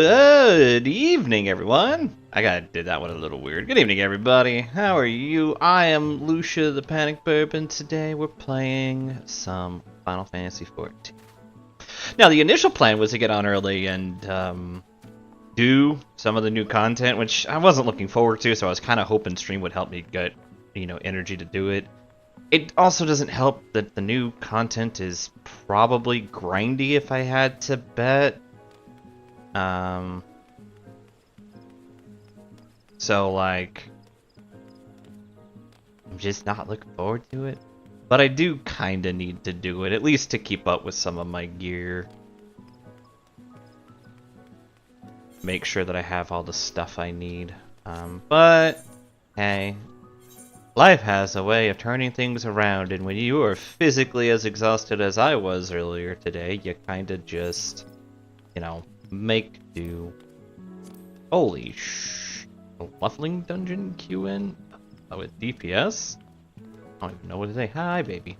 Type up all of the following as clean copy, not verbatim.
Good evening, everyone. Did that one a little weird. Good evening, everybody. How are you? I am Lucia the Panic Burp, and today we're playing some Final Fantasy XIV. Now, the initial plan was to get on early and do some of the new content, which I wasn't looking forward to, so I was kind of hoping stream would help me get, energy to do it. It also doesn't help that the new content is probably grindy, if I had to bet. So, like, I'm just not looking forward to it. But I do kind of need to do it, at least to keep up with some of my gear. Make sure that I have all the stuff I need. But, hey, life has a way of turning things around, and when you are physically as exhausted as I was earlier today, you kind of just, make do. Holy a Luffling dungeon queue in? With DPS? I don't even know what to say. Hi, baby.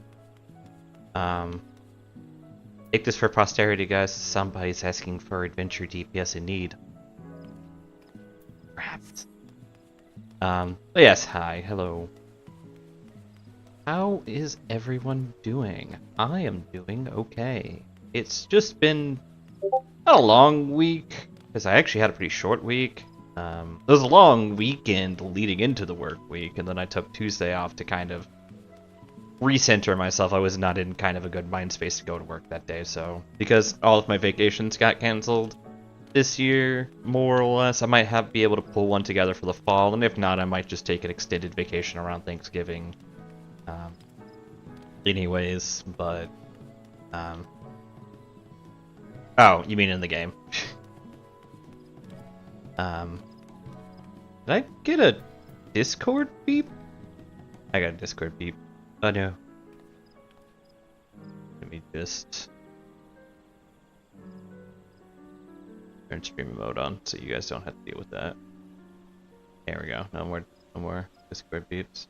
Take this for posterity, guys. Somebody's asking for adventure DPS in need. Perhaps. But yes, hi, hello. How is everyone doing? I am doing okay. It's just been not a long week, because I actually had a pretty short week. It was a long weekend leading into the work week, and then I took Tuesday off to kind of recenter myself. I was not in kind of a good mind space to go to work that day, so because all of my vacations got canceled this year, more or less, I might be able to pull one together for the fall, and if not, I might just take an extended vacation around Thanksgiving. Anyways, but oh, you mean in the game? Did I get a Discord beep? I got a Discord beep. Oh no. Let me just turn stream mode on so you guys don't have to deal with that. There we go. No more Discord beeps.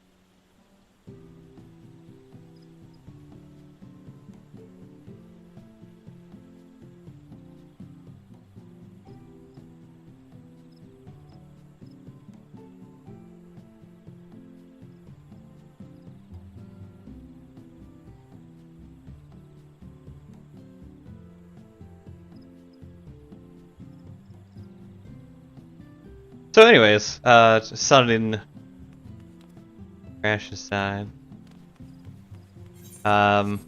So anyways, sudden crash aside. Can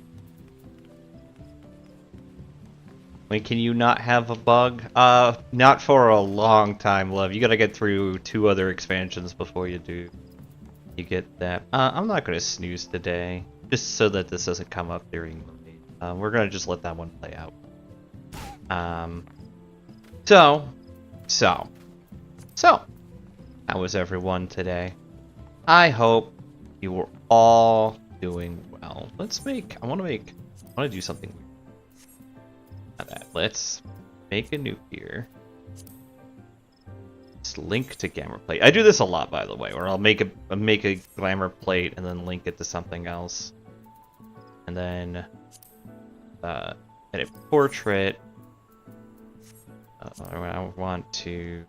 you not have a bug? Not for a long time, love. You gotta get through 2 other expansions before you get that. I'm not gonna snooze today, just so that this doesn't come up during the day. We're gonna just let that one play out. So, how was everyone today? I hope you were all doing well. I want to do something. Not that. Let's make a new gear. Let's link to Glamour Plate. I do this a lot, by the way, where I'll make a Glamour Plate and then link it to something else. And then, edit portrait. I want to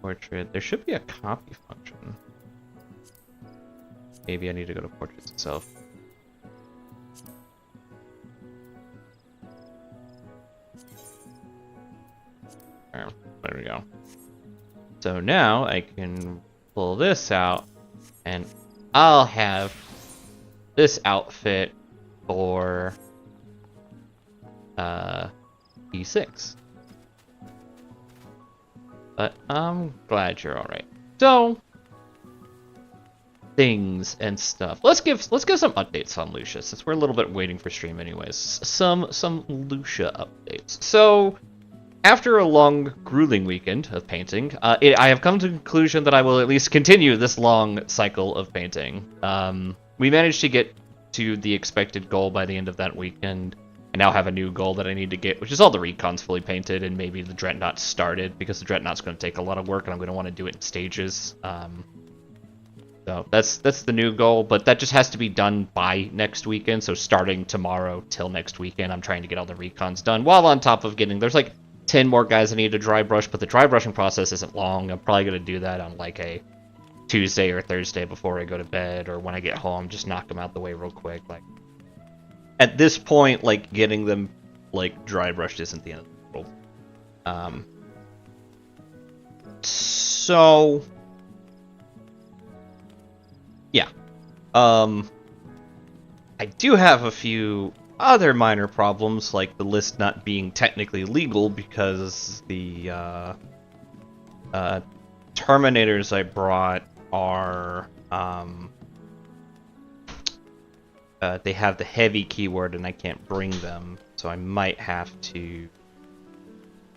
portrait. There should be a copy function. Maybe I need to go to portraits itself. There we go. So now I can pull this out, and I'll have this outfit for E6. But I'm glad you're alright. So, things and stuff. Let's give some updates on Lucia, since we're a little bit waiting for stream anyways. Some Lucia updates. So, after a long, grueling weekend of painting, I have come to the conclusion that I will at least continue this long cycle of painting. We managed to get to the expected goal by the end of that weekend. I now have a new goal that I need to get, which is all the recons fully painted and maybe the Dreadnought started, because the Dreadnought's going to take a lot of work and I'm going to want to do it in stages. So So that's the new goal, but that just has to be done by next weekend. So starting tomorrow till next weekend, I'm trying to get all the recons done while on top of getting, there's like 10 more guys I need to dry brush, but the dry brushing process isn't long. I'm probably going to do that on like a Tuesday or Thursday before I go to bed, or when I get home, just knock them out the way real quick. Like at this point, like getting them like dry brushed isn't the end of the world. So yeah. I do have a few other minor problems, like the list not being technically legal because the Terminators I brought are they have the heavy keyword and I can't bring them, so I might have to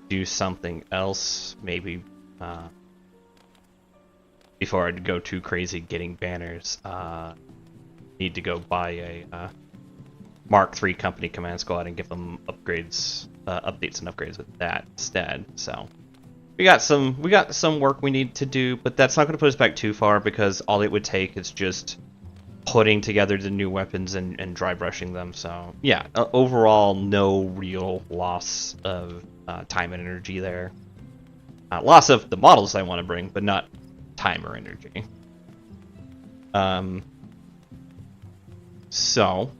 do something else, maybe before I'd go too crazy getting banners. Need to go buy a Mark III company command squad and give them upgrades, updates and upgrades with that instead. So we got some work we need to do, but that's not going to put us back too far because all it would take is just putting together the new weapons and dry brushing them. So yeah, overall no real loss of time and energy there. Loss of the models I want to bring, but not time or energy. So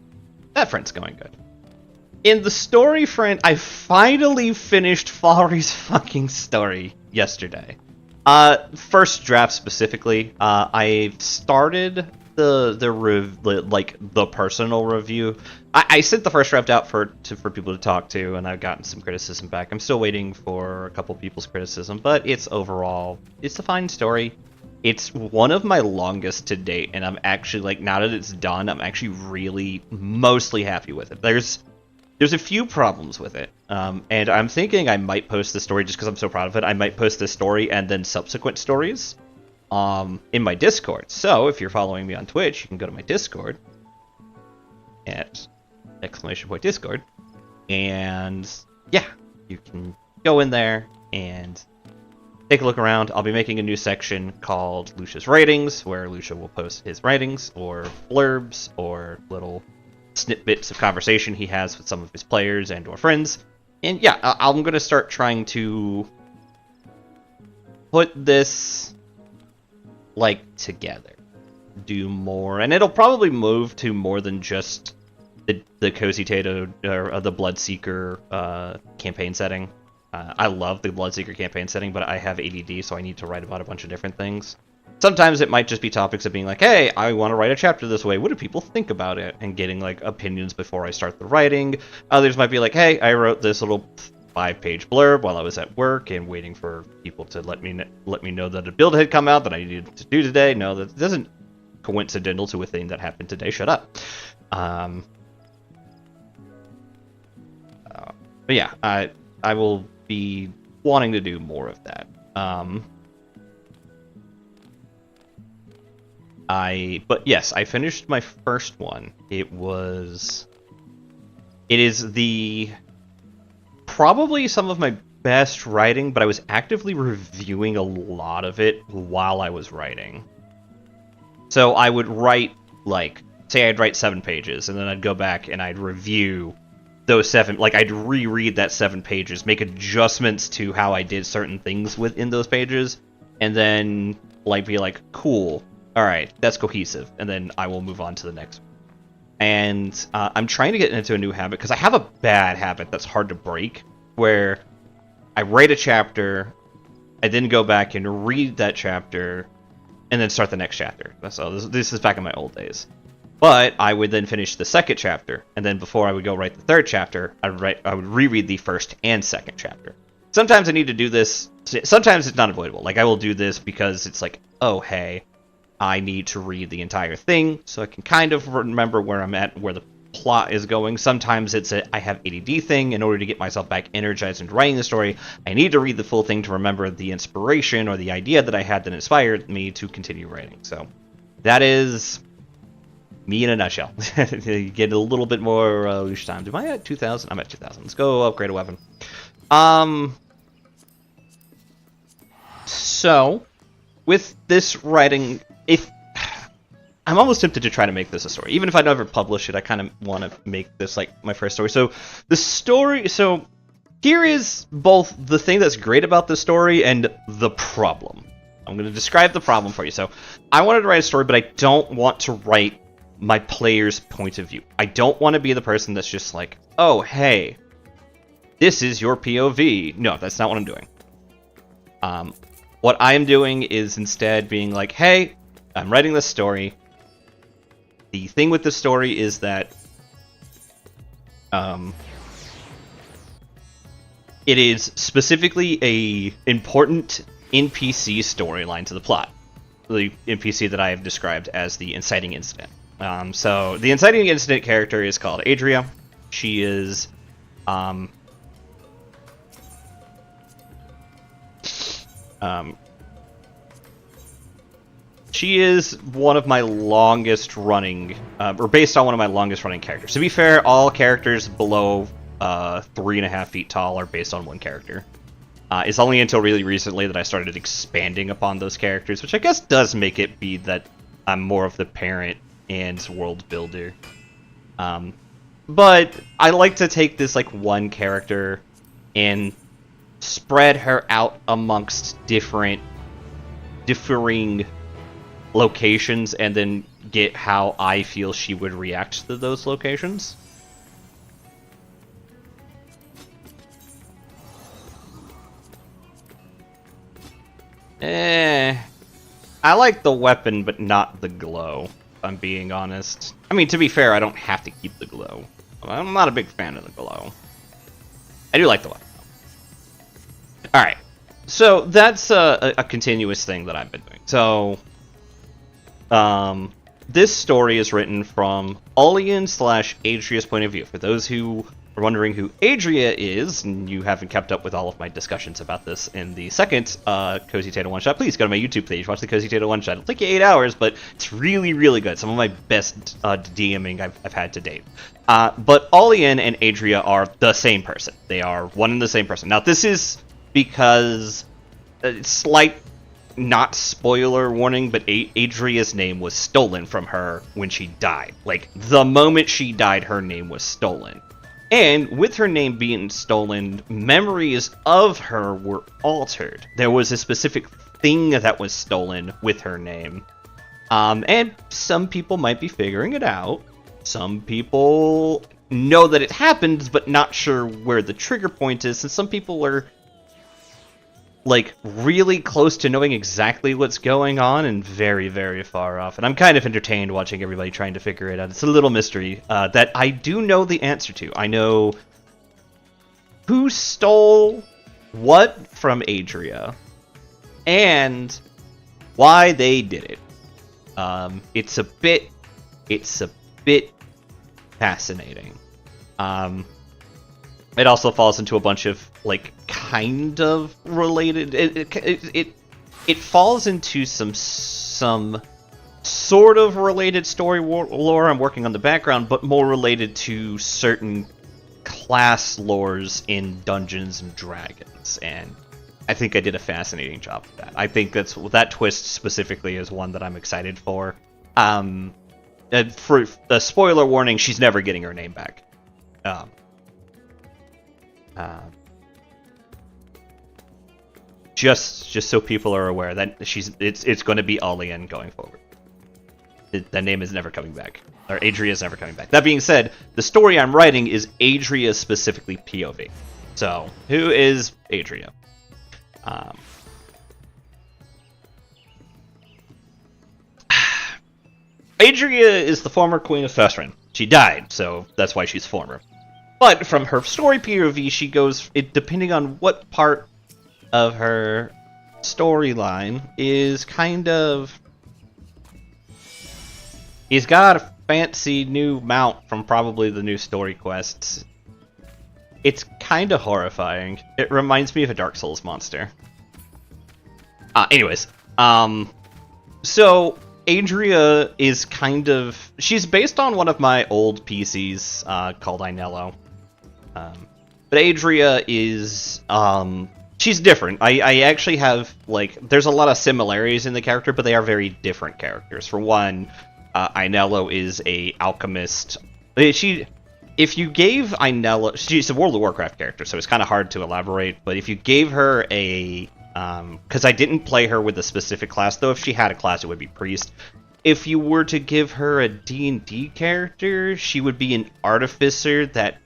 that front's going good. In the story front, I finally finished Fari's fucking story yesterday. First draft specifically. I started the personal review. I sent the first draft out for people to talk to, and I've gotten some criticism back. I'm still waiting for a couple people's criticism, but it's a fine story. It's one of my longest to date, and I'm actually, like, now that it's done, I'm actually really mostly happy with it. There's a few problems with it, and I'm thinking I might post this story just because I'm so proud of it. I might post this story and then subsequent stories in my Discord. So if you're following me on Twitch, you can go to my Discord at !Discord, and yeah, you can go in there and take a look around. I'll be making a new section called Lucia's Writings, where Lucia will post his writings, or blurbs, or little snippets of conversation he has with some of his players and or friends. And yeah, I'm going to start trying to put this, like, together. Do more. And it'll probably move to more than just the Cozy Tato, or the Bloodseeker campaign setting. I love the Bloodseeker campaign setting, but I have ADD, so I need to write about a bunch of different things. Sometimes it might just be topics of being like, hey, I want to write a chapter this way. What do people think about it? And getting, like, opinions before I start the writing. Others might be like, hey, I wrote this little 5-page blurb while I was at work and waiting for people to let me know that a build had come out that I needed to do today. No, that isn't coincidental to a thing that happened today. Shut up. But yeah, I will be wanting to do more of that. But yes, I finished my first one. It is probably some of my best writing, but I was actively reviewing a lot of it while I was writing. So I would write, like, say I'd write 7 pages, and then I'd go back and I'd review those 7, like, I'd reread that 7 pages, make adjustments to how I did certain things within those pages, and then, like, be like, cool, alright, that's cohesive, and then I will move on to the next one. And I'm trying to get into a new habit, because I have a bad habit that's hard to break, where I write a chapter, I then go back and read that chapter, and then start the next chapter. So this is back in my old days. But I would then finish the second chapter, and then before I would go write the third chapter, I would reread the first and second chapter. Sometimes I need to do this. Sometimes it's not avoidable. Like, I will do this because it's like, oh, hey, I need to read the entire thing so I can kind of remember where I'm at, where the plot is going. Sometimes it's I have ADD thing. In order to get myself back energized into writing the story, I need to read the full thing to remember the inspiration or the idea that I had that inspired me to continue writing. So that is me in a nutshell. You get a little bit more loose time. Am I at 2,000? I'm at 2,000. Let's go upgrade a weapon. So with this writing, if I'm almost tempted to try to make this a story. Even if I never publish it, I kind of want to make this like my first story. So the story, so here is both the thing that's great about this story and the problem. I'm going to describe the problem for you. So I wanted to write a story, but I don't want to write my player's point of view. I don't want to be the person that's just like, oh, hey, this is your POV. No, that's not what I'm doing. What I'm doing is instead being like, hey, I'm writing this story. The thing with this story is that it is specifically a important NPC storyline to the plot. The NPC that I have described as the inciting incident. So the inciting incident character is called Adria. She is she is one of my longest running, or based on one of my longest running characters. To be fair, all characters below 3.5 feet tall are based on one character. It's only until really recently that I started expanding upon those characters, which I guess does make it be that I'm more of the parent and world builder. But I like to take this like one character and spread her out amongst differing locations and then get how I feel she would react to those locations. I like the weapon, but not the glow, if I'm being honest. I mean, to be fair, I don't have to keep the glow. I'm not a big fan of the glow. I do like the weapon. Alright, so that's a continuous thing that I've been doing. So, this story is written from Ullian/Adria's point of view. For those who are wondering who Adria is, and you haven't kept up with all of my discussions about this in the second Cozy Tato One-Shot, please go to my YouTube page, watch the Cozy Tato One-Shot. It'll take you 8 hours, but it's really, really good. Some of my best DMing I've had to date. But Ullian and Adria are the same person. They are one and the same person. Now, this is because, slight, not spoiler warning, but Adria's name was stolen from her when she died. Like, the moment she died, her name was stolen. And with her name being stolen, memories of her were altered. There was a specific thing that was stolen with her name. And some people might be figuring it out. Some people know that it happened, but not sure where the trigger point is. And some people are, like, really close to knowing exactly what's going on and very, very far off. And I'm kind of entertained watching everybody trying to figure it out. It's a little mystery that I do know the answer to. I know who stole what from Adria and why they did it. It's a bit fascinating. It also falls into a bunch of, like, kind of related. It falls into some sort of related story lore. I'm working on the background, but more related to certain class lores in Dungeons and Dragons, and I think I did a fascinating job with that. I think that twist specifically is one that I'm excited for. And for a spoiler warning, she's never getting her name back. Just so people are aware that it's going to be Ullian going forward. That name is never coming back, or Adria is never coming back. That being said, the story I'm writing is Adria specifically POV. So, who is Adria? Adria is the former Queen of Thestrin. She died, so that's why she's former. But from her story POV, she goes, depending on what part of her storyline is kind of... He's got a fancy new mount from probably the new story quests. It's kind of horrifying. It reminds me of a Dark Souls monster. Anyways, so Adria is kind of... She's based on one of my old PCs called Inello. But Adria is... she's different. I actually have, like... There's a lot of similarities in the character, but they are very different characters. For one, Ainello is a alchemist. If you gave Ainello, she's a World of Warcraft character, so it's kind of hard to elaborate. But if you gave her a, because I didn't play her with a specific class, though if she had a class, it would be priest. If you were to give her a D&D character, she would be an artificer that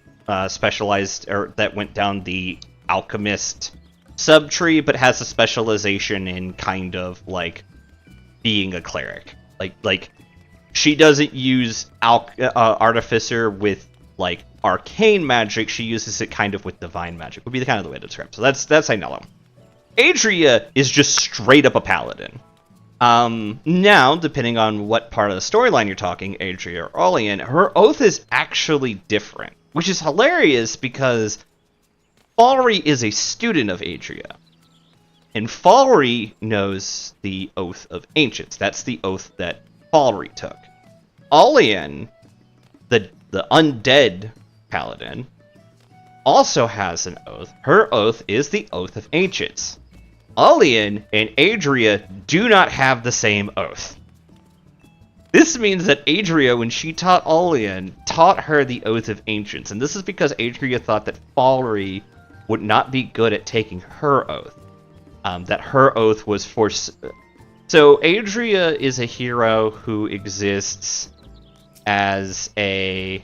specialized, or that went down the alchemist subtree, but has a specialization in kind of like being a cleric. Like she doesn't use artificer with like arcane magic. She uses it kind of with divine magic. Would be the kind of the way to describe it. So that's Ainello. Adria is just straight up a paladin. Now, depending on what part of the storyline you're talking, Adria or Olian, her oath is actually different, which is hilarious because Falry is a student of Adria, and Falry knows the Oath of Ancients. That's the oath that Falry took. Olian, the undead paladin, also has an oath. Her oath is the Oath of Ancients. Olian and Adria do not have the same oath. This means that Adria, when she taught Olian, taught her the Oath of Ancients, and this is because Adria thought that Falry would not be good at taking her oath. That her oath was for... So Adria is a hero who exists as a...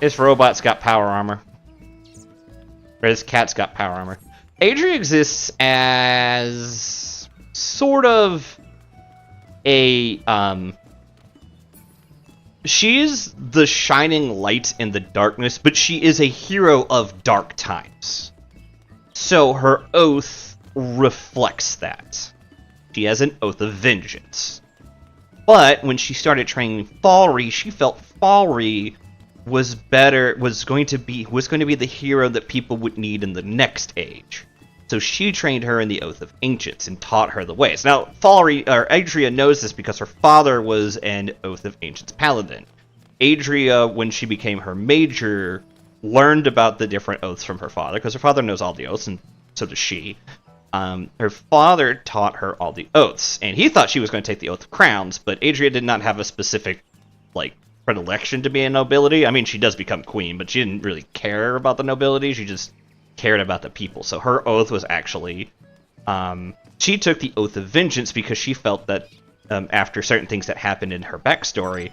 His robot's got power armor. Or his cat's got power armor. Adria exists as sort of a she's the shining light in the darkness, but she is a hero of dark times. So her oath reflects that. She has an oath of vengeance. But when she started training Falry, she felt Falry was going to be the hero that people would need in the next age. So she trained her in the Oath of Ancients and taught her the ways. Now, Adria knows this because her father was an Oath of Ancients paladin. Adria, when she became her major, learned about the different oaths from her father, because her father knows all the oaths, and so does she. Her father taught her all the oaths, and he thought she was going to take the Oath of Crowns, but Adria did not have a specific, predilection to be a nobility. I mean, she does become queen, but she didn't really care about the nobility. She just cared about the people. So her oath was actually... she took the Oath of Vengeance because she felt that after certain things that happened in her backstory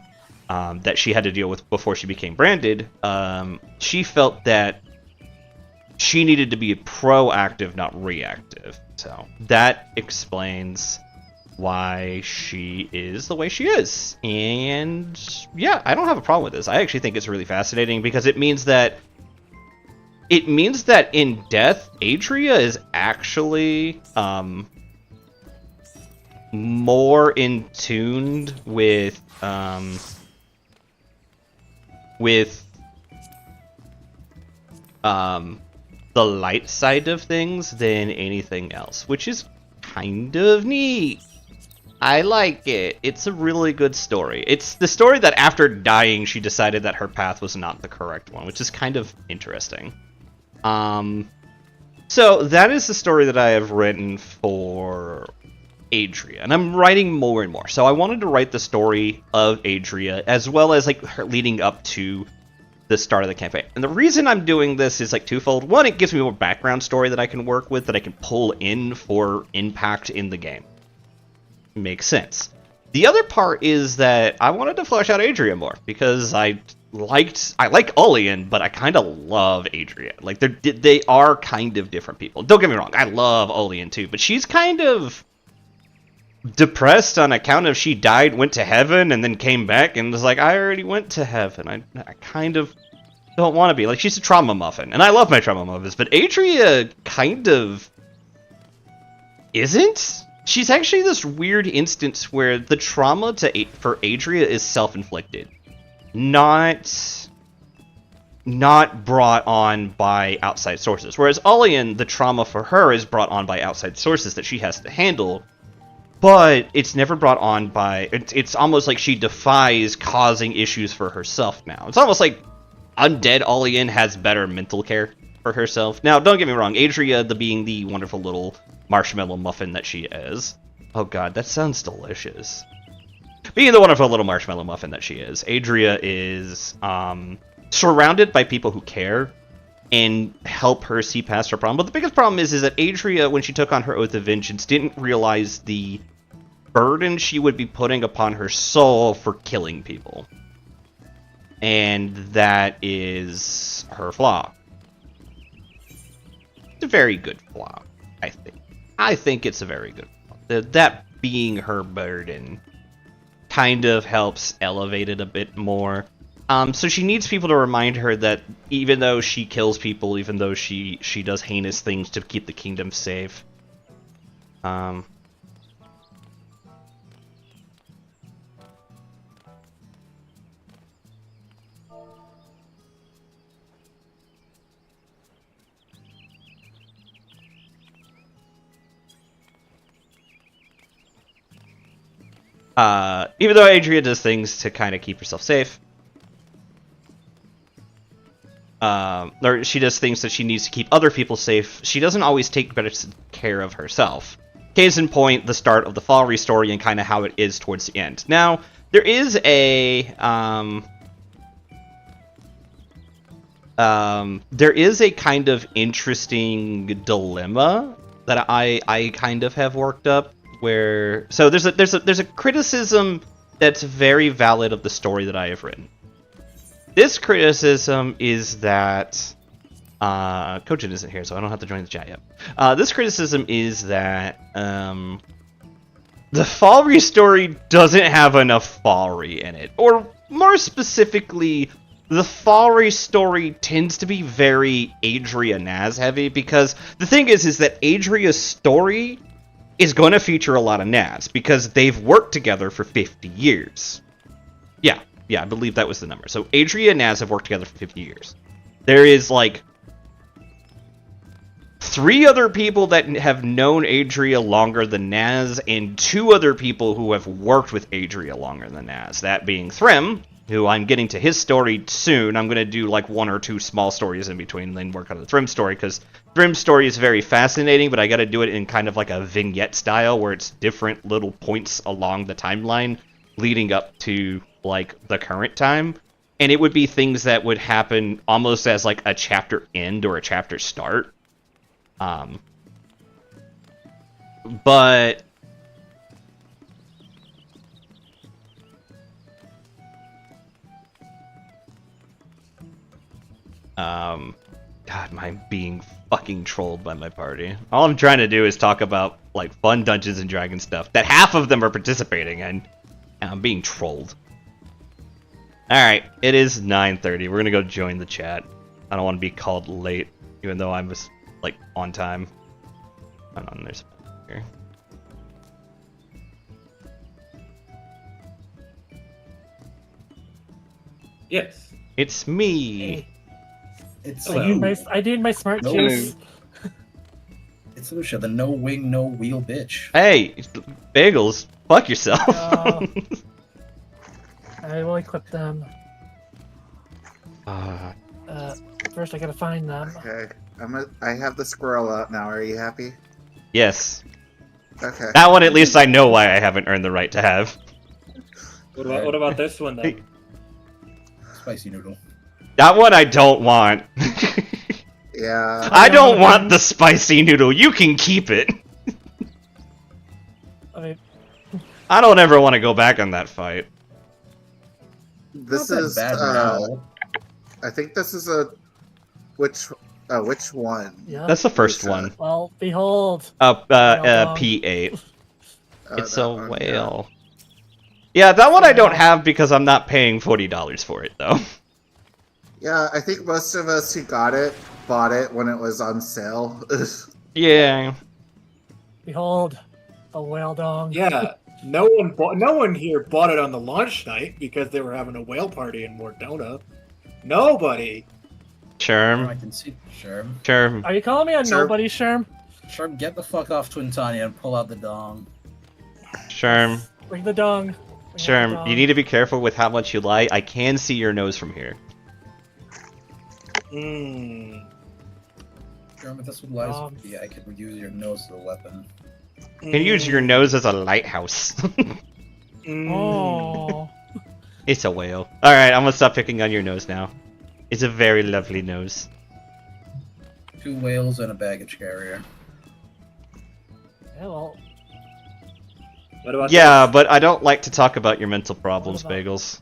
that she had to deal with before she became branded, she felt that she needed to be proactive, not reactive. So that explains why she is the way she is. And yeah, I don't have a problem with this. I actually think it's really fascinating because it means that in death, Adria is actually more in tuned with the light side of things than anything else, which is kind of neat. I like it. It's a really good story. It's the story that after dying, she decided that her path was not the correct one, which is kind of interesting. So that is the story that I have written for Adria, and I'm writing more and more. So I wanted to write the story of Adria, as well as her leading up to the start of the campaign. And the reason I'm doing this is twofold. One, it gives me more background story that I can work with, that I can pull in for impact in the game. Makes sense. The other part is that I wanted to flesh out Adria more because I like Olian, but I kind of love Adria. They are kind of different people. Don't get me wrong, I love Olian too, but she's kind of depressed on account of she died, went to heaven, and then came back and was like, I already went to heaven. I kind of don't want to be. She's a trauma muffin, and I love my trauma muffins, but Adria kind of isn't. She's actually this weird instance where the trauma for Adria is self-inflicted, not brought on by outside sources. Whereas Olian, the trauma for her is brought on by outside sources that she has to handle, but it's never brought on by... It's almost like she defies causing issues for herself now. It's almost like Undead Olian has better mental care for herself. Now, don't get me wrong, Adria, being the wonderful little marshmallow muffin that she is, Oh god, that sounds delicious. Being the wonderful little marshmallow muffin that she is, Adria is surrounded by people who care and help her see past her problem. But the biggest problem is that Adria, when she took on her Oath of Vengeance, didn't realize the burden she would be putting upon her soul for killing people. And that is her flaw. It's a very good flaw, I think. I think it's a very good flaw. That being her burden kind of helps elevate it a bit more. So she needs people to remind her that even though she kills people, even though she does heinous things to keep the kingdom safe, even though Adria does things to kind of keep herself safe, or she does things that she needs to keep other people safe, she doesn't always take better care of herself. Case in point, the start of the Falry story and kind of how it is towards the end. Now, there is a kind of interesting dilemma that I kind of have worked up. Where there's a criticism that's very valid of the story that I have written. This criticism is that Kojin isn't here, so I don't have to join the chat yet. This criticism is that the Falry story doesn't have enough Falry in it, or more specifically, the Falry story tends to be very Adria Naz heavy, because the thing is that Adria's story is going to feature a lot of Naz, because they've worked together for 50 years. Yeah, I believe that was the number. So Adria and Naz have worked together for 50 years. There is, like, 3 other people that have known Adria longer than Naz, and 2 other people who have worked with Adria longer than Naz. That being Thrym, who I'm getting to his story soon. I'm going to do, like, 1 or 2 small stories in between, and then work on the Thrym story, because Thrym's story is very fascinating, but I got to do it in kind of like a vignette style, where it's different little points along the timeline leading up to, like, the current time. And it would be things that would happen almost as, like, a chapter end or a chapter start. But God, I'm being fucking trolled by my party. All I'm trying to do is talk about, like, fun Dungeons and Dragons stuff that half of them are participating in, and I'm being trolled. Alright, it is 9:30. We're gonna go join the chat. I don't want to be called late, even though I was, like, on time. Hold on, there's here. Yes. It's me. Hey. It's I did my smart No juice. It's Lucia, the no wing, no wheel bitch. Hey, Bagels, fuck yourself. I will equip them. First I gotta find them. Okay, I have the squirrel out now. Are you happy? Yes. Okay. That one, at least I know why I haven't earned the right to have. What about this one then? Spicy noodle. That one I don't want. Yeah. I don't want the spicy noodle. You can keep it. I mean, I don't ever want to go back on that fight. This Not that is bad now. I think this is a which one? yeah. That's the first one. Well, behold. P8. Oh, It's that a one, whale. Yeah, that one I don't have because I'm not paying $40 for it, though. Yeah, I think most of us who got it bought it when it was on sale. Yeah. Behold. A whale dong. Yeah, no one here bought it on the launch night because they were having a whale party in Mordona. Nobody. I Sherm. can see Sherm. Sherm. Are you calling me a Sure. nobody, Sherm? Sherm, get the fuck off Twintania and pull out the dong. Sherm. Bring the dong. Bring out the Sherm, dong. you need to be careful with how much you lie. I can see your nose from here. Hmm. Sherm, if this would lies Um. with me, I could use your nose as a weapon. You can use your nose as a lighthouse. Oh. It's a whale. Alright, I'm gonna stop picking on your nose now. It's a very lovely nose. 2 whales and a baggage carrier. Yeah, well, What about Yeah, but I don't like to talk about your mental problems, What about- Bagels.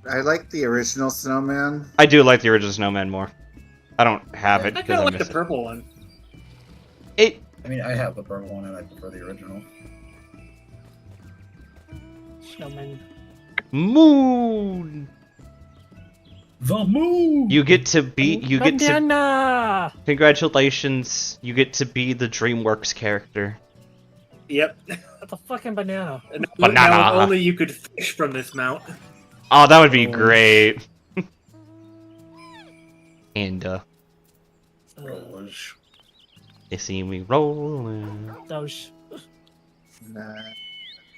I like the original snowman. I do like the original Snowman more. I don't have it I because kind I of like miss the it. purple one. It I mean, I have the purple one and I prefer the original. snowman. moon. The moon! You get to be. You get to. Bandana! Congratulations! You get to be the DreamWorks character. Yep. That's a fucking banana. And Banana. Now, if only you could fish from this mount. Oh, that would be Oh. great. And Rose. they see me rolling. Those. Nah.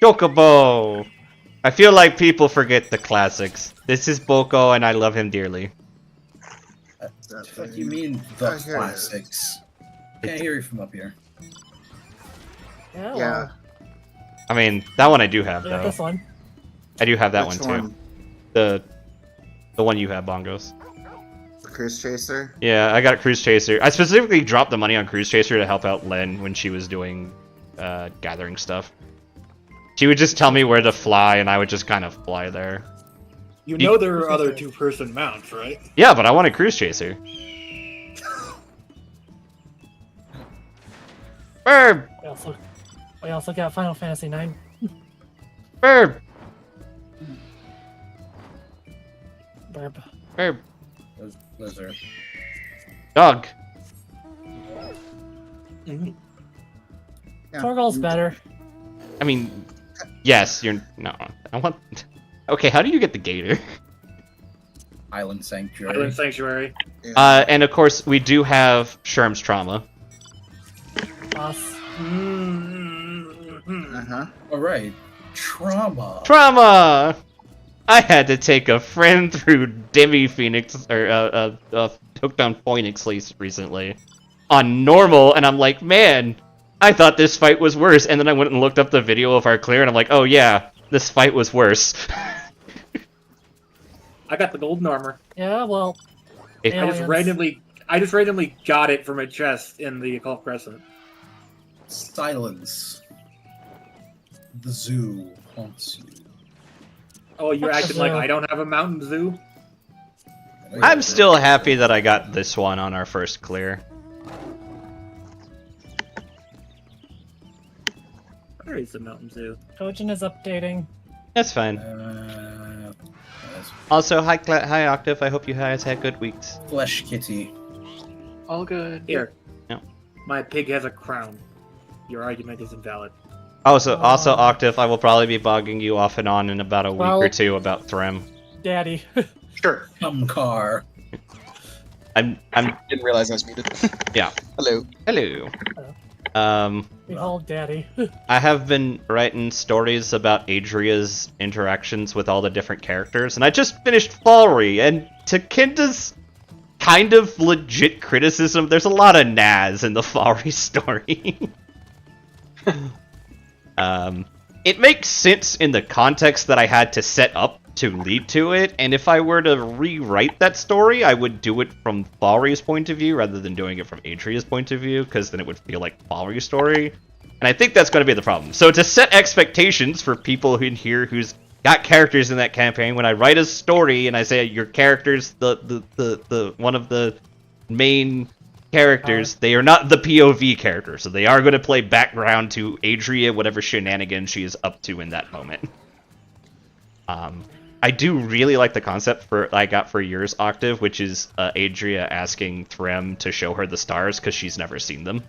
Chocobo. I feel like people forget the classics. This is Boko, and I love him dearly. What the fuck you mean, the I hear it. classics? Can't hear you from up here. Yeah, well, Yeah. I mean, that one I do have we got though. this one. I do have that Which one too. The one you have, Bongos. The Cruise Chaser. Yeah, I got a Cruise Chaser. I specifically dropped the money on Cruise Chaser to help out Len when she was doing gathering stuff. She would just tell me where to fly, and I would just kind of fly there. You know there are other two-person mounts, right? Yeah, but I want a Cruise Chaser. Burb! We also got Final Fantasy 9. Burb! Burp. Burb! Lizard. Dog! Mm-hmm. Yeah. Torgal's better. I mean, yes, you're... No, I want... Okay, how do you get the gator? Island Sanctuary. Island Sanctuary. Yeah. And of course, we do have Sherm's Trauma. Boss. Mm-hmm. Uh-huh. Alright. Trauma. Trauma! I had to take a friend through Demi Phoenix, or, took down Phoenix recently on normal, and I'm like, man, I thought this fight was worse, and then I went and looked up the video of our clear, and I'm like, oh yeah, this fight was worse. I got the golden armor. Yeah, well, It- I just Aliens. randomly got it from a chest in the Occult Crescent. Silence. The zoo haunts you. Oh, you're Fuck acting the like zoo. I don't have a mountain zoo? I'm still happy that I got this one on our first clear. Where is the mountain zoo? Kojin is updating. That's fine. Yes. Also, hi Octave, I hope you guys had good weeks. Flesh kitty. All good. Here. No. My pig has a crown. Your argument is invalid. Also, Octave, I will probably be bugging you off and on in about a week Well- or two about Threm. Daddy. Sure. Come car. I'm Didn't realize I was muted. Yeah. Hello. Hello. Behold, Daddy. I have been writing stories about Adria's interactions with all the different characters, and I just finished Falry, and to Kenda's kind of legit criticism, there's a lot of Naz in the Falry story. It makes sense in the context that I had to set up to lead to it, and if I were to rewrite that story, I would do it from Falry's point of view rather than doing it from Adria's point of view, because then it would feel like Falry's story. And I think that's going to be the problem. So to set expectations for people in here who's got characters in that campaign, when I write a story and I say your character's the one of the main characters, they are not the POV character, so they are going to play background to Adria, whatever shenanigans she is up to in that moment. I do really like the concept I got for yours, Octave, which is Adria asking Threm to show her the stars because she's never seen them.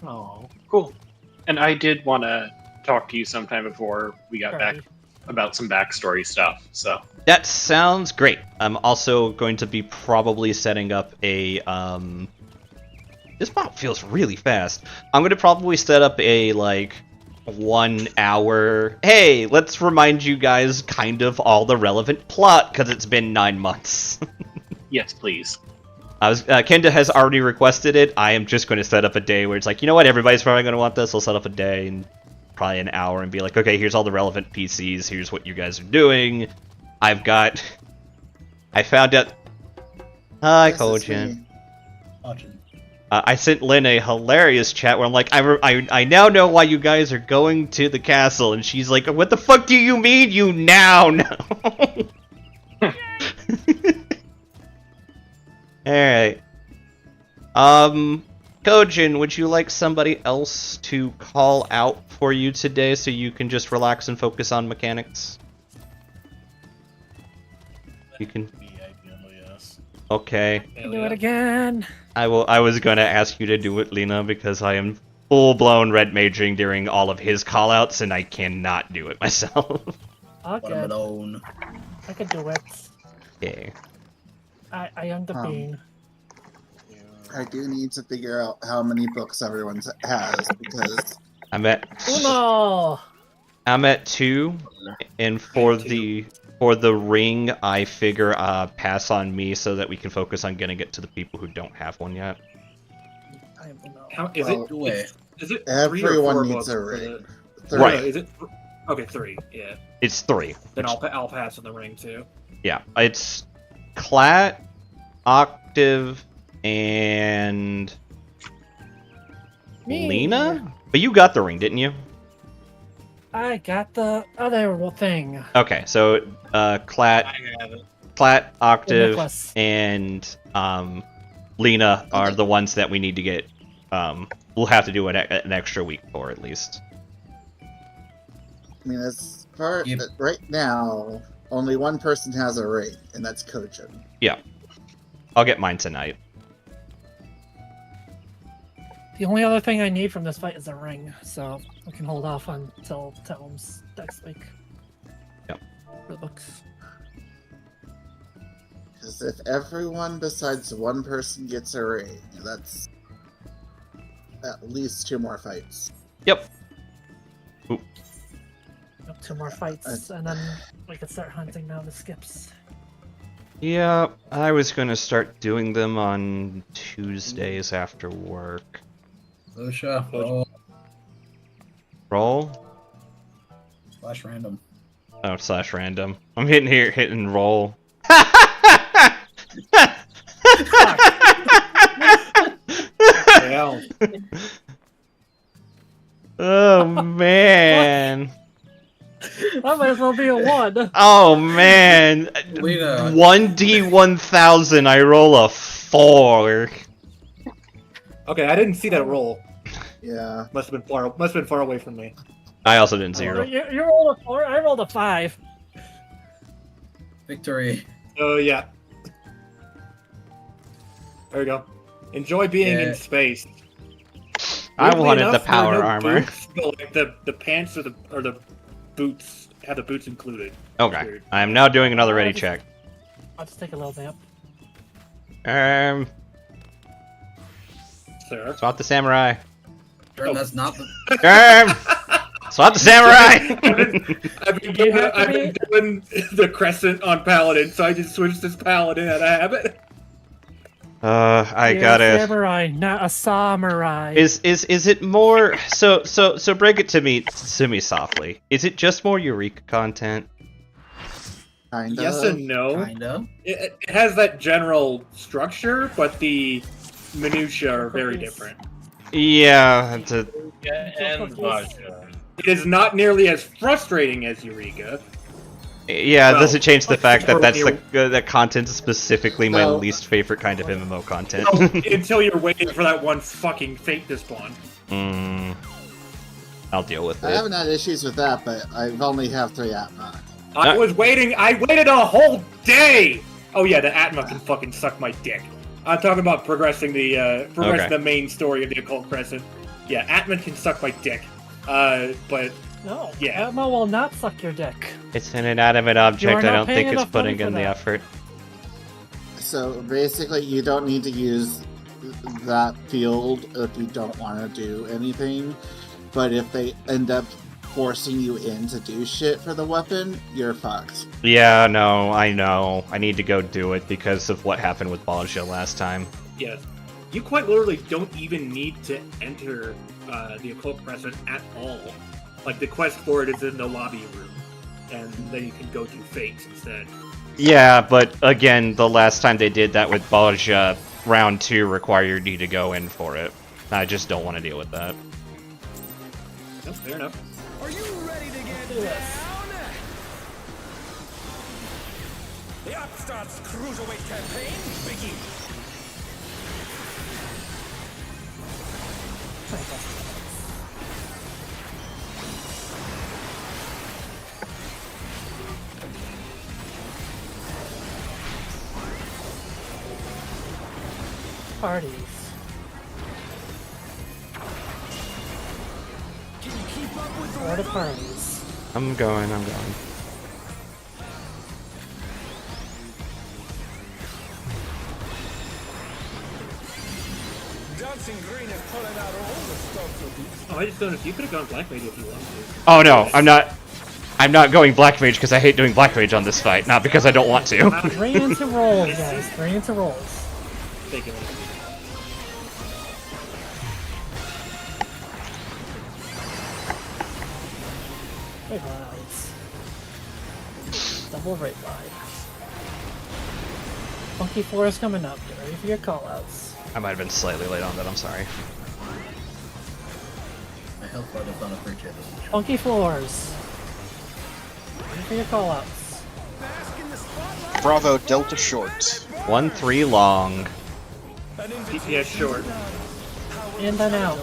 Oh, cool. And I did want to talk to you sometime before we got back about some backstory stuff. So That sounds great. I'm also going to be probably setting up a This map feels really fast. I'm going to probably set up a 1 hour, hey, let's remind you guys kind of all the relevant plot because it's been 9 months. yes, please. Kenda has already requested it. I am just going to set up a day where it's like, you know what, everybody's probably going to want this. I'll set up a day and probably an hour and be like, okay, here's all the relevant PCs. Here's what you guys are doing. I found out. Hi, Kojin. I sent Lynn a hilarious chat where I'm like, I now know why you guys are going to the castle, and she's like, what the fuck do you mean you now know? Alright. Kojin, would you like somebody else to call out for you today so you can just relax and focus on mechanics? You can. Okay. Do it again. I was gonna ask you to do it, Lena, because I am full-blown red maging during all of his callouts, and I cannot do it myself. Okay. I can do it. Okay. I am the bean. I do need to figure out how many books everyone has because I'm at Uno! 2, and for the ring, I figure pass on me so that we can focus on getting it to the people who don't have one yet. I am Uno. Is it 3 or 4 everyone needs books a for ring. the- Right. Is it? Okay, 3. Yeah. It's 3. Then I'll pass on the ring too. Yeah, it's Clat, Octave, and Me. Lena? But you got the ring, didn't you? I got the other thing. Okay, so Clat, I have it. Octave, necklace. and Lena are the ones that we need to get. We'll have to do an extra week for at least. I mean, as far Yep. right now, only one person has a ring, and that's Kojin. Yeah, I'll get mine tonight. The only other thing I need from this fight is a ring, so we can hold off until Telm's next week. Yep. For the books. Because if everyone besides one person gets a ring, that's at least 2 more fights. Yep. Up 2 more fights, and then we can start hunting down the skips. Yeah, I was gonna start doing them on Tuesdays after work. Lucia, roll Roll? /random. Oh, /random. I'm hitting roll. Hell. Oh man. That might as well be a 1. Oh man. Lena. 1D1000, I roll a 4. Okay, I didn't see that roll. Yeah. Must have been far away from me. I also didn't zero. You rolled a 4, I rolled a 5. Victory. Oh yeah. There we go. Enjoy being Yeah. in space. I Weirdly wanted enough, the power there are no armor. Boots, but like the pants or the boots have the boots included. Okay. Weird. I am now doing another ready check. I'll just take a little nap. Sir. Swap the samurai. Sure, that's not the. Swap the samurai! I've been doing the crescent on paladin, so I just switched this paladin out of habit. I You're gotta. a samurai, not a samurai. Is it more so break it to me softly. Is it just more Eureka content? Kind of. Yes and no. Kinda. It has that general structure, but the minutiae are very different. Yeah, it's a, It is not nearly as frustrating as Eureka. yeah. It Well, doesn't change the fact that that's for that content is specifically my No. least favorite kind of MMO content. Until you're waiting for that one fucking fate to spawn. I'll deal with I it. haven't had issues with that, but I've only have 3 Atma. I waited a whole day! Oh yeah, the Atma can fucking suck my dick. I'm talking about progressing the main story of the Occult Crescent. Yeah, Atma can suck my dick. But No, Yeah. Atma will not suck your dick. It's an inanimate object. I not don't think paying it's enough money putting for in the that. effort. So basically, you don't need to use that field if you don't want to do anything. But if they end up forcing you in to do shit for the weapon, you're fucked. Yeah, no, I know. I need to go do it because of what happened with Balja last time. Yeah. You quite literally don't even need to enter the Occult Crescent at all. Like, the quest for it is in the lobby room. And then you can go do Fates instead. Yeah, but again, the last time they did that with Balja, round 2 required you to go in for it. I just don't want to deal with that. No, fair enough. Are you ready to get down? The Upstart's Cruiserweight campaign begins. Parties. Can you keep up with the Where are the rhythm? parties? I'm going. Dancing Green is pulling out all the stops of these. Oh, I just don't know if you could have gone Black Mage if you wanted to. Oh no, I'm not. I'm not going Black Mage because I hate doing Black Mage on this fight, not because I don't want to. 3 into rolls, guys. 3 into rolls. Take it. Raid lines. Double raid line. Funky Floor is coming up. Get ready for your callouts. I might have been slightly late on that, I'm sorry. My health bar does not appreciate this. Funky Floors. Ready for your callouts. Bravo Delta Short. 1-3 long. DPS short. In and out.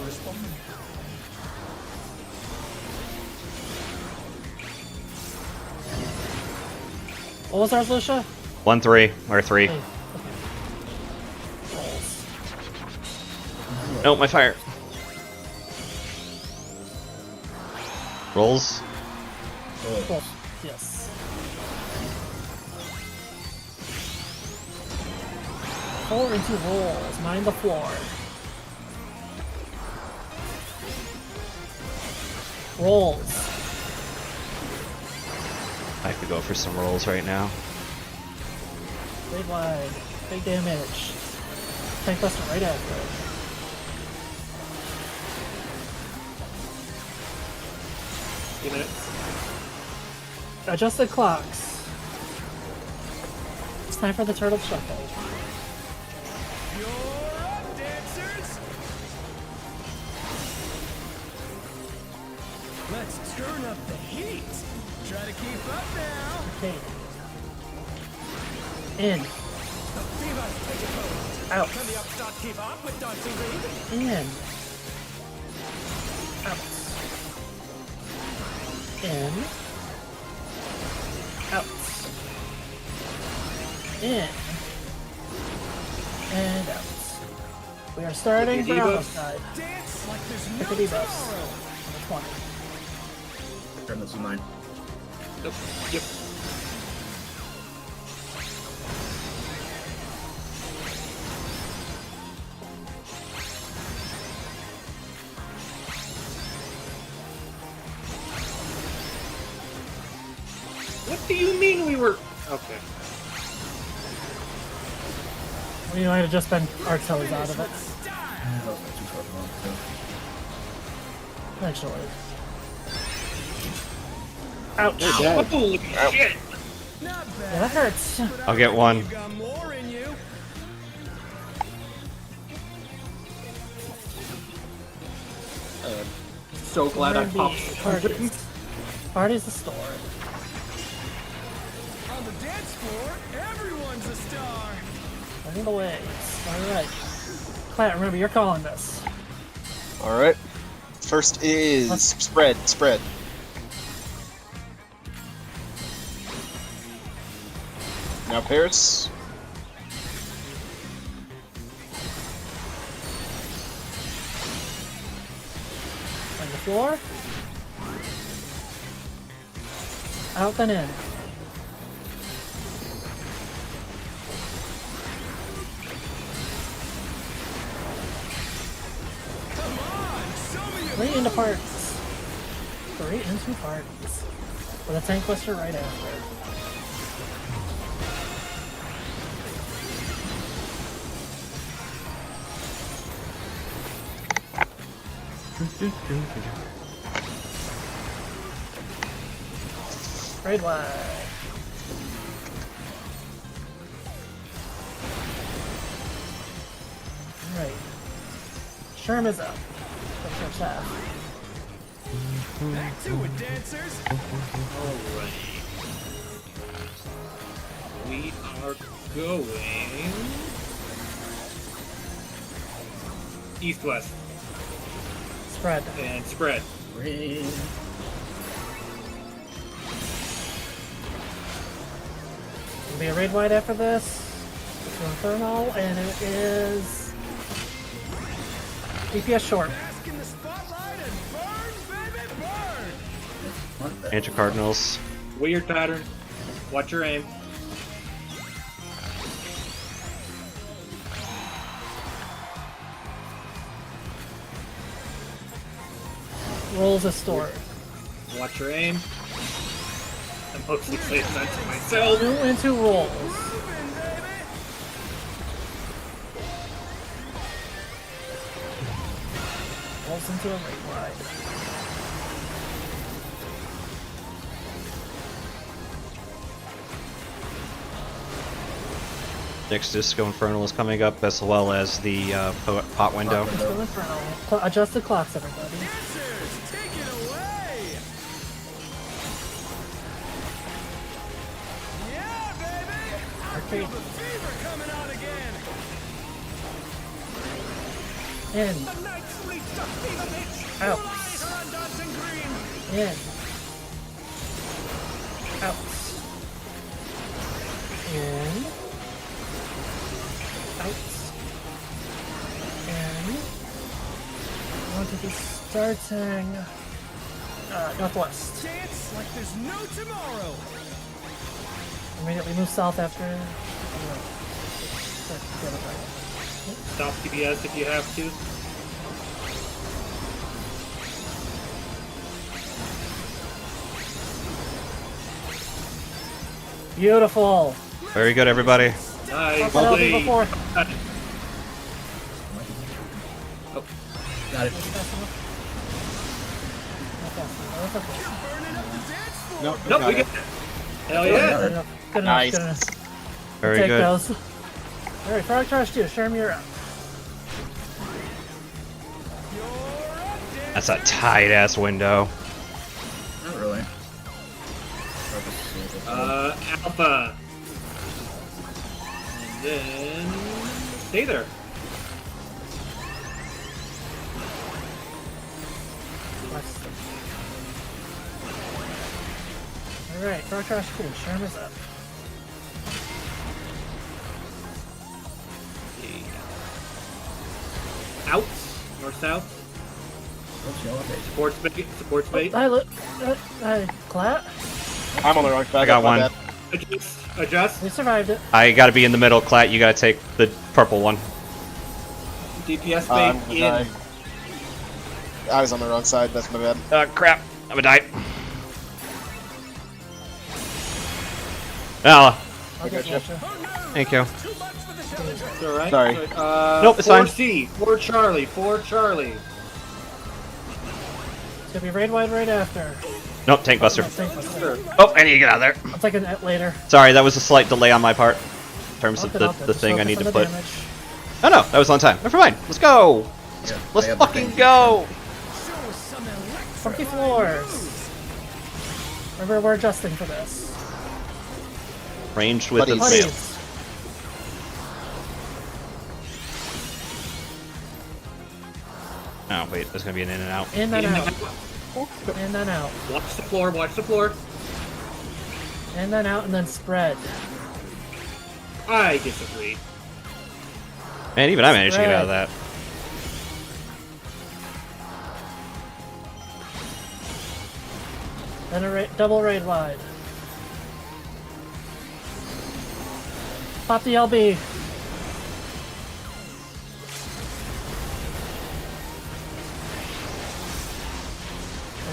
What was ours, Lucia? 1-3 or 3. Hey, okay. Rolls. Oh, my fire. Rolls. Cool. Yes. 4 into rolls. Mind the floor. Rolls. I could go for some rolls right now. Big wide. Big damage. Tank buster right after it. Few minutes. Adjusted clocks. It's time for the turtle shuffle. You're up, dancers! Let's turn up the heat. Try to keep up now. Okay. In. The Fever's taking hold. Out. Can the Upstart keep up with Dancing Green? In. Out. In. Out. In. And out. We are starting With the Bravo debuffs. side. Dance like there's With no the debuffs. tomorrow. Number 20. Turn this to mine. Nope. Yep. What do you mean we were... Okay. We might have just been our toes out of it. That was too far along, too. Actually. Ouch. Holy shit! Not Yeah, bad. that hurts. I'll get one. You got more in you. So glad I R&B, popped. Parties. Parties the store. On the dance floor, everyone's a star. Running the waves. Alright. Clat, remember, you're calling this. Alright. First is spread. Now Paris. On the floor. Out and in. Come on, show me your 3 into parts. 3 into parties. With a tank buster right after. Raid wide. Alright. Sherm is up. That's your staff. Back to it, dancers. Alright. We are going east-west Spread. and spread. Raid. It'll be a raid wide after this. It's Infernal, and it is DPS short. Bask in the spotlight and burn, baby, burn. What the Anti Cardinals. Weird pattern. Watch your aim. Rolls a stored. Watch your aim. I'm mostly saying that to myself. 2 into rolls. Rolls into a raid wide. Next Disco Infernal is coming up, as well as the pot window. Disco Infernal. Adjust the clocks, everybody. Dancers, take it away. Yeah, baby. I feel Arcade. the fever coming on again. In. A night's sleep to fever pitch. Out. Lions are on dancing green. In. Out. In. Out. In. I want to be starting northwest. Dance like there's no tomorrow. Immediately move south after. Stop TPS if you have to. Beautiful. Very good, everybody. Nice. What else Play. before? Oh, Got it. Burning up the dance floor. Nope. nope, got we it. get it. Hell yeah. Good enough. Good enough. Nice. Good enough. Very Take good. those. Alright, Frog Trash 2, Sherm, you're up. That's a tight ass window. Not really. Alpha. And then stay there. Alright, Frog Trash 2, Sherm is up. Out. North south. What's your base? Supports bait. Supports bait. Hi, look. Hi, Clat. I'm on the wrong side. I got my one. bad. Adjust. Adjust. We survived it. I gotta be in the middle, Clat. You gotta take the purple one. DPS I'm bait gonna in. die. I was on the wrong side. That's my bad. Crap. I'm gonna die. Ah, I'll get gotcha. you. thank you. It's alright. Sorry. Nope, it's fine. 4C. 4 Charlie. 4 Charlie. It's gonna be raid wide right after. Nope, tank buster. Tank buster. Sure. Oh, I need to get out of there. I'll take it later. Sorry, that was a slight delay on my part. In terms I'll of get the, out there. the Just thing I focus need on to the put. damage. Oh no, that was on time. Never mind. Let's go. Yeah, Let's they have the fucking thing. go. Funky floors. Remember, we're adjusting for this. Ranged with the Buddies. mail. Putties. Oh wait, there's gonna be an in and out. In and In out. and In and out. Watch the floor. Watch the floor. In and out, and then spread. I disagree. Man, even I managed to get out of that. Then a double raid wide. Pop the LB.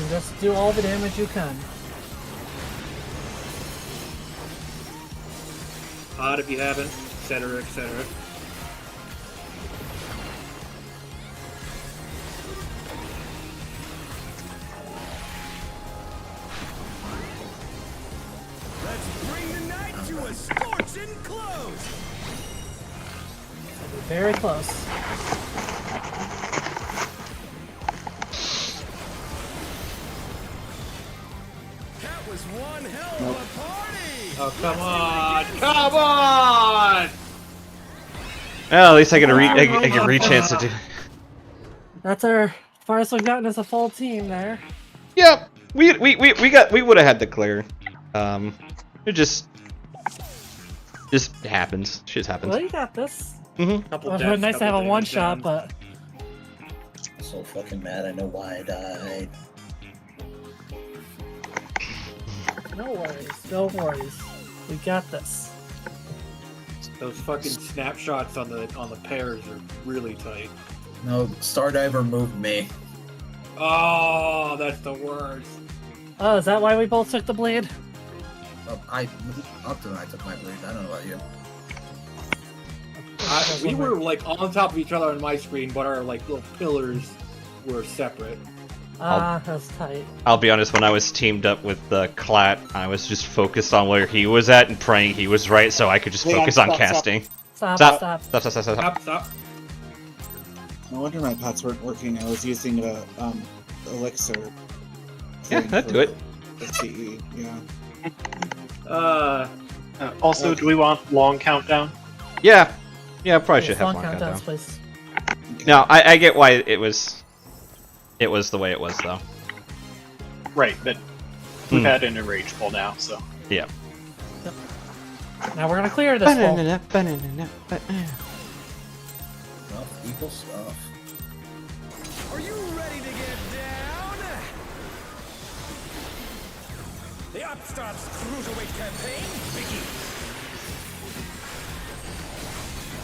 and just do all the damage you can. Odd if you haven't, etc., etc. Let's bring the night to a scorching close. It'll be very close. That was one hell of a party. Oh, come on! Come on! Well, at least I get a re-chance to do. That's our farthest we've gotten as a full team there. Yep, we would have had to clear. It just happens. Shit happens. Well, you got this. Couple It deaths, was nice to have couple a one damage shot, downs. but So fucking mad. I know why I died. no worries, no worries. We got this. Those fucking snapshots on the pairs are really tight. No, Stardiver moved me. Oh, that's the worst. Oh, is that why we both took the bleed? Up to I took my bleed. I don't know about you. We were like on top of each other on my screen, but our like little pillars were separate. Ah, that's tight. I'll be honest, when I was teamed up with Clat, I was just focused on where he was at and praying he was right so I could just Hang on, focus on stop, stop. casting. Stop, Stop. stop. Stop. Stop. No wonder my pots weren't working. I was using a elixir. Yeah, thing that'd for do it. the CE, yeah. Also, do we want long countdown? Yeah, probably Yes, should have long one countdowns, countdown. please. No, I get why it was the way it was though. Right, but we've had an enrage pull now, so. Yeah. Now we're gonna clear this one. Stuff equals stuff. Are you ready to get down? The Upstarts Cruiserweight campaign begins.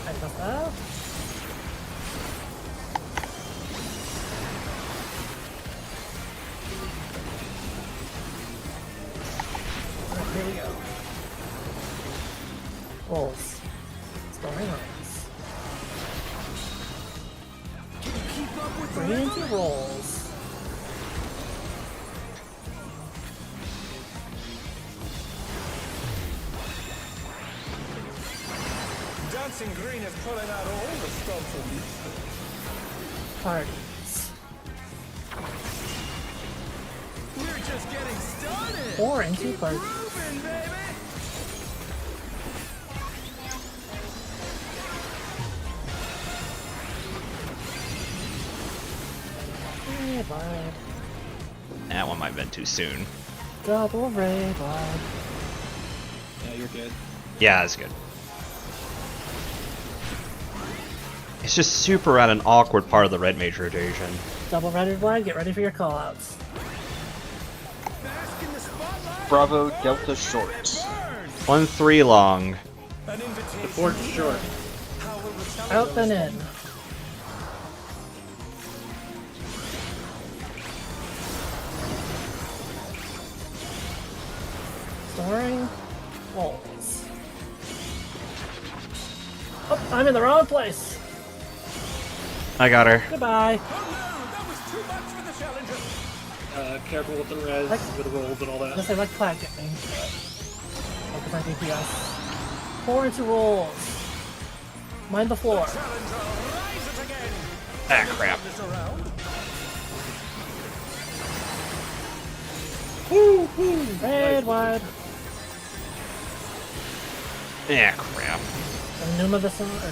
I got that. Alright, here we go. Rolls. Starring rolls. Can you keep up with the 3 into rhythm? rolls. Dancing Green is pulling out all the stops for me. Parties. We're just getting started. 4 into Keep parties. moving, baby. Ray blood. That one might have been too soon. Double ray blood. Yeah, you're good. Yeah, that's good. It's just super at an awkward part of the red mage rotation. Double red blood. Get ready for your callouts. Bask in the spotlight. Bravo Delta Short. 1-3 long. An invitation. The port's short. How will the challenge Out and in. Storing rolls. Oh, I'm in the wrong place. I got her. Goodbye. Oh no, that was too much for the challenger. Careful with the res, with the rolls and all that. Unless I let Clad get me. Focus on DPS. 4 into rolls. Mind the floor. Challenger, rise it again. Ah, crap. This around. Red wide. Yeah, crap. Numa this one. Or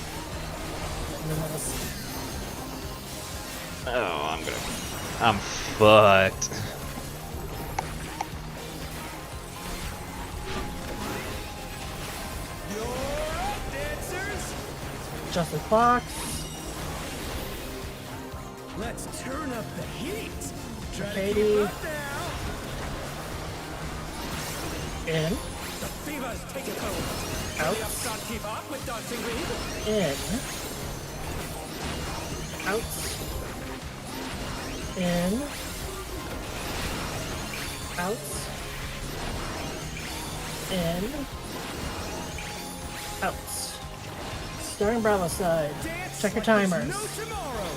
Numa this. Oh, I'm fucked. You're up, dancers. Just the clocks. Let's turn up the heat. Try to Katie. keep up now. In. The fever's taking hold. Out. The upstart keep up with Dancing Green. In. Out. In. Out. In. Out. Starting Bravo side. Check your timers. No tomorrow.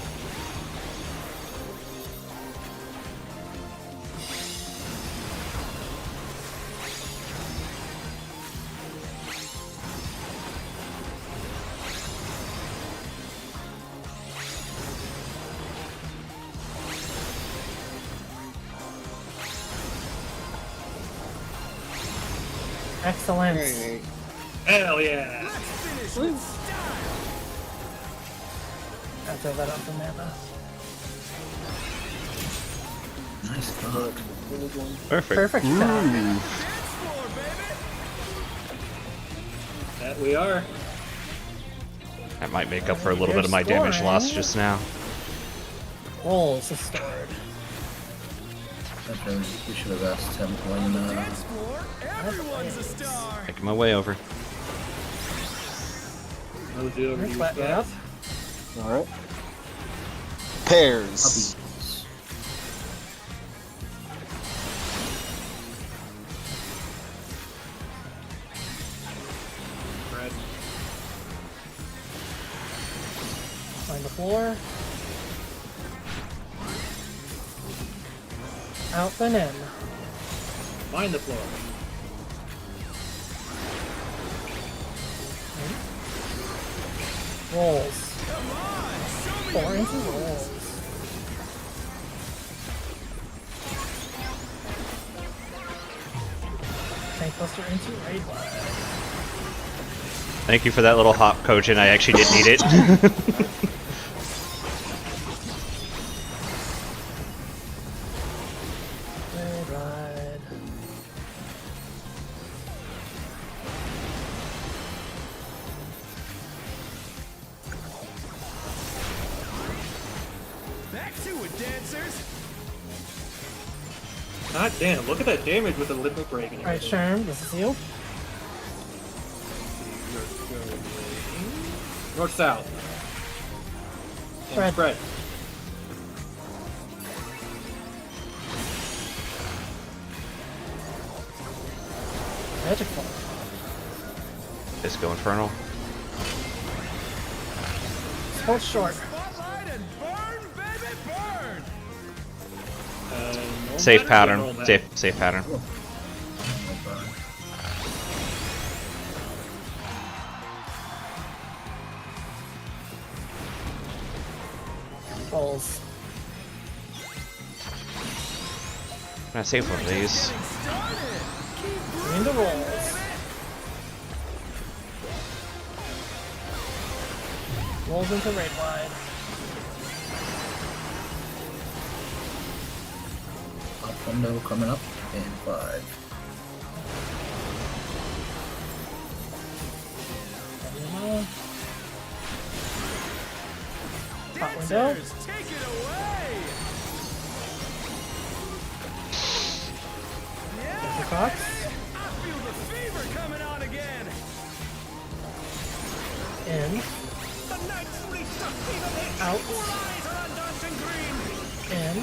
Excellent. Hey, Hell yeah! Let's finish with style. I'll throw that up for mana. Nice God. Perfect. Perfect shot. Dance floor, baby. That we are. That might make up for a little bit of my damage loss just now. Rolls is stored. Okay, we should have asked him when. Dance floor. Everyone's a star. Making my way over. Move it over to you, Flat up. Spats. Alright. Pairs. Puppies. Red. Find the floor. Out and in. Mind the floor. Rolls. Come on, show me 4 your into moves. rolls. Tank Buster into raid wide. Thank you for that little hop, coach, and I actually did need it. Raid wide. Back to it, dancers. God damn, look at that damage with the limit break. Alright, Sherm, this is you. North south. And Red. spread. Magic ball. Disco Infernal. Sports short. Spotlight and burn, baby, burn. Normal Safe pattern or pattern. normal Safe pattern. Rolls. Can I save one of these? Started. Keep Into grooving, rolls. Rolls into raid wide. Up window coming up in 5. Hot window. dancers, take it away. There's the Yeah, Fox. I feel the fever coming on again. In. The night's reached a fever pitch. Out. Four eyes are on dancing green. In.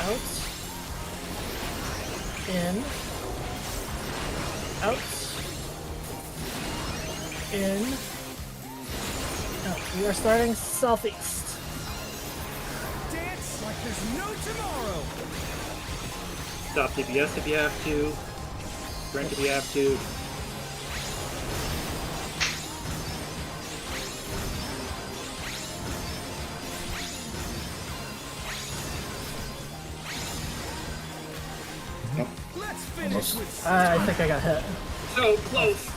Out. In. Out. In. Out. We are starting southeast. Dance like there's no tomorrow. Stop DPS if you have to. Sprint if you have to. Let's finish with I think I got hit. So close!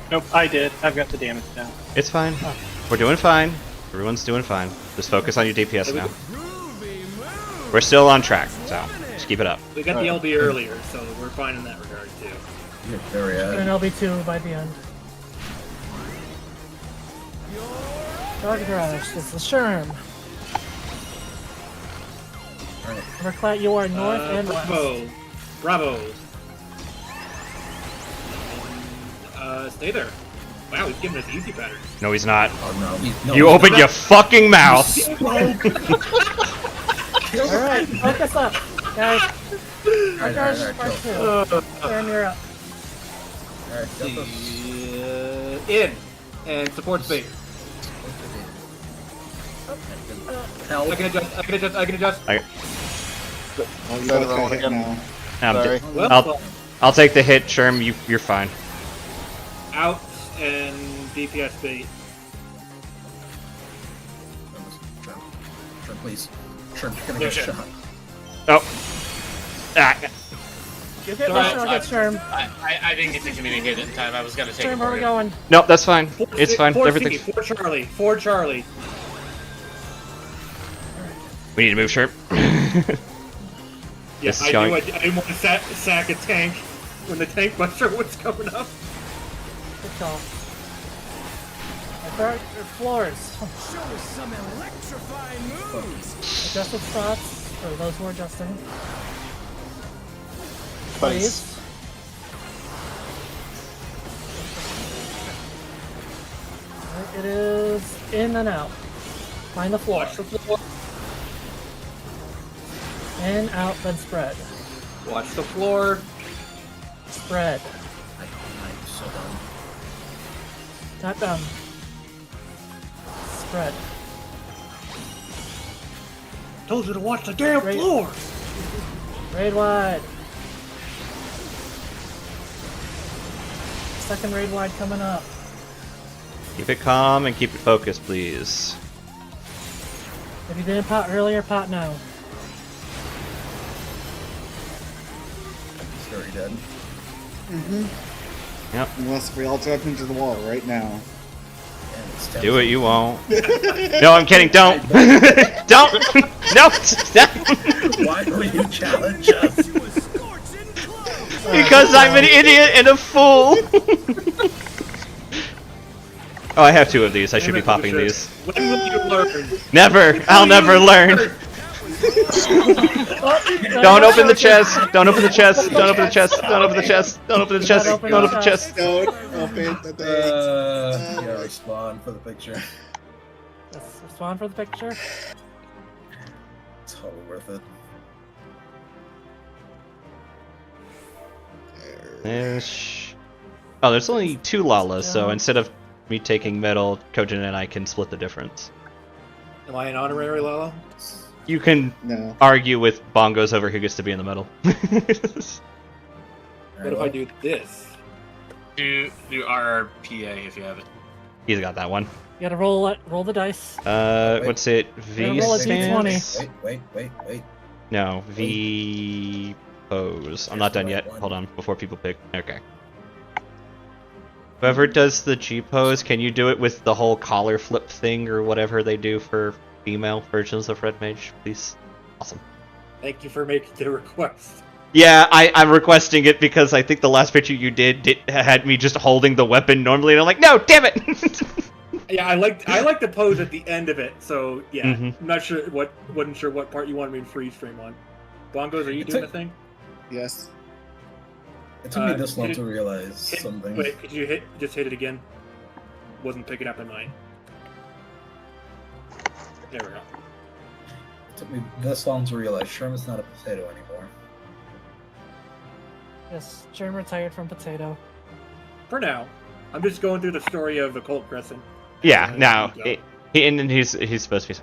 Nope, I did. I've got the damage down. It's fine. We're doing fine. Everyone's doing fine. Just focus on your DPS now. groovy move. We're still on track, so just keep it up. We got the LB earlier, so we're fine in that regard too. You're very And LB2 by the end. Dog Garage, this is Sherm. Alright. Everclat, you are north and west. Bravo! Bravo! Stay there. Wow, he's giving us easy patterns. No, he's not. Oh no. No, You he's opened not. your fucking mouth! Alright, focus up. Guys, Alright, guys, kill. Sherm, you're up. Alright, got the... In and support speed. Help. I can adjust. Oh, you Better both than got one hit again. now. Sorry. I'll take the hit, Sherm. You're fine. Out and DPS bait. Sherm, please. Sherm, you're gonna get Okay. shot. Oh. Ah. You get Alright, I'll get Sherm. I didn't get to communicate it in time. I was gonna take Sherm, it where for are we you. going? No, that's fine. It's fine. For Everything. for Charlie. For Charlie. We need to move, Sherm. Yeah, This is I going- knew I didn't want to sack a tank when the tank buster was coming up. Good call. Your floors. Show us some electrifying moves. Adjusted spots for those who are adjusting. Nice. Please. Alright, it is in and out. Find the floor. Watch the floor. In, out, then spread. Watch the floor. Spread. I'm so done. Tap down. Spread. Told you to watch the damn Great. floor. Raid wide. Second raid wide coming up. Keep it calm and keep it focused, please. If you didn't pot earlier, pot now. He's already dead. Unless we all jump into the wall right now. And it's Do it, you won't. No, I'm kidding. Don't. Don't. No. Stop. Why do you challenge us? To a scorching close. Because I'm an idiot and a fool. Oh, I have two of these. I should be popping these. When will you learn? Never. I'll never learn. Don't open the chest. Don't open the chest. Don't open the chest. Don't open the chest. Don't open the chest. Don't open the chest. Don't open the thing. Yeah, respawn for the picture. Let's spawn for the picture. Totally worth it. Oh, there's only two Lalas, so instead of me taking metal, Kojin and I can split the difference. Am I an honorary Lala? You can No. argue with bongos over who gets to be in the middle. What if I do this? Do RPA if you have it. He's got that one. You gotta roll the dice. What's it? V roll a stance? D20. Wait. No, V pose. I'm not done yet. Hold on, before people pick. Okay. Whoever does the G pose, can you do it with the whole collar flip thing or whatever they do for female versions of Red Mage, please? Awesome. Thank you for making the request. Yeah, I'm requesting it because I think the last picture you did had me just holding the weapon normally, and I'm like, no, damn it! Yeah, I like the pose at the end of it. So yeah, Mhm. I'm not sure wasn't sure what part you wanted me to freeze frame on. Bongos, are you doing the thing? Yes. It took me this long hit to it- realize something. Wait, could you just hit it again? Wasn't picking up in mine. There we go. It took me this long to realize Sherm is not a potato anymore. Yes, Sherm retired from potato. For now, I'm just going through the story of Occult Crescent. Yeah, no, So- he's supposed to be.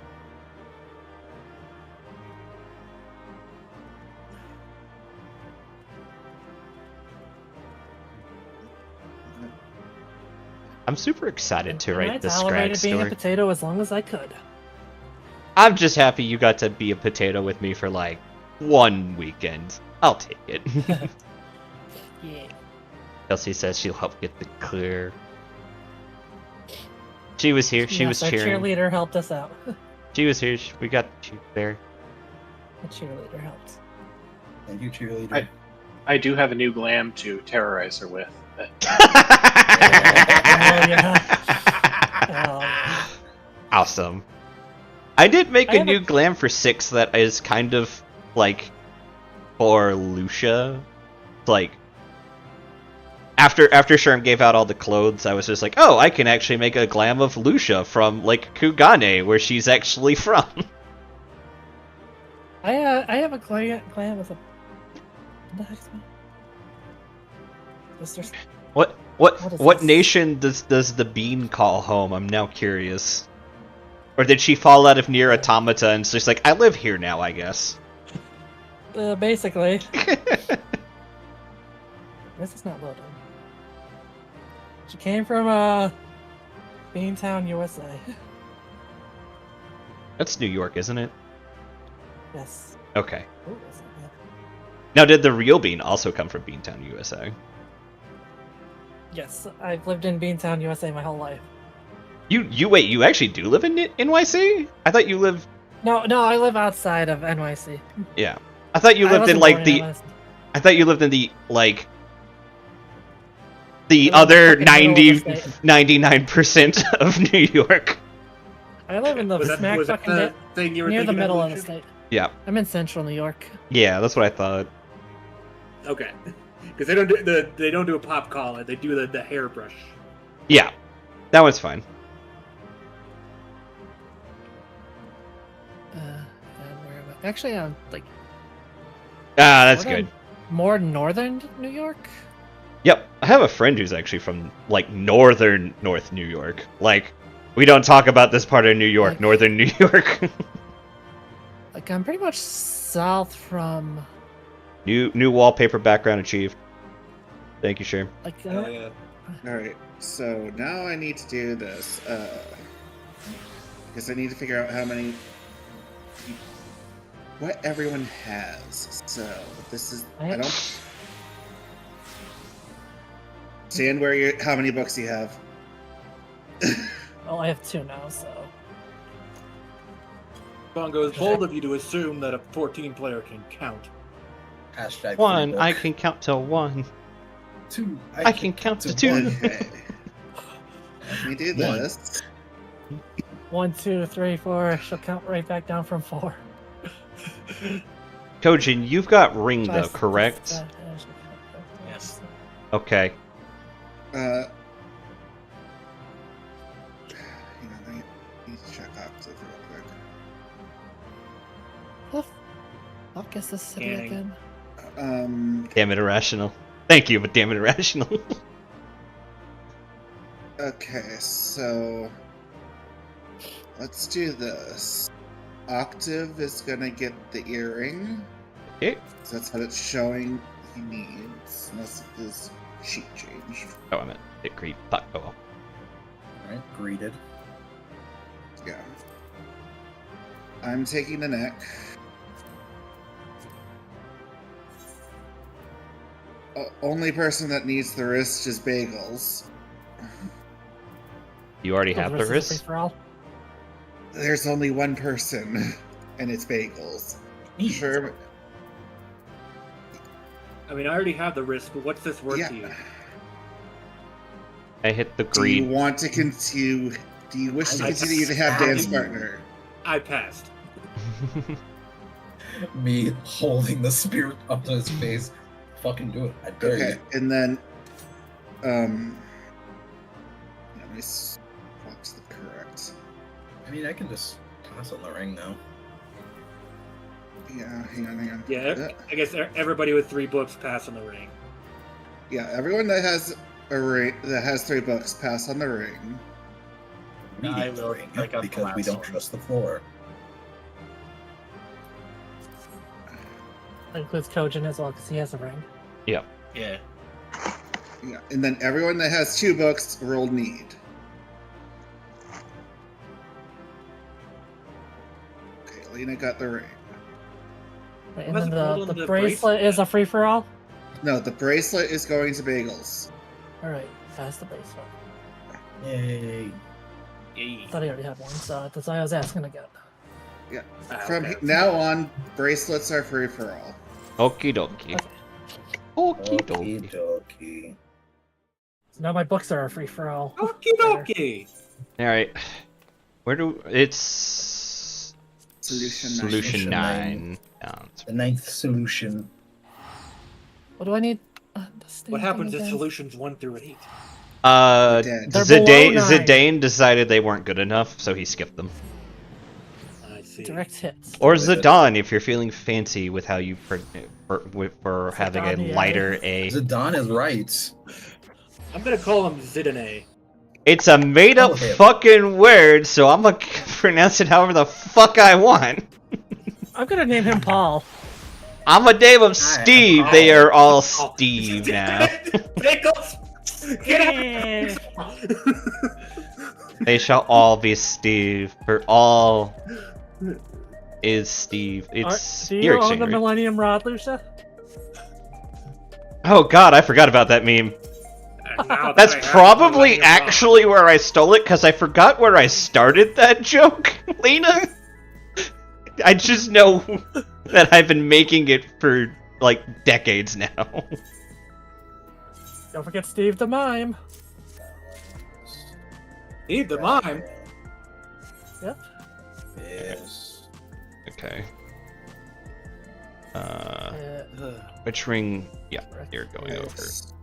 I'm super excited to And write I this Scrag tolerated being a story. potato as long as I could. I'm just happy you got to be a potato with me for like one weekend. I'll take it. Yeah. Elsie says she'll help get the clear. She was here. She was Our cheering. cheerleader helped us out. She was here. We got you there. The cheerleader helped. Thank you, cheerleader. I do have a new glam to terrorize her with. But Oh yeah. Awesome. I did make I a have new glam for 6 that is kind of like for Lucia. Like after Sherm gave out all the clothes, I was just like, oh, I can actually make a glam of Lucia from like Kugane, where she's actually from. I have a clan with a. What the heck's me? What nation does the bean call home? I'm now curious. Or did she fall out of Nier Automata and just like, I live here now, I guess? Basically. This is not loading. She came from Beantown, USA. That's New York, isn't it? Yes. Okay. Ooh, that's not bad. Now, did the real bean also come from Beantown, USA? Yes, I've lived in Beantown, USA my whole life. Wait, you actually do live in NYC? I thought you lived... No, I live outside of NYC. Yeah. I thought you lived in, like, the... NYC. I thought you lived in the, like... The I live other in the fucking middle of the state. 99% of New York. I live in the smack fucking thing you were near the thinking of, middle of the Lucian? state. Yeah. I'm in central New York. Yeah, that's what I thought. Okay. Because they don't do a pop collar. They do the hairbrush. Yeah. That one's fine. And where am I? Actually, I'm like Ah, that's northern- good. more northern New York. Yep. I have a friend who's actually from, like, northern North New York. Like, we don't talk about this part of New York, Like- northern New York. Like I'm pretty much south from New wallpaper background achieved. Thank you, Sher. like Alright, so now I need to do this. Because I need to figure out how many... What everyone has. So, this is... I don't... Stand where you... How many books you have. oh, I have 2 now, so Bongo, it's bold of you to assume that a 14-player can count. Hashtag 1, free I book. can count till 1. 2, I can count to 2. Okay. Let me do this. 1, 2, 3, 4. She'll count right back down from 4. Kojin, you've got ring though, Just- correct? Yes. Okay. Hang on, I need to check Octave real quick. I'll guess this city Scanning. again. Damn it, irrational. Thank you, but damn it, irrational. Okay, so let's do this. Octave is gonna get the earring. Okay. So that's what it's showing he needs, unless it is sheet change. Oh, I meant it creep. Fuck. Oh well. Alright, greeted. Yeah. I'm taking the neck. Only person that needs the wrist is Bagels. You already Oh, have the rest is wrist? free for all. There's only one person, and it's Bagels. Sure. I mean, I already have the wrist, but what's this worth to you? I hit the Do you green. want to continue? Do you wish to I continue to have just- dance partner? I passed. Me holding the spear up to his face. Fucking do it. I dare Okay, you. and then, let me swap to the correct. I mean, I can just toss on the ring now. Yeah, hang on. Yeah, I guess everybody with 3 books pass on the ring. Yeah, everyone that has a ring that has 3 books pass on the ring. We I need the will ring pick up the because we last don't one. trust the floor. That includes Kojin as well, because he has a ring. Yep. Yeah. Yeah, and then everyone that has 2 books roll need. Okay, Lena got the ring. Right, Who and then hasn't rolled the on the bracelet is a free for all. No, the bracelet is going to Bagels. All right, pass the bracelet. Yay. Yay. I thought he already had one, so that's why I was asking again. Yeah. Ah, From okay. now on, bracelets are free for all. Okie dokie. Okie dokie. Okie So now my books are a free for all. Okie dokie! Alright. Where do... It's... Solution 9. Solution Solution 9. The 9th solution. What do I need? What happens if solutions 1 through 8? Dead. They're below 9. Zidane decided they weren't good enough, so he skipped them. I see. Direct hits. Or Zidane if you're feeling fancy with how you for having a Zidane, lighter A. Zidane is right. I'm gonna call him Zidane. It's a made-up fucking word, so I'm gonna pronounce it however the fuck I want. I'm gonna name him Paul. I'm gonna name him Steve. They are all Steve now. Pickles! Get out! They shall all be Steve. For all is Steve. It's Do your you own exchange the rate. Millennium Rod, Lucia? Oh god, I forgot about that meme. That's probably actually where I stole it, because I forgot where I started that joke, Lena. I just know that I've been making it for, like, decades now. Don't forget Steve the Mime. Steve the Mime? Yep. Yes. Okay. Which ring? Yeah, you're going over that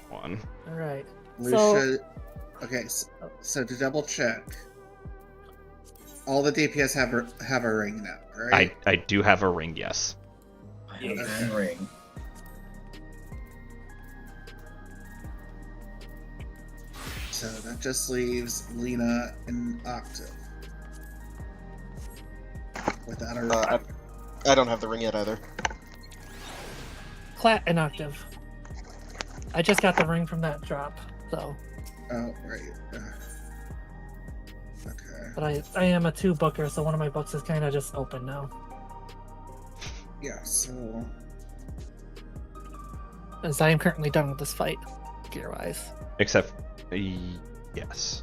one. Alright. Lucia. Okay, so to double check, all the DPS have a ring now, right? I do have a ring, yes. I have a ring. So that just leaves Lena and Octave. Without a ring. I don't have the ring yet either. Clat and Octave. I just got the ring from that drop, so. Oh, right. Okay. But I am a 2 booker, so one of my books is kind of just open now. Yeah, so. As I am currently done with this fight, gear-wise. Except, yes.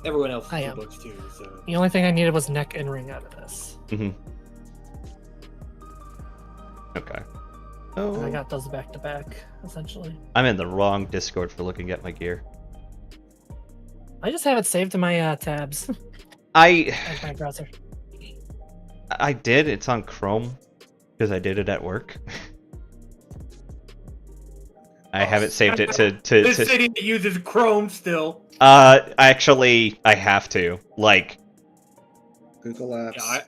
Everyone else I has am. books too, so. The only thing I needed was neck and ring out of this. Mm-hmm. Okay. Oh. And I got those back to back, essentially. I'm in the wrong Discord for looking at my gear. I just have it saved in my tabs. I As my browser. did. It's on Chrome because I did it at work. I haven't saved it to. This city uses Chrome still. Actually, I have to. Like, Google Apps. Yeah,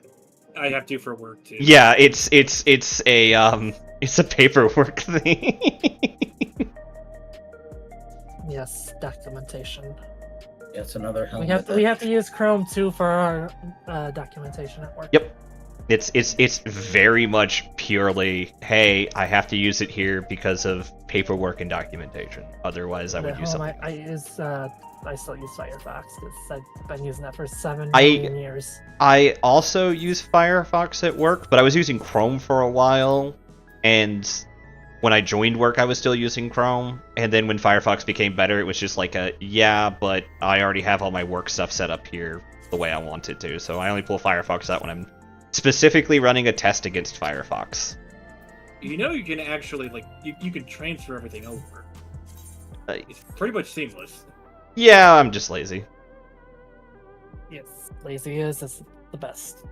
I have to for work too. yeah, it's a paperwork thing. Yes, documentation. It's another helmet. We have to use Chrome too for our documentation at work. Yep. It's very much purely, hey, I have to use it here because of paperwork and documentation. Otherwise, I would use something. I still use Firefox because I've been using that for 7 million years. I also use Firefox at work, but I was using Chrome for a while, and when I joined work, I was still using Chrome, and then when Firefox became better, it was just like yeah, but I already have all my work stuff set up here the way I want it to, so I only pull Firefox out when I'm specifically running a test against Firefox. You know, you can actually, like, you can transfer everything over. It's pretty much seamless. Yeah, I'm just lazy. Yes, lazy is the best.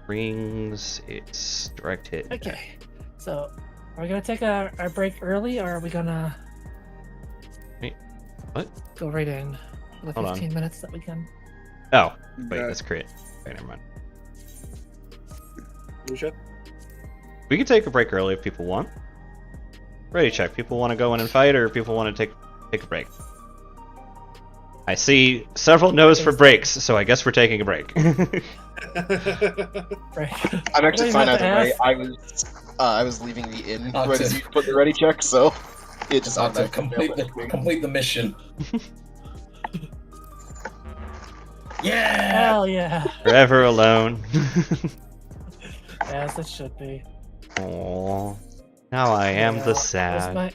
Rings, it's direct hit. Okay, so are we gonna take our break early, or are we gonna Wait, what? go right in for the Hold 15 on. minutes that we can? Oh, wait, that's great. Okay, never mind. Lucia? We can take a break early if people want. Ready check. People want to go in and fight, or people want to take a break? I see several no's for breaks, so I guess we're taking a break. Right. I'm actually fine have to either way. ask? I was leaving the inn right as you put the ready check, so it just complete the mission. Yeah. Hell yeah. Forever alone. As it should be. Aww. Now I am the Where's sad.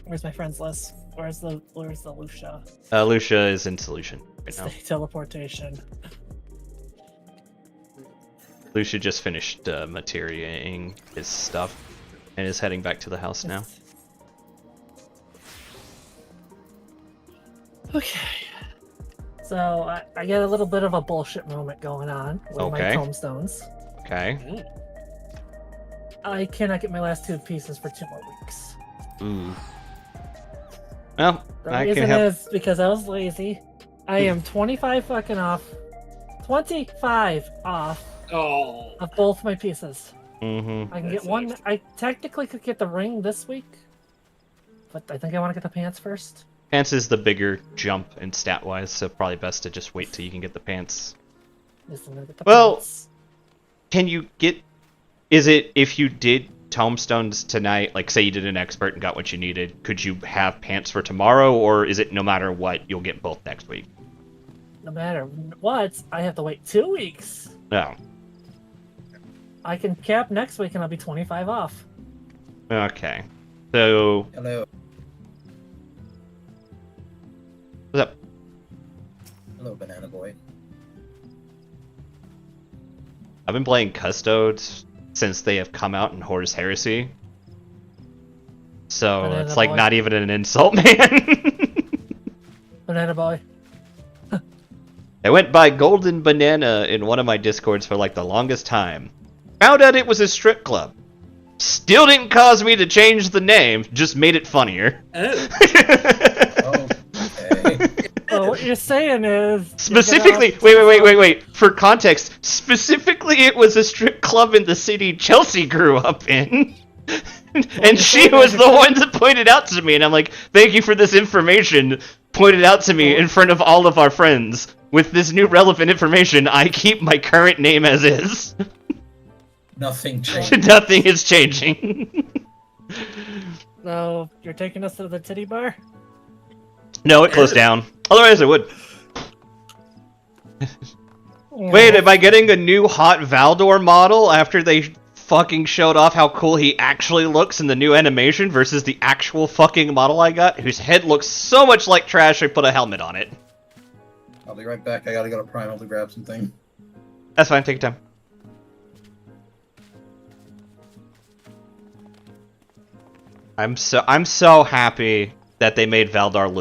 Where's my friends list? Where's the Lucia? Lucia is in solution right now. Stay teleportation. Lucia just finished materiating his stuff and is heading back to the house now. Okay. So I get a little bit of a bullshit moment going on with my tombstones. Okay. I cannot get my last 2 pieces for 2 more weeks. Ooh. Well, The I can reason help. is because I was lazy. I am 25 fucking off. 25 off Oh. of both my pieces. Mm-hmm. I can get one. I technically could get the ring this week, but I think I want to get the pants first. Pants is the bigger jump in stat-wise, so probably best to just wait till you can get the pants. Yes, I'm gonna get the Well, pants. can you get... Is it, if you did tomestones tonight, like say you did an expert and got what you needed, could you have pants for tomorrow, or is it no matter what, you'll get both next week? No matter what, I have to wait 2 weeks. No. I can cap next week and I'll be 25 off. Okay. So... Hello. What's up? Hello, Banana Boy. I've been playing Custodes since they have come out in Horus Heresy. So Banana it's like Boy. not even an insult, man. Banana boy. I went by Golden Banana in one of my discords for like the longest time. Found out it was a strip club. Still didn't cause me to change the name, just made it funnier. Oh, okay. Oh, what you're saying is Specifically, wait. For context, specifically it was a strip club in the city Chelsea grew up in. And she was the one that pointed out to me, and I'm like, thank you for this information, pointed out to me in front of all of our friends. With this new relevant information, I keep my current name as is. Nothing changed. Nothing is changing. So you're taking us to the titty bar? No, it closed down. Otherwise I would. Wait, am I getting a new hot Valdor model after they fucking showed off how cool he actually looks in the new animation versus the actual fucking model I got, whose head looks so much like trash I put a helmet on it? I'll be right back. I gotta go to Primal to grab something. That's fine, take your time. I'm so happy that they made Valdor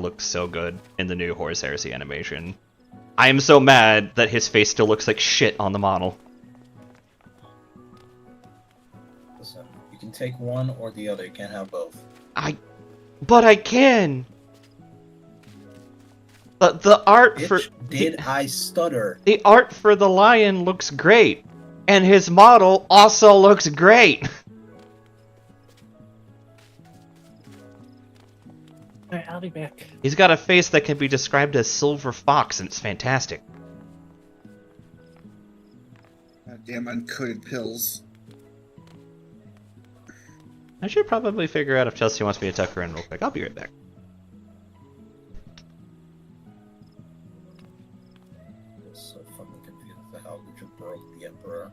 look so good in the new Horus Heresy animation. I am so mad that his face still looks like shit on the model. Listen, you can take one or the other. You can't have both. But I can. The art for Did I stutter? the art for the lion looks great, and his model also looks great. Alright, I'll be back. He's got a face that can be described as silver fox, and it's fantastic. Damn uncoated pills. I should probably figure out if Chelsea wants me to tuck her in real quick. I'll be right back. I'm so fucking confused as to how Lucha broke the Emperor.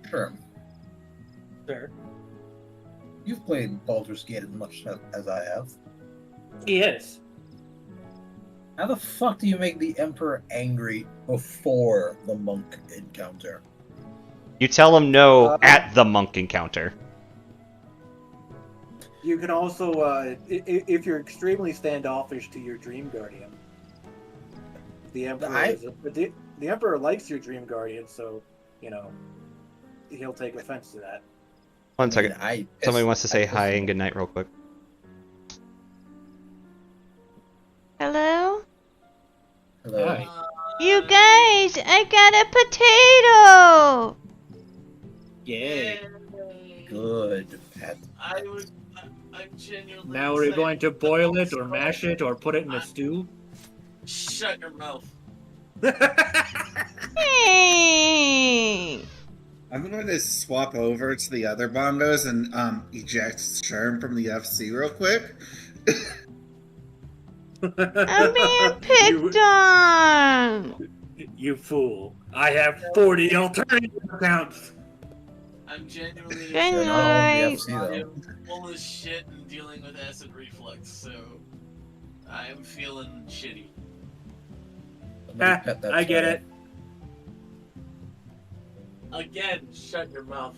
Sure. Sure. You've played Baldur's Gate as much as I have. He is. How the fuck do you make the Emperor angry before the monk encounter? You tell him no at the monk encounter. You can also, if you're extremely standoffish to your Dream Guardian, the Emperor the Emperor likes your Dream Guardian, so you know he'll take offense to that. One second. Somebody wants to say hi and good night real quick. Hello? Hello. Hi. You guys, I got a potato! Yay. Good, Pat. I'm genuinely Now are we excited going to for the boil it monster or mash it or put it in a stew? Shut your mouth. Hey! I'm going to swap over to the other bongos and eject Sherm from the FC real quick. I'm being picked on! You fool. I have 40 alternative accounts. I'm genuinely Good night. I'm full of shit and dealing with acid reflux, so I'm feeling shitty. I get it. Again, shut your mouth.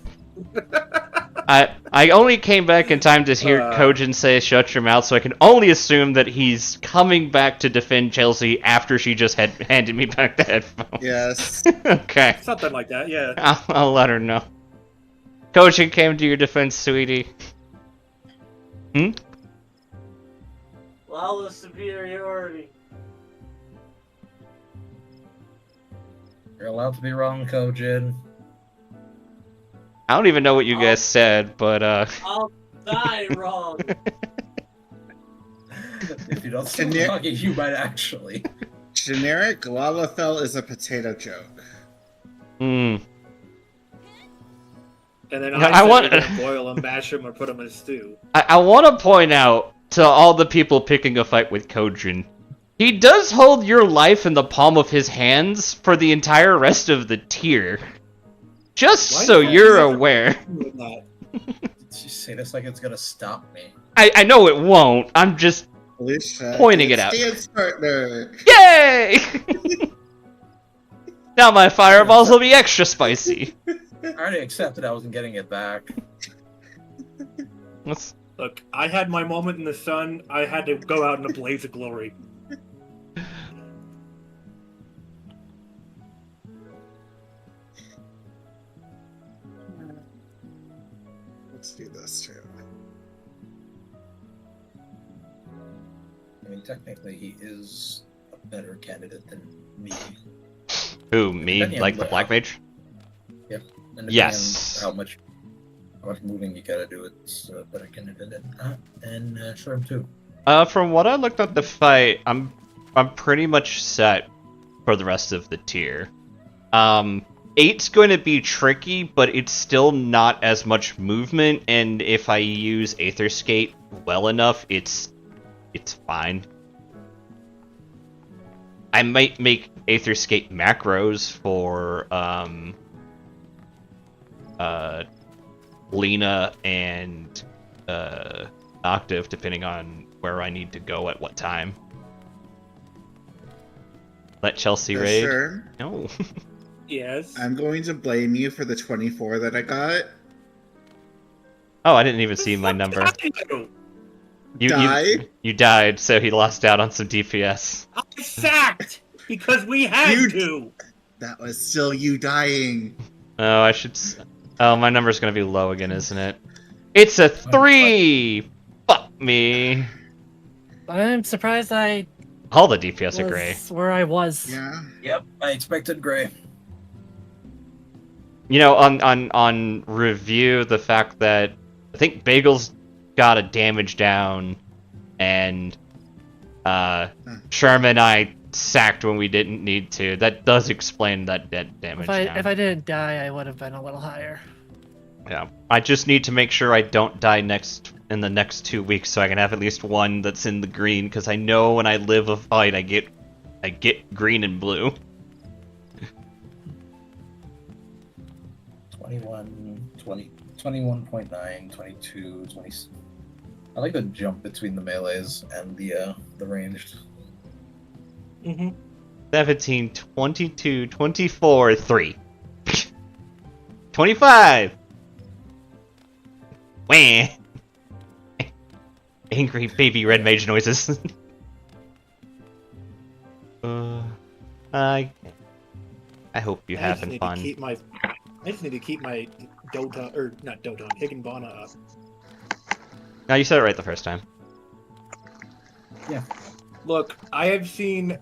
I only came back in time to hear Kojin say shut your mouth, so I can only assume that he's coming back to defend Chelsea after she just handed me back the headphones. Yes. Okay. Something like that, yeah. I'll let her know. Coaching came to your defense, sweetie. Hmm? Lawless superiority. You're allowed to be wrong, Kojin. I don't even know what you guys said, but I'll die wrong. If you don't stop Gener- talking, you might actually. Generic Lalafell is a potato joke. Hmm. And then Yeah, I I want- said either boil them, mash them, or put them in a stew. I want to point out to all the people picking a fight with Kojin, he does hold your life in the palm of his hands for the entire rest of the tier. Just Why so is that you're never aware. with that? You say this like it's gonna stop me. I know it won't. I'm just Alicia, pointing it out. Dance partner. Yay! Now my fireballs will be extra spicy. I already accepted I wasn't getting it back. Let's... Look, I had my moment in the sun. I had to go out in a blaze of glory. Let's do this too. I mean, technically, he is a better candidate than me. Who, me? Depending on Like the what- Black Mage? Yep. And depending Yes. on how much moving you gotta do, it's a better candidate and Shroom too. From what I looked at the fight, I'm pretty much set for the rest of the tier. 8's going to be tricky, but it's still not as much movement, and if I use Aetherscape well enough, it's fine. I might make Aetherscape macros for Lena and Octave, depending on where I need to go at what time. Let Chelsea raid? Sure. No. Yes. I'm going to blame you for the 24 that I got. Oh, I didn't even see my number. You died, so he lost out on some DPS. I sacked because we had to. That was still you dying. Oh, I should... Oh, my number's gonna be low again, isn't it? It's a 3! Fuck me. I'm surprised I All the DPS are gray. was where I was. Yeah. Yep, I expected gray. You know, on review, the fact that I think Bagel's got a damage down, and Sherman and I sacked when we didn't need to. That does explain that damage down. If I didn't die, I would have been a little higher. Yeah, I just need to make sure I don't die in the next 2 weeks, so I can have at least one that's in the green. Because I know when I live a fight, I get green and blue. 21, 20, 21.9, 22, 20. I like the jump between the melees and the ranged. 17, 22, 24, 3. 25! Wah! Angry baby red mage noises. I hope you're having fun. I just need to keep my Dota, or not Dota, Higginbana up. No, you said it right the first time. Yeah. Look, I have seen,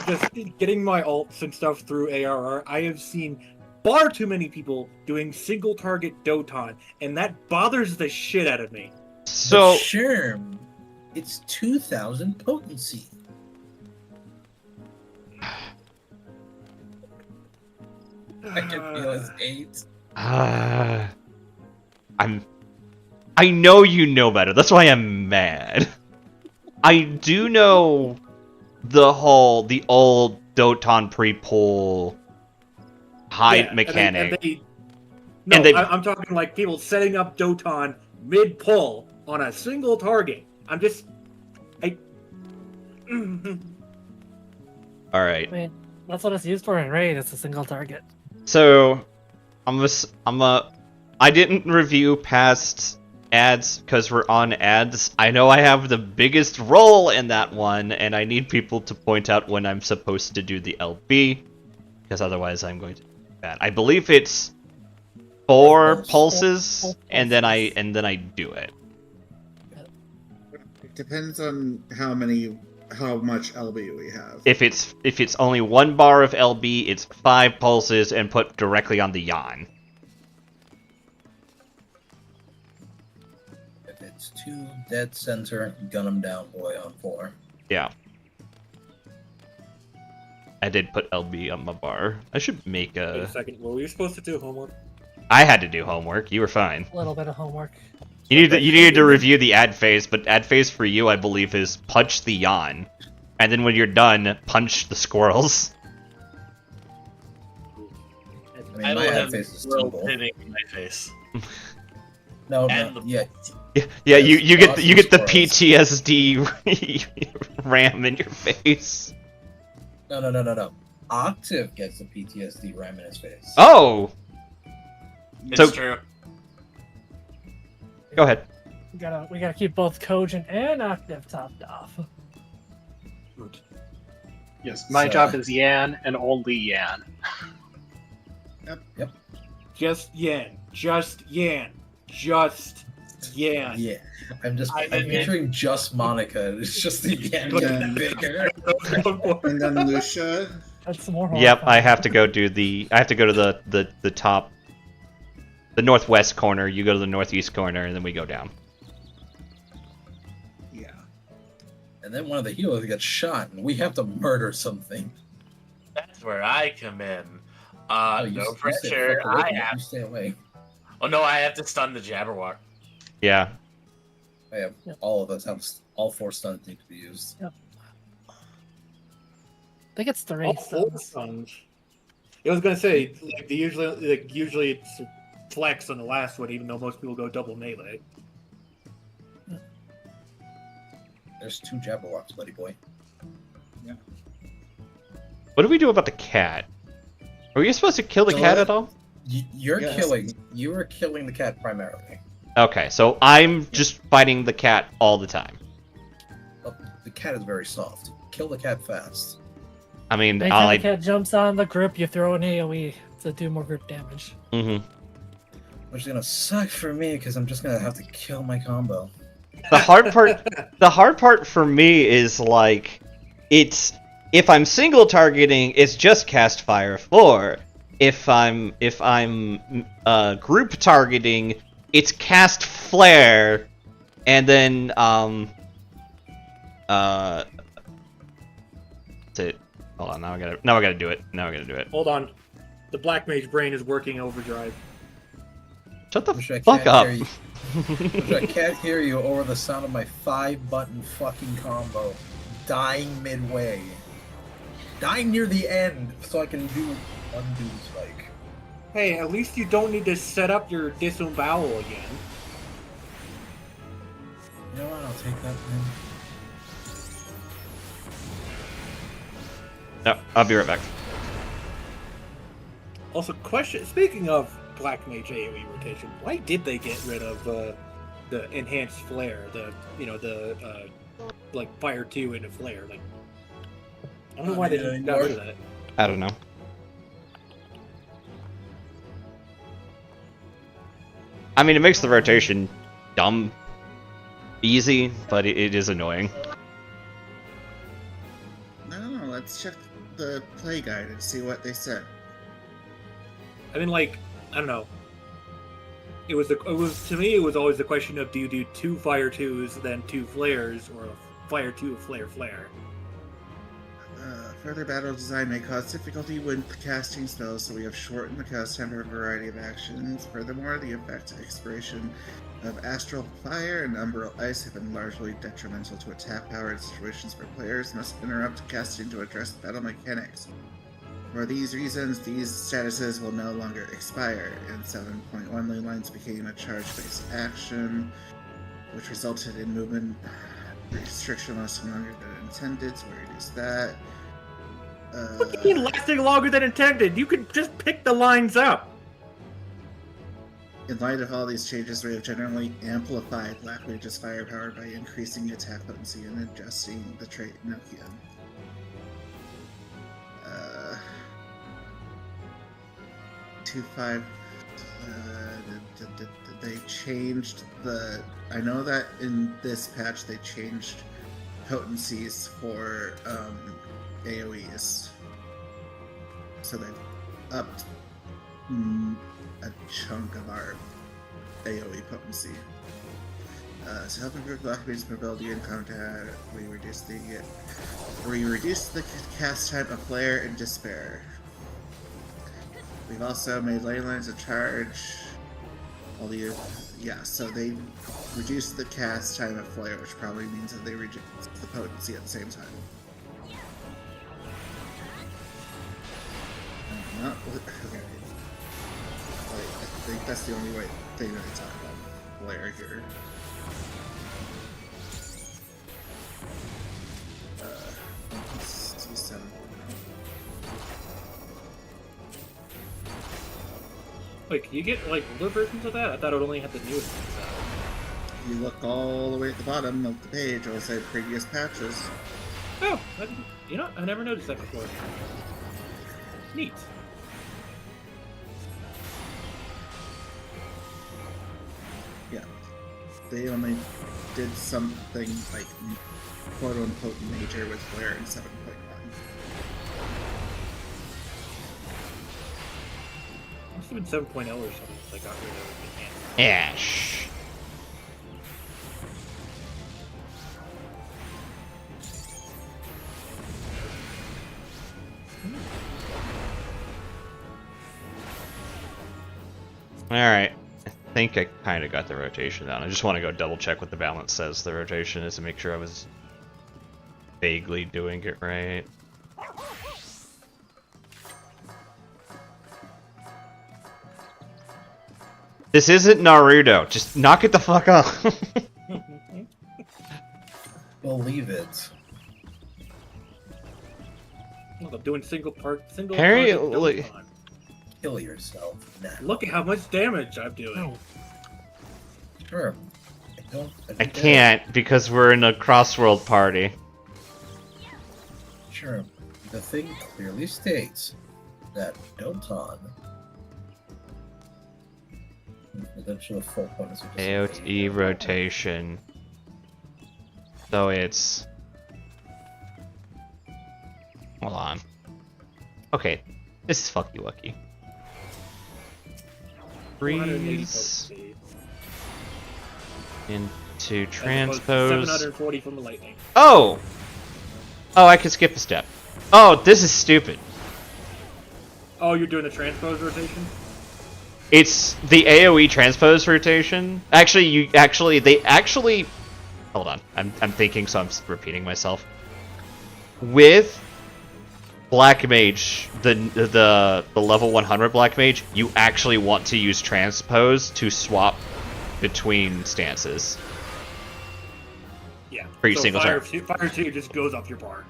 just getting my ults and stuff through ARR, I have seen far too many people doing single target Doton, and that bothers the shit out of me. So, Sherm, it's 2,000 potency. I can feel his 8. I know you know better. That's why I'm mad. I do know the old Doton pre-pull height mechanic. I'm talking like people setting up Doton mid-pull on a single target. I'm just... Alright. I mean, that's what it's used for in raid. It's a single target. So, I didn't review past ads because we're on ads. I know I have the biggest role in that one, and I need people to point out when I'm supposed to do the LB, because otherwise I'm going to do bad. I believe it's 4 pulses, and then I do it. It depends on how much LB we have. If it's only 1 bar of LB, it's 5 pulses and put directly on the yawn. If it's 2 dead center, gun him down, boy, on 4. Yeah. I did put LB on my bar. I should make Wait a second. Were we supposed to do homework? I had to do homework. You were fine. A little bit of homework. You needed to review the ad phase, but ad phase for you, I believe, is punch the yawn, and then when you're done, punch the squirrels. I mean, I my don't ad have face is squirrel T-ball. hitting in my face. No, And no, the- yeah. Yeah, you get the Awesome PTSD ram in your face. No. Octave gets the PTSD ram in his face. Oh, It's true. go ahead. We gotta keep both Cogent and Octave topped off. Yes, my job is Yan and only Yan. Yep. Just Yan. Just Yan. Just Yan. Yeah. I'm I'm picturing just Monica. It's just the Yeah. bigger. And then Lucia. That's some more. Yep, I have to go to the top, the northwest corner. You go to the northeast corner, and then we go down. Yeah. And then one of the healers gets shot, and we have to murder something. That's where I come in. Oh, No you pressure. stay away. I have. You stay away. Oh no, I have to stun the Jabberwock. Yeah. I have all of us have all 4 stuns need to be used. Yep. I think it's 3 All 4 stuns. stuns. I was gonna say, usually it's flex on the last one, even though most people go double melee. There's 2 Jabberwocks, buddy boy. What do we do about the cat? Are we supposed to kill the cat at all? You are killing the cat primarily. Okay, so I'm just fighting the cat all the time. Oh, the cat is very soft. Kill the cat fast. I mean, Anytime the cat jumps on the group, you throw an AoE to do more group damage. Mm-hmm. Which is gonna suck for me because I'm just gonna have to kill my combo. The hard part for me is like, if I'm single targeting, it's just cast Fire 4. If I'm group targeting, it's cast Flare, and then that's it. Hold on, now I gotta do it. Hold on. The Black Mage brain is working overdrive. Shut the Wish I fuck can't up. hear you. Wish I can't hear you over the sound of my 5-button fucking combo. Dying midway. Dying near the end so I can do undo strike. Hey, at least you don't need to set up your disembowel again. You know what? I'll take that then. No, I'll be right back. Also, question. Speaking of Black Mage AoE rotation, why did they get rid of the enhanced flare? Like Fire 2 into flare. Like, I don't know why they just got rid of that. I don't know. I mean, it makes the rotation dumb, easy, but it is annoying. No, let's check the play guide and see what they said. I mean, like, I don't know. It was to me. It was always the question of, do you do 2 Fire 2s, then 2 flares, or a Fire 2, flare. Further battle design may cause difficulty when casting spells, so we have shortened the cast time for a variety of actions. Furthermore, the effect of expiration of Astral Fire and Umbral Ice have been largely detrimental to attack power in situations where players must interrupt casting to address battle mechanics. For these reasons, these statuses will no longer expire, and 7.1 ley lines became a charge-based action, which resulted in movement restriction lasting longer than intended, so we reduced that. What do you mean lasting longer than intended? You could just pick the lines up. In light of all these changes, we have generally amplified Black Mage's firepower by increasing attack potency and adjusting the trait Nokia. 2-5 They changed the. I know that in this patch they changed potencies for AoEs. So they've upped a chunk of our AoE potency. To help improve Blackbeard's mobility in combat, we reduce the cast time of Flare and Despair. We've also made ley lines a charge. So they reduced the cast time of Flare, which probably means that they reduce the potency at the same time. I think that's the only thing that they talk about Flare here. C7. Wait, can you get like older versions of that? I thought it only had the newest ones out. You look all the way at the bottom of the page, it'll say previous patches. Oh, I never noticed that before. Neat. Yeah. They only did something like quote unquote major with Flare in 7.1. Must have been 7.0 or something. They got rid of it. Ash. Alright. I think I kind of got the rotation down. I just want to go double check what the balance says the rotation is to make sure I was vaguely doing it right. This isn't Naruto. Just knock it the fuck off. Believe it. Look, I'm doing single Harry, target double. Kill yourself now. Look at how much damage I'm doing. No. Sure. I can't because we're in a crossworld party. Sure. The thing clearly states that Doton eventually full bonus of AOE rotation. So it's... Hold on. Okay, this is fucky wucky. Freeze into transpose. 740 from the lightning. Oh! Oh, I could skip a step. Oh, this is stupid. Oh, you're doing the transpose rotation? It's the AoE transpose rotation. Actually, hold on. I'm thinking, so I'm repeating myself. With Black Mage, the level 100 Black Mage, you actually want to use transpose to swap between stances. Yeah. For each single fire, turn. Fire 2 just goes off your bar.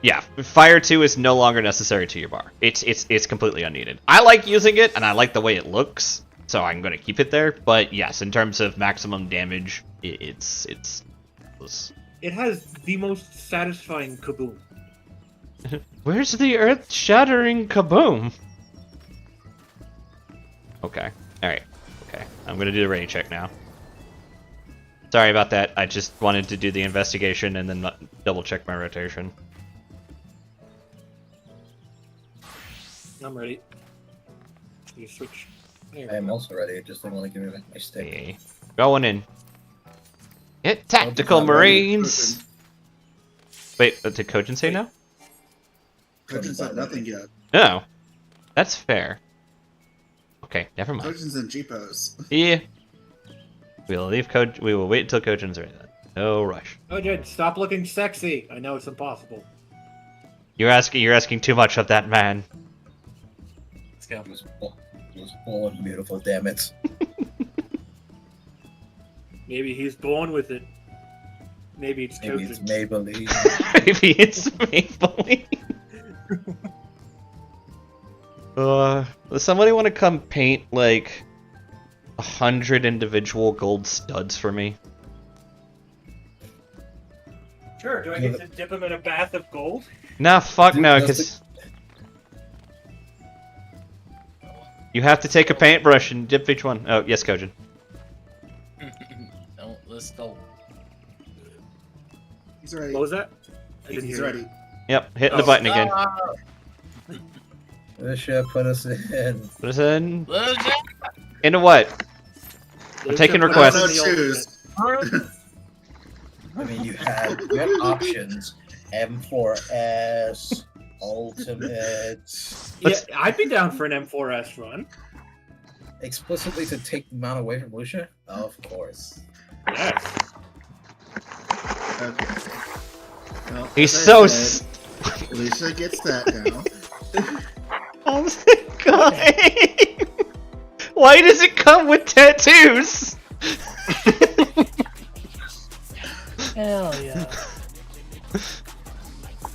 Yeah, Fire 2 is no longer necessary to your bar. It's completely unneeded. I like using it, and I like the way it looks, so I'm going to keep it there. But yes, in terms of maximum damage, it's It has the most satisfying kaboom. Where's the earth-shattering kaboom? Okay. Alright. Okay. I'm gonna do the ready check now. Sorry about that. I just wanted to do the investigation and then double-check my rotation. I'm ready. You switch. I am also ready, just don't want to give me my stick. Okay. Going in. Hit Tactical Marines! Wait, did Kojin say no? Kojin said nothing yet. No. That's fair. Okay, never mind. Kojin's in Jeepos. Yeah. We will wait until Kojin's ready then. No rush. Kojin, stop looking sexy. I know it's impossible. You're asking too much of that man. Let's go. It was full and beautiful, damn it. Maybe he's born with it. Maybe it's Maybe Kojin. it's Maybelline. Maybe it's Maybelline. Does somebody want to come paint like 100 individual gold studs for me? Sure, do I get to dip him in a bath of gold? Nah, fuck no, because... You have to take a paintbrush and dip each one. Oh, yes, Kojin. No, let's go. He's ready. What was that? I didn't He's hear ready. that. Yep, hitting the button again. This should put us in. Put us in. Legit. Into what? I'm taking Put requests. us in the Choose. I mean, you had options: M4S, Ultimate. Yeah, I'd be down for an M4S run. Explicitly to take the mount away from Lucia? Of course. Yes. Okay. Well, He's as so. I said, Lisa gets that now. Oh my god! Why does it come with tattoos? Hell yeah.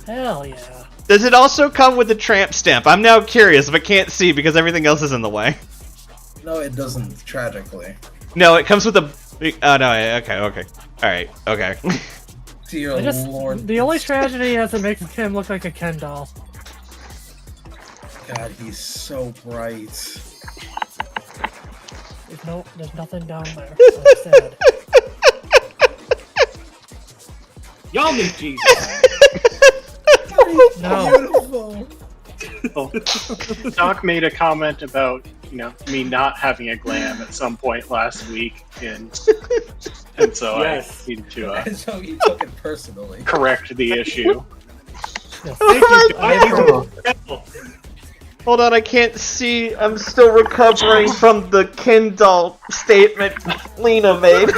Hell yeah. Does it also come with the tramp stamp? I'm now curious, but can't see because everything else is in the way. No, it doesn't, tragically. No, it comes with a. Oh no! Okay, okay, all right, okay. Dear Lord. The only tragedy is it makes him look like a Ken doll. God, he's so bright. There's nothing down there. I'm sad. Y'all need Jesus. No. Beautiful. Doc made a comment about, me not having a glam at some point last week, and so Yes. I needed to And so he took it personally. correct the issue. Yes. Thank you. Hold on, I can't see. I'm still recovering from the Ken doll statement Lena made.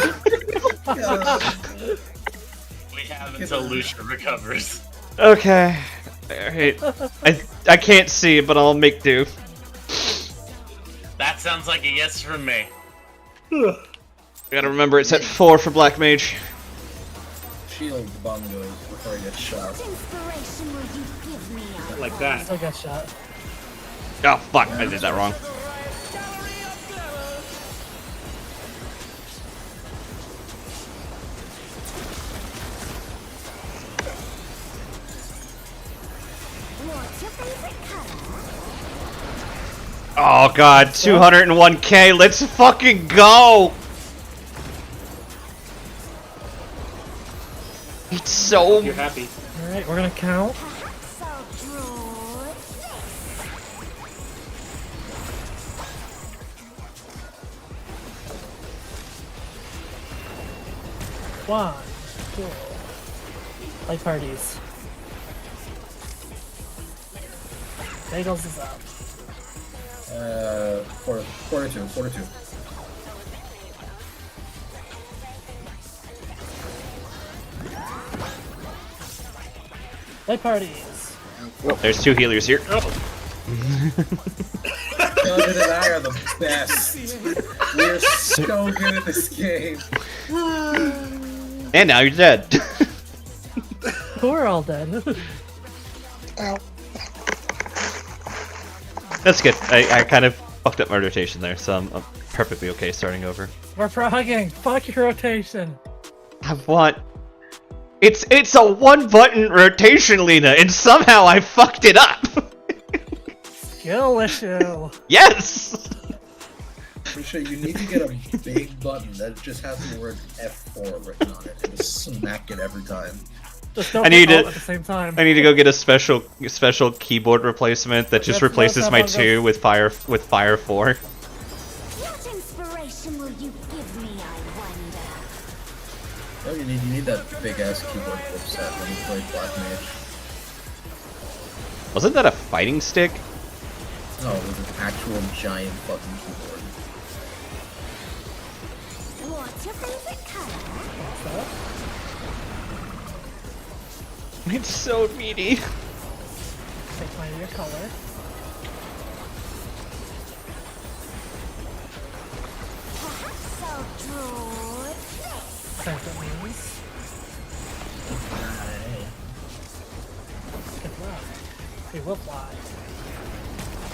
We have until Lucia recovers. Okay. Alright. I can't see, but I'll make do. That sounds like a yes from me. Gotta remember it's at 4 for Black Mage. Shield bongos before he gets shot. Like that. Still got shot. Oh fuck, I did that wrong. Oh god, 201k, let's fucking go! It's so... You're happy. Alright, we're gonna count. One, two. Light parties. Bagels is up. Quarter two. Light parties. There's 2 healers here. Kevin and I are the best. We're so good at this game. And now you're dead. We're all dead. That's good. I kind of fucked up my rotation there, so I'm perfectly okay starting over. We're progging. Fuck your rotation. I want... It's a 1-button rotation, Lena, and somehow I fucked it up! Skill issue. Yes! Risha, you need to get a big button that just has the word F4 written on it and just smack it every time. Just don't I need hit to- alt at the same time. I need to go get a special keyboard replacement that just That's replaces my not 2 with Fire 4. What inspiration will you give me, I wonder? Oh, you need that big ass keyboard flip set when you play Black Mage. Wasn't that a fighting stick? No, it was an actual giant fucking keyboard. What's your favorite color? It's so meaty. Take my your color. Perhaps I'll draw it. That's what it means. Good luck. We will fly.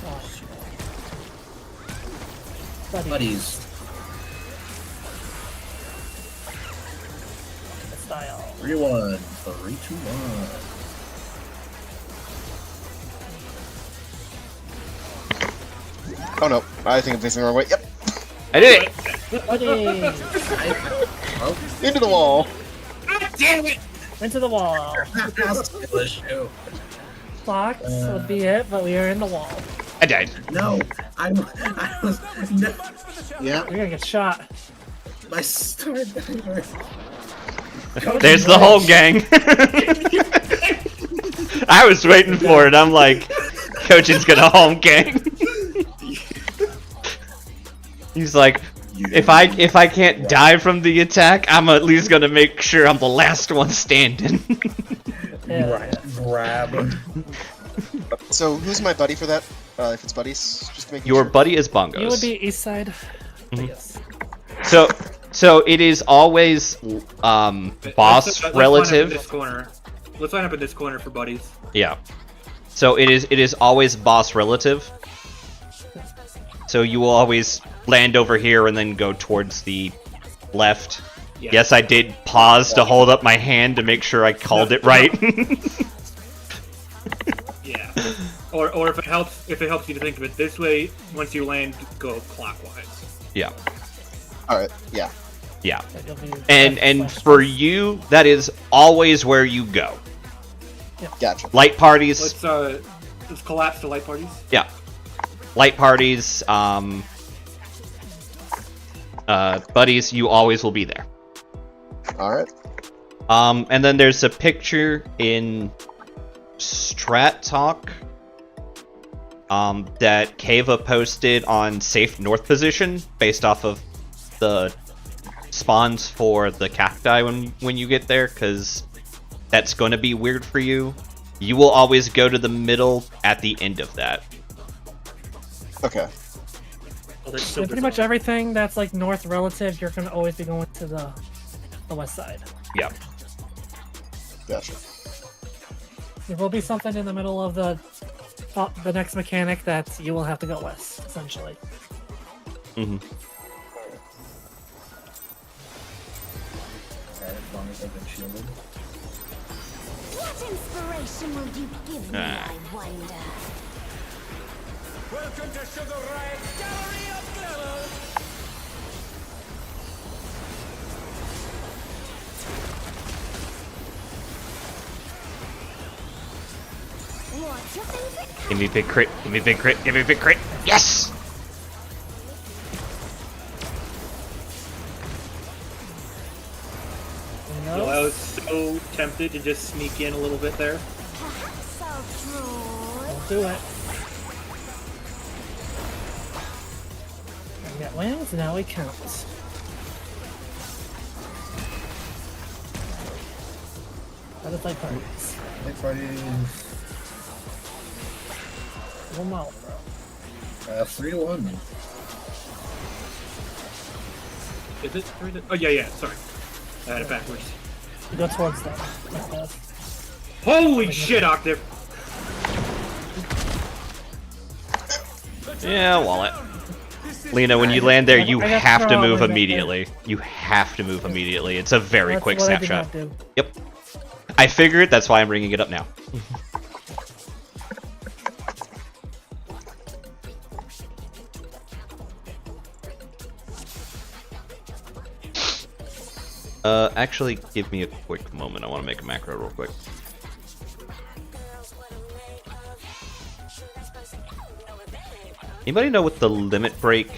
Oh, shit. Buddies. Style. 3-1. 3-2-1. Oh no, I think I'm facing the wrong way. Yep. I did it! Into the wall. God damn it! Into the wall. Fox would be it, but we are in the wall. I died. No, I was no. Yeah, We're gonna get shot. my star diver. There's the whole gang. I was waiting for it. I'm like, Coachin's gonna home gang. He's like, if I can't die from the attack, I'm at least gonna make sure I'm the last one standing. Grab. So who's my buddy for that? If it's buddies, just to make Your sure. buddy is Bongos. You would be east side. Yes. So it is always boss relative. Let's line up in this corner for buddies. Yeah. So it is always boss relative. So you will always land over here and then go towards the left. Yeah. Yes, I did pause to hold up my hand to make sure I called it right. Yeah. Or if it helps you to think of it this way, once you land, go clockwise. Yeah. Alright, yeah. Yeah. And for you, that is always where you go. Gotcha. Light parties. Let's collapse the light parties. Yeah. Light parties, buddies, you always will be there. Alright. And then there's a picture in Strat Talk that Kava posted on safe north position based off of the spawns for the cacti when you get there, because that's going to be weird for you. You will always go to the middle at the end of that. Okay. Oh, that's So pretty much everything that's like north relative, you're gonna always be going to the west side. Yeah. Gotcha. There will be something in the middle of the next mechanic that you will have to go west, essentially. Mm-hmm. As long as I've been shielded. What inspiration will you give me, I wonder? Welcome to Sugar Riot's Gallery of Glamour! What's your favorite color? Give me big crit, give me big crit, give me big crit. Yes! So I was so tempted to just sneak in a little bit there. Perhaps I'll draw. Don't do it. We got wins, now we count. How does like parties? Light parties. 1 mile, bro. 3-1. Is it 3 to... Oh, yeah, sorry. I had it backwards. You go towards them. Like that. Holy shit, Octave! Yeah, wallet. Lena, when you land there, you I got have to thrown move right there. immediately. You have to move immediately. It's a very That's quick what I did snapshot. not do. Yep. I figured, that's why I'm bringing it up now. Actually, give me a quick moment. I want to make a macro real quick. Anybody know what the limit break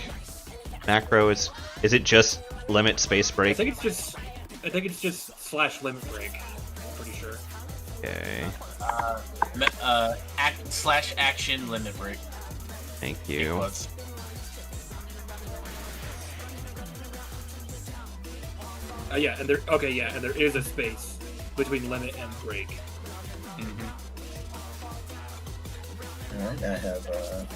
macro is? Is it just limit space I break? think it's just slash limit break. I'm pretty sure. Okay. Slash action limit break. Thank you. Yeah, and there is a space between limit and break. Alright, I have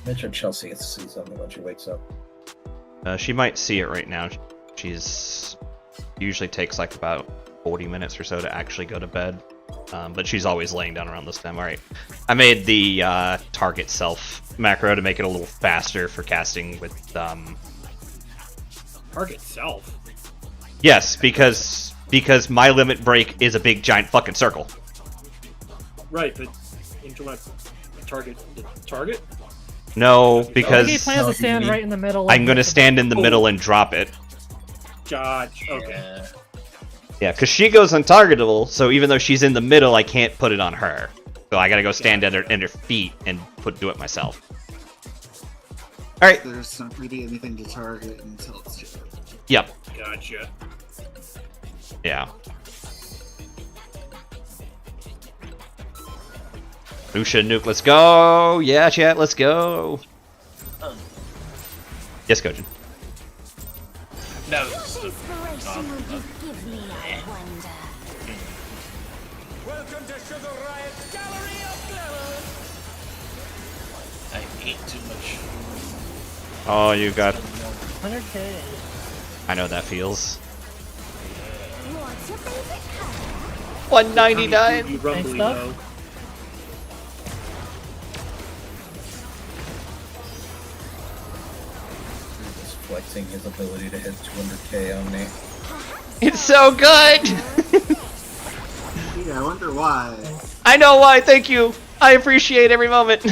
Mitch or Chelsea gets to see something when she wakes up. She might see it right now. She's usually takes like about 40 minutes or so to actually go to bed. But she's always laying down around this time. Alright. I made the target self macro to make it a little faster for casting with Target self. Yes, because my limit break is a big giant fucking circle. Right, but don't you want to target the target? No, He because plans to stand right in the middle. I'm gonna stand in the middle and drop it. Dodge. Okay. Yeah, because she goes untargetable, so even though she's in the middle, I can't put it on her. So I gotta go stand at her feet and do it myself. Alright. There's not really anything to target until it's too late. Yep. Gotcha. Yeah. Lucia Nuke, let's go! Yeah, chat, let's go! Yes, Kojin. No. What inspiration will you give me, I wonder? Welcome to Sugar Riot's Gallery of Glamour. I ate too much. Oh, you got... 100k. I know that feels. What's your favorite color? 199! You rumbly Thanks, though. He's flexing his ability to hit 200k on me. It's so good! Yeah, I wonder why. I know why, thank you! I appreciate every moment!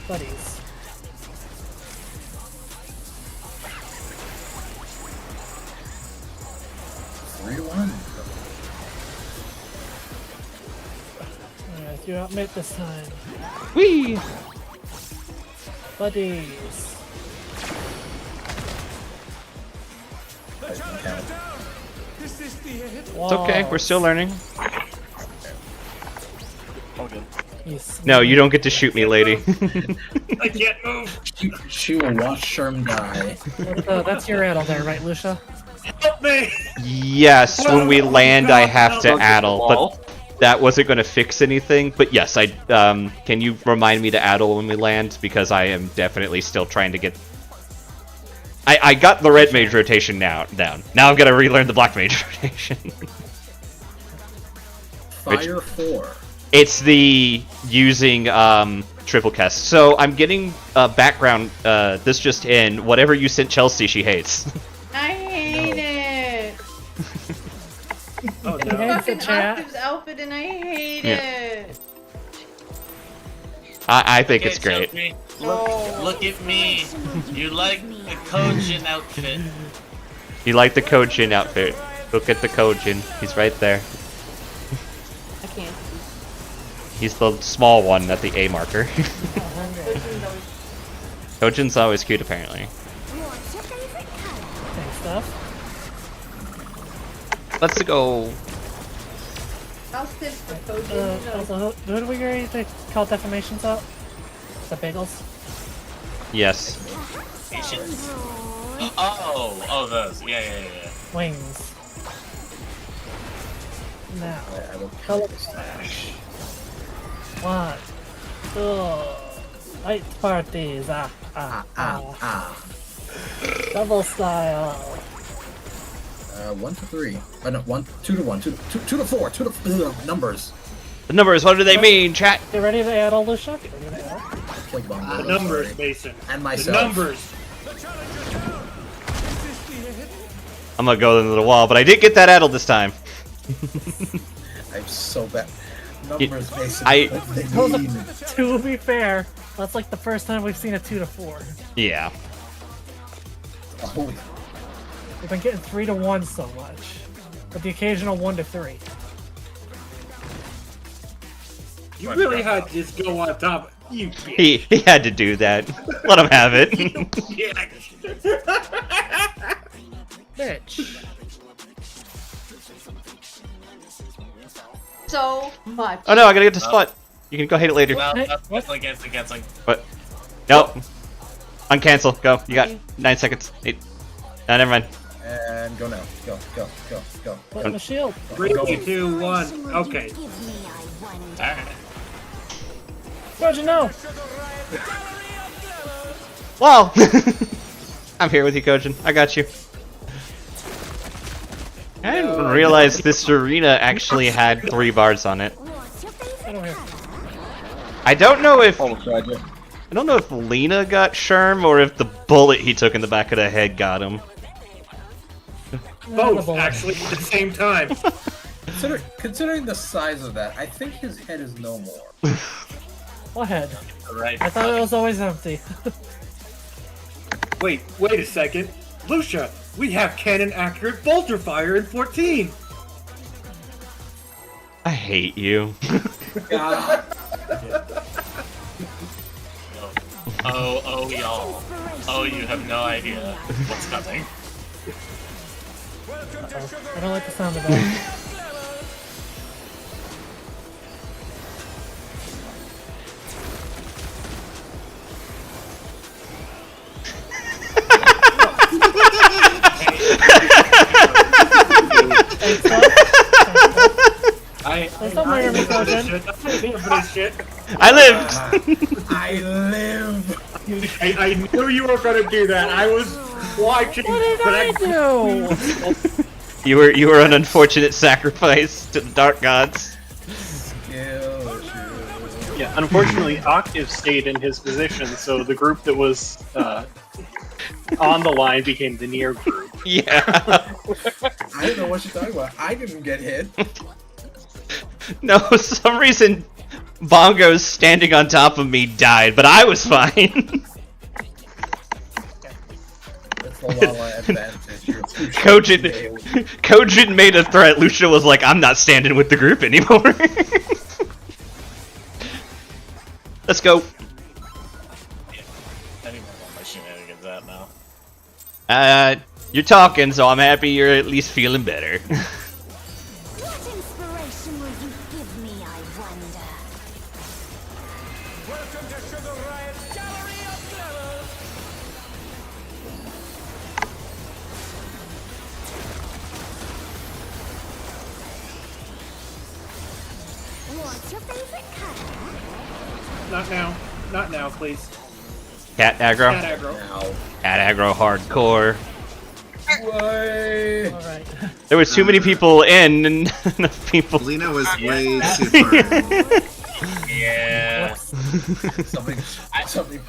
Buddies. Three to one. Alright, you outmate this time. Whee! Buddies. Is this the end? It's okay, we're still learning. All good. No, you don't get to shoot me, lady. I can't move. She will watch Sherm die. That's your addle there, right, Lucia? Help me! Yes, when we land, I have to addle, but that wasn't going to fix anything. But yes, I can you remind me to addle when we land, because I am definitely still trying to get. I got the red mage rotation down. Now I'm gonna relearn the black mage rotation. Fire 4. It's the using triple cast. So I'm getting background. This just in. Whatever you sent Chelsea, she hates. I hate it. Oh He no. hates the Fucking chat. Octave's outfit and I hate Yeah. it. I think it's great. Chelsea, look at me. You like the Kojin outfit. You like the Kojin outfit. Look at the Kojin. He's right there. I can't. He's the small one at the A marker. Kojin's always cute, apparently. What's your favorite color? Thanks, stuff. Let's go. I'll sit for Kojin. Also, who do we agree to call defamations out? The bagels? Yes. Oh, those. Yeah. Wings. Now, I will color slash. 1, 2, light parties, double style. 1 to 3. No, 2 to 1. 2 to 4. 2 to numbers. The numbers, what do they mean, chat? Get ready to add all this shit? Get ready to add all? Plate bomb. The I'm numbers, sorry. Mason. And The myself. numbers. I'm gonna go into the wall, but I did get that addled this time. I'm so bad. Numbers, Mason. I- What do they mean? To be fair, that's like the first time we've seen a 2 to 4. Yeah. Oh, We've been getting 3 to 1 so much, with the occasional 1 to 3. You really had to just go on top. You bitch. He had to do that. Let him have it. Yeah. Bitch. So much. Oh no, I gotta get to spot. You can go hate it later. Well, Hey, that's what? canceling. What? Nope. Uncancel. Go. You got 9 seconds. 8. No, never mind. and go now. Go. Put in the shield. 3, 2, 1. Okay. Give me, I wonder. Alright. How'd you know? Wow. I'm here with you, Kojin. I got you. I didn't realize this arena actually had 3 bars on it. What's your I favorite don't hear. I don't know if Almost tried you. I don't know if Lena got Sherm or if the bullet he took in the back of the head got him. Both, actually, at the same time. Considering the size of that, I think his head is no more. What head? Right. I thought it was always empty. Wait a second. Lucia, we have cannon accurate bolter fire in 14. I hate you. Oh, y'all. Oh, you have no idea what's coming. I don't like the sound of that. I lived. I live. I knew you were gonna do that. I was watching. What did I do? You were an unfortunate sacrifice to the dark gods. Yeah, unfortunately, Octave stayed in his position, so the group that was on the line became the near group. Yeah. I don't know what you're talking about. I didn't get hit. No, for some reason, Bongo's standing on top of me died, but I was fine. That's the Lala advantage. Kojin made a threat. Lucia was like, I'm not standing with the group anymore. Let's go. I need more of my shenanigans out now. You're talking, so I'm happy you're at least feeling better. What inspiration will you give me, I wonder? Welcome to Sugar Riot's Gallery of Levels! What's your favorite color? Not now. Not now, please. Cat aggro. Cat aggro. Cat aggro hardcore. Way. Alright. There was too many people in, and enough people. Lena was way too far in. Yeah. Somebody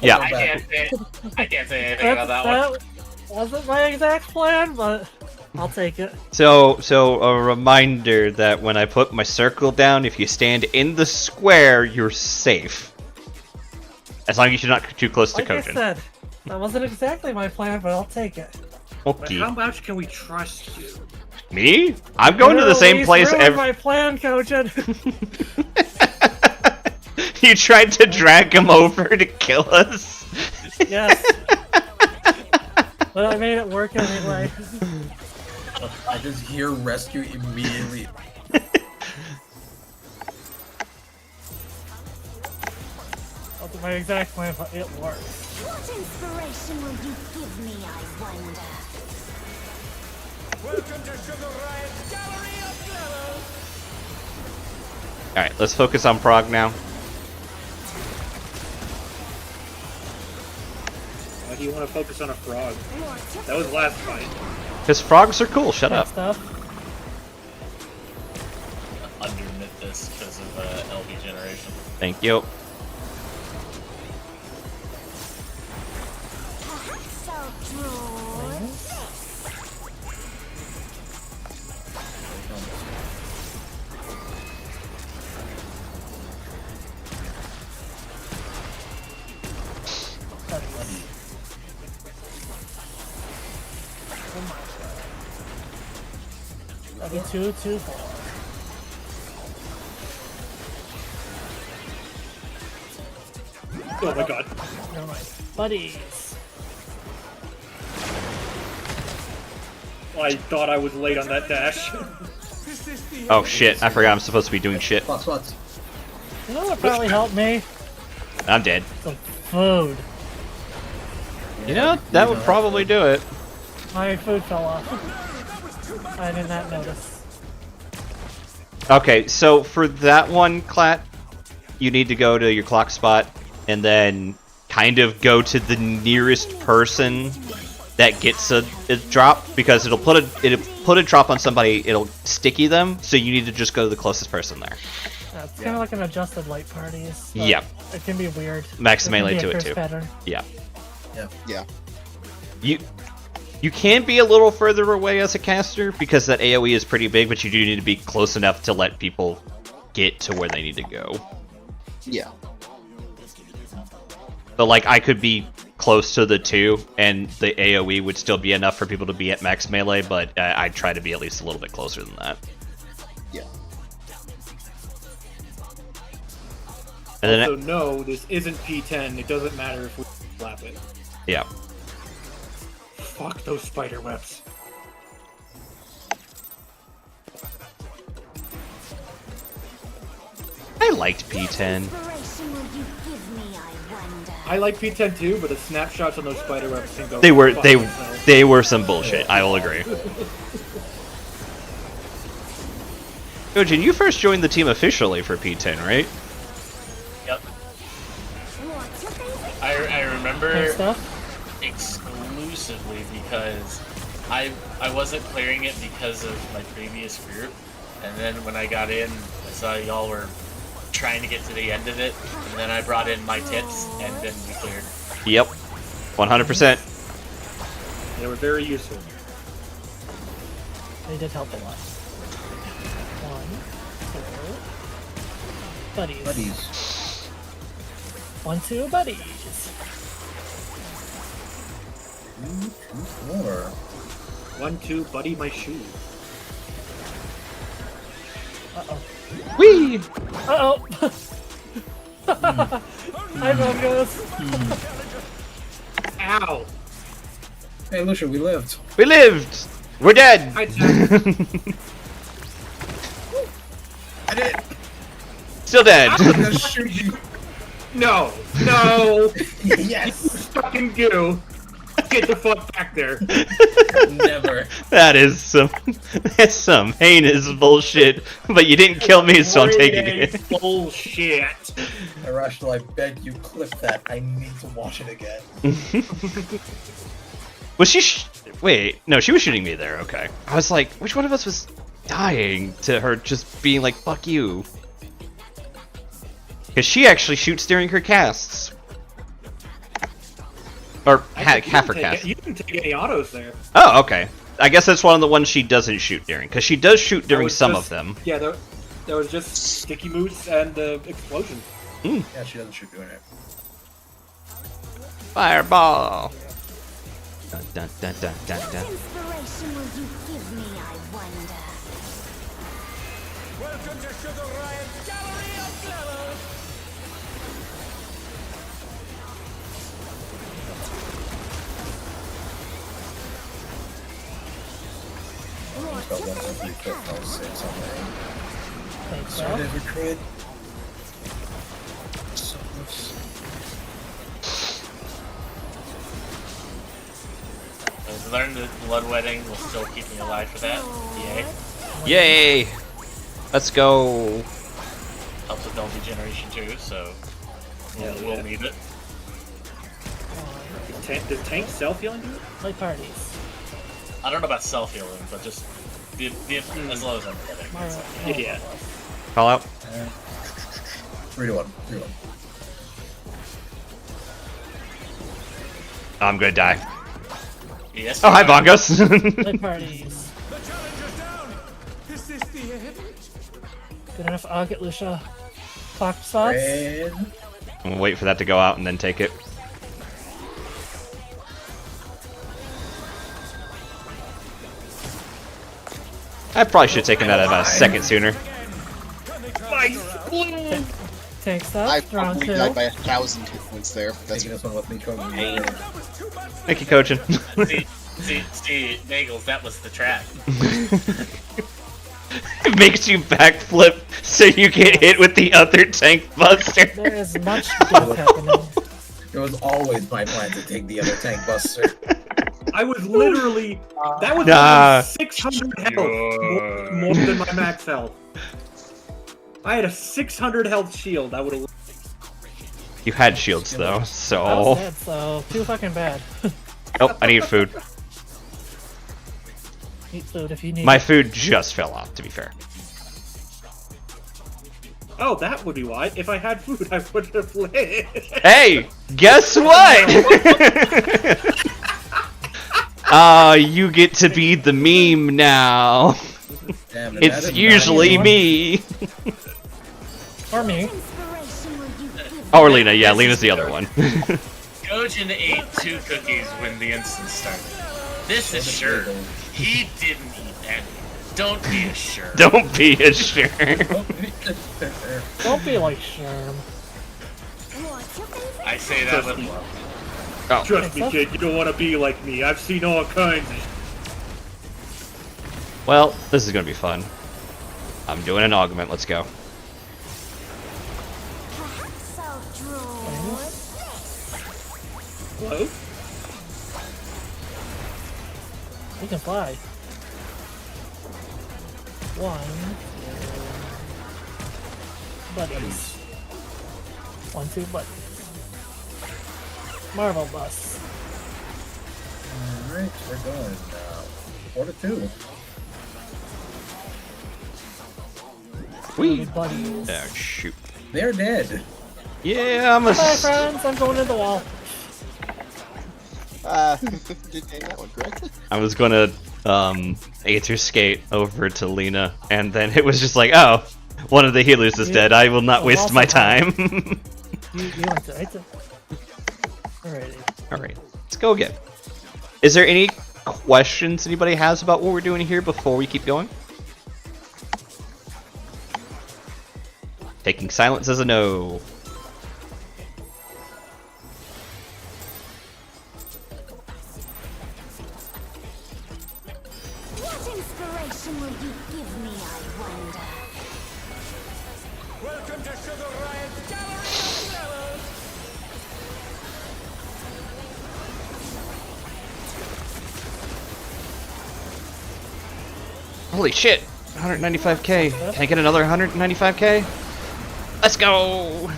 Yeah. I can't say anything about that one. That wasn't my exact plan, but I'll take it. So a reminder that when I put my circle down, if you stand in the square, you're safe. As long as you're not too close to Like I Kojin. said, that wasn't exactly my plan, but I'll take it. But Okay. how much can we trust you? Me? I'm going to the same place every. every. My plan, Kojin. You tried to drag him over to kill us. Yes. But I made it work anyway. I just hear rescue immediately. Wasn't my exact plan, but it worked. What inspiration will you give me, I wonder? Welcome to Sugar Riot's Gallery of Levels! Alright, let's focus on Prague now. Why do you want to focus on a frog? That was last fight. Because frogs are cool, shut up. Stuff. Undermit this because of LV generation. Thank you. Perhaps I'll draw this. That'll be 2, 2, 4. Oh my god. Never mind. Buddies. I thought I was late on that dash. Oh shit, I forgot I'm supposed to be doing shit. Plus. You know what probably helped me? I'm dead. Some food. You know, that would probably do it. My food fell off. I did not notice. Okay, so for that one, Clat, you need to go to your clock spot and then kind of go to the nearest person that gets a drop, because it'll put a drop on somebody, it'll sticky them, so you need to just go to the closest person there. It's kind of like an adjusted light parties. Yep. It can be weird. Max It can melee be a to it curse too. pattern. Yeah. Yeah. You You can be a little further away as a caster because that AoE is pretty big, but you do need to be close enough to let people get to where they need to go. Yeah. But like, I could be close to the 2, and the AoE would still be enough for people to be at max melee, but I'd try to be at least a little bit closer than that. Yeah. And then Also, no, this isn't P10. It doesn't matter if we slap it. yeah. Fuck those spider webs. I liked P10. Inspiration will you give me, I wonder? I like P10 too, but the snapshots on those spider webs can go. They were fuck they themselves. they were some bullshit. I will agree. Gojin, you first joined the team officially for P10, right? Yep. What's your favorite? I remember Good stuff. exclusively because I wasn't clearing it because of my previous group, and then when I got in, I saw y'all were trying to get to the end of it, and then I brought in my tits, and then we cleared. Yep. 100%. They were very useful. They did help a lot. 1, 2, buddies. Buddies. 1, 2, buddies. 2, 4. 1, 2, buddy, my shoe. Uh-oh. Whee! Uh-oh! Hi, Bongos! Ow! Hey, Lucia, we lived. We lived! We're dead! I did. I did. Still dead. I'm gonna shoot you. No! No! Yes. Fucking goo! Get the fuck back there! Never. That's some heinous bullshit. But you didn't kill me, so I'm taking it. Bullshit! Irrational, I beg you, clip that. I need to watch it again. Was she? Wait, no, she was shooting me there. Okay, I was like, which one of us was dying to her just being like, "Fuck you," because she actually shoots during her casts, or half her casts. You didn't take any autos there. Oh, okay. I guess that's one of the ones she doesn't shoot during, because she does shoot during some just, of them. Yeah, there was just sticky moose and explosion. Mm. Yeah, she doesn't shoot doing it. Fireball. Dun, dun, dun, dun, dun, What dun. inspiration will you give me, I wonder? Welcome to Sugar Riot's Gallery of Clever. What's Got your 1, 2, 3, favorite 4, 5, 6 on there. Thanks, So bro. did we create? So let's- I learned that bloodwetting will still keep me alive for that. Yay. Yay! Let's go. Helps with Delta Generation 2, so we'll need it. Does tank self-healing do it? Play parties. I don't know about self-healing, but just the as low as I'm getting. Mario. Yeah. Call out. 3 to 1. 3 to 1. I'm gonna die. Yes. Oh, hi, Bongos. Play parties. The challenge is down. Is this the end? Good enough. I'll get Lucia. Clock spots. Red. I'm gonna wait for that to go out and then take it. I probably should have taken that about a second sooner. Tank I stuff. Round probably 2. died by 1,000 hit points there. That's Taking this one with me, Cody. Thank you, coaching. See, Nagels, that was the trap. It makes you backflip so you get hit with the other tank buster. There is much death happening. It was always my plan to take the other tank buster. I was literally. That was Nah. 600 health. More than my max health. I had a 600 health shield. I would have. You had shields though, I was so. dead, so too fucking bad. Nope, I need food. Eat food if you need My it. food just fell off, to be fair. Oh, that would be why. If I had food, I would have lived. Hey, guess what? Ah, you get to be the meme now. Damn it, It's that is usually not- me. Or me. Or Lena, yeah, Lena's the other one. Gojin ate 2 cookies when the instance started. This is sure. He didn't eat any. Don't be a sure. Don't be a sure. Don't be like Sherm. I say that with love. Oh. Trust me, kid, you don't want to be like me. I've seen all kinds of... Well, this is gonna be fun. I'm doing an augment, let's go. Hello? We can fly. 1, 2, buddies. 1, 2, buddies. Marvel bus. Alright, we're going 4 to 2. Whee! Buddies. Oh, shoot. They're dead. Yeah, I'm a... Bye, friends. I'm going to the wall. Did name that one correctly? I was gonna, Aether skate over to Lena, and then it was just like, oh, one of the healers is dead. I will not waste my time. You went to right. Alrighty. Alright, let's go again. Is there any questions anybody has about what we're doing here before we keep going? Taking silence as a no. What inspiration will you give me, I wonder? Welcome to Sugar Riot's Gallery of Levels. Holy shit! 195k. Can I get another 195k? Let's go!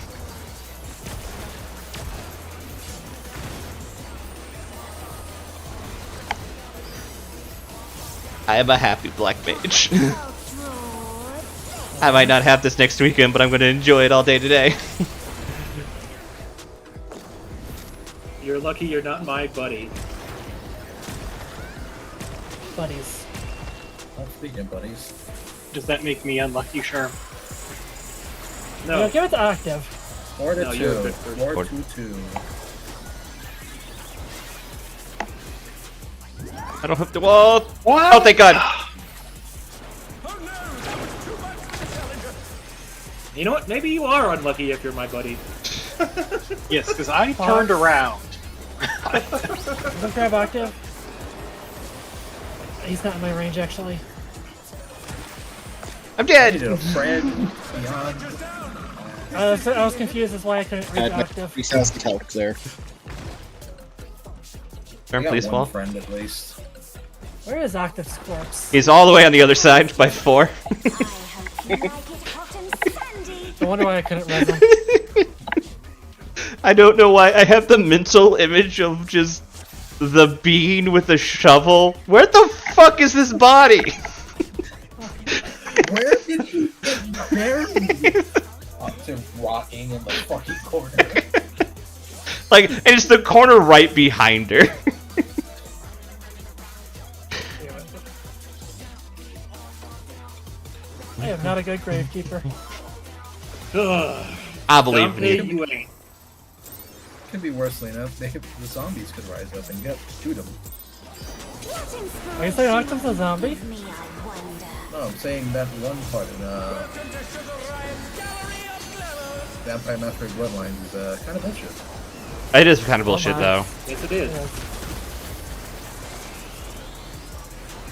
I am a happy black mage. I might not have this next weekend, but I'm going to enjoy it all day today. You're lucky you're not my buddy. Buddies. Oh, speaking of buddies. Does that make me unlucky, Sherm? No. Yeah, give it to Octave. 4 to No, 2. you're a good person. 4 to 2. I don't have to. Whoa! Oh, thank God! You know what? Maybe you are unlucky if you're my buddy. Yes, because I turned around. Don't grab Octave. He's not in my range, actually. I'm dead! Needed a friend beyond. I was confused as why I couldn't reach Octave. He sounds the calc there. Turn, I got please one fall. friend at least. Where is Octave's corpse? He's all the way on the other side by 4. I wonder why I couldn't res him. I don't know why. I have the mental image of just the being with a shovel. Where the fuck is this body? Where did you get buried? Octave rotting in the fucking corner. Like, and it's the corner right behind her. I am not a good gravekeeper. I believe Someday in you. you ain't. Could be worse, Lena. The zombies could rise up and shoot them. Are you saying Octave's a zombie? No, I'm saying that one part in Vampire Masquerade Bloodlines is kind of bullshit. It is kind of bullshit, though. Yes, it is.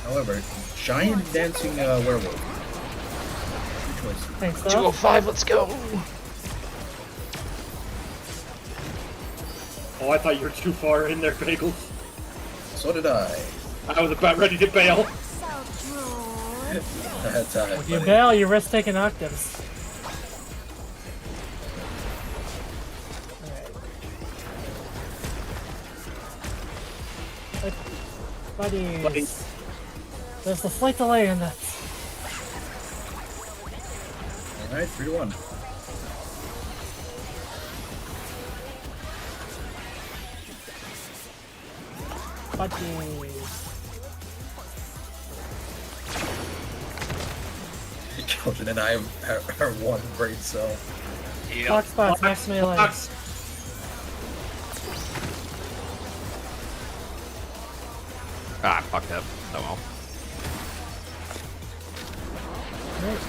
However, giant dancing werewolf. Good choice. Thanks, though. 205, let's go. Oh, I thought you were too far in there, Bagels. So did I. I was about ready to bail. That's how If you bail, you risk taking Octaves. Alright. Buddies. There's a slight delay in that. Alright, 3 to 1. Buddies. Potion and I are one brain cell. Clock spots, max melee. Clocks. Ah, fucked up. Oh well. Right.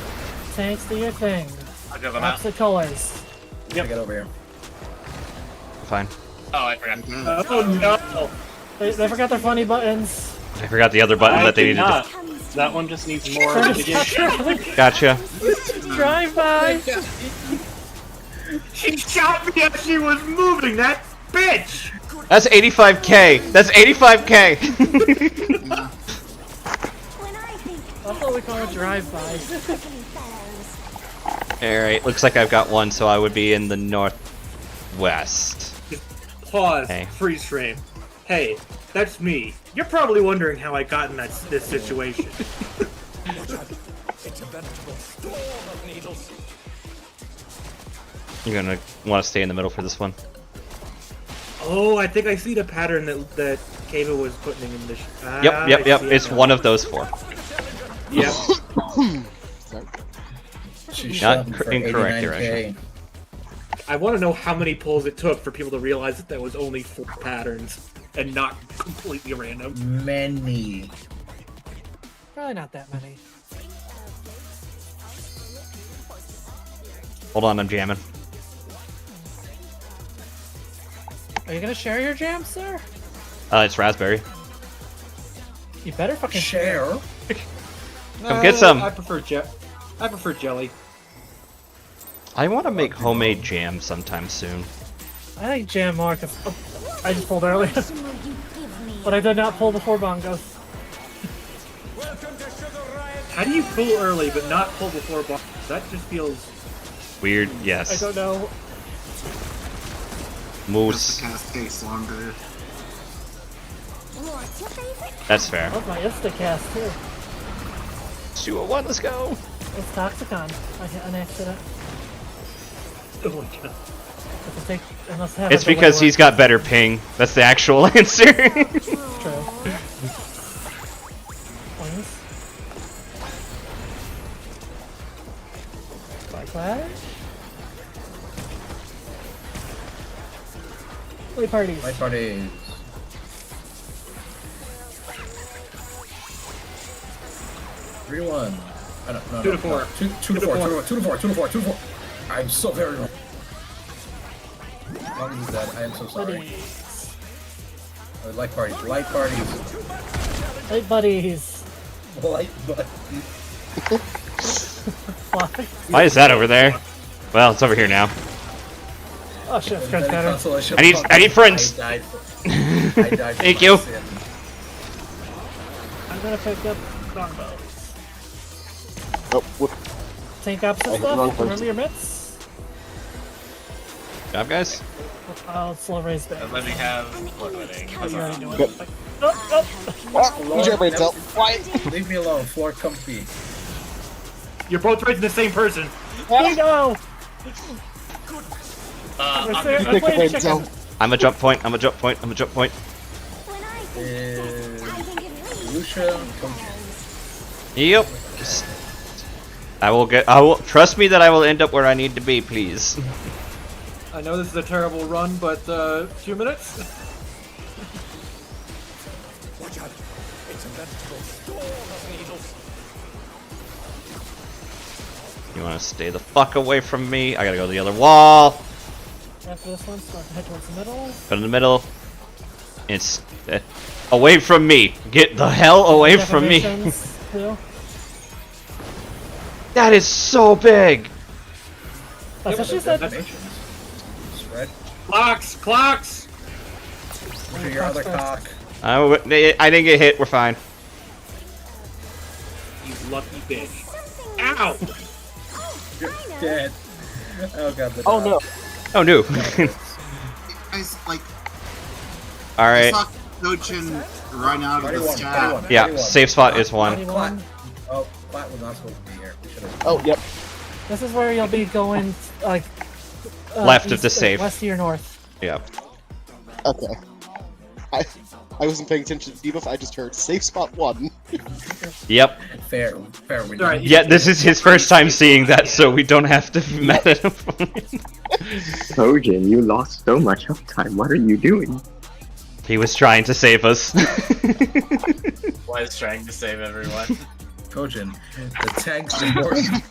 Tanks, do your thing. I'll give them out. Opposite colors. Yep. Get over here. Fine. Oh, I forgot. Oh no! They forgot their funny buttons. I forgot the other button that they needed not. to... That one just needs more mitigation. Gotcha. Drive by. She shot me as she was moving. That bitch. That's 85k. That's 85k. I thought we call it drive by. Alright, looks like I've got one, so I would be in the northwest. Pause. Hey. Freeze frame. Hey, that's me. You're probably wondering how I got in this situation. It's a veritable storm of needles. You're gonna want to stay in the middle for this one. Oh, I think I see the pattern that Kava was putting in this. Yep. It's one of those four. Yep. She's Not shooting for incorrect 89K. direction. I want to know how many pulls it took for people to realize that there was only 4 patterns and not completely random. Many. Probably not that many. Hold on, I'm jamming. Are you gonna share your jam, sir? It's raspberry. You better fucking Share. Come get some. I prefer jelly. I want to make homemade jam sometime soon. I think jam more. Cause, I just pulled earlier, but I did not pull before bongos. How do you pull early but not pull before boss? That just feels Weird, I yes. don't know. Moose. Cast takes longer. That's fair. I love my Instacast too. 201, let's go. It's Toxicon. I hit an accident. oh my god. It's because he's got better ping. That's the actual answer. True. Wings. Backlash. Play parties. My parties. Three to one. No, 2 to 4. 2 to 4. 2 to 4. 2 to 4. 2 to 4. I'm so very wrong. Long as he's dead, I am so sorry. Buddies. I would like parties. Light parties. Hey buddies. Light buddies. Why is that over there? Well, it's over here now. Oh shit, it's better. I need friends. I died for Thank you. sin. I'm gonna pick up longbows. Oh, whoop. Tank opposite stuff. Remember your mitts? Job, guys. I'll slow raise back. Let me have. What are they? Oh, you're already doing Yep. it. Oh, Who's your brain cell? Why? Leave me alone. Floor comfy. You're both raising the same person. oh. No! I'm I'm gonna Pick a brain chicken. cell. I'm a jump point. I'm a jump point. I'm a jump point. Lucia. Yep. I will trust me that I will end up where I need to be, please. I know this is a terrible run, but 2 minutes? Watch out. It's a veritable storm of needles. You want to stay the fuck away from me? I gotta go to the other wall. After this one, start to head towards the middle. Go to the middle. It's away from me. Get the hell away from me. Decorations, too. That is so big. That's what she said. Red. Clocks! Look at your other cock. I didn't get hit. We're fine. You lucky bitch. Ow! You're dead. Oh god. The Oh no. Oh no. Guys, like, All I right. saw Gojin run out of the 21, sky. 21. Yeah. Safe spot is one. 21. Oh, Plat was not supposed to be here. We should have. Oh, yep. This is where you'll be going, like... Left of east- the safe. West to your north. Yeah. Okay. I wasn't paying attention to debuff. I just heard safe spot 1. Yep. Fair. Right. Yeah, this is his first time seeing that, so we don't have to be mad at him. Kojin, you lost so much uptime. What are you doing? He was trying to save us. Was trying to save everyone. Kojin, the tank's important.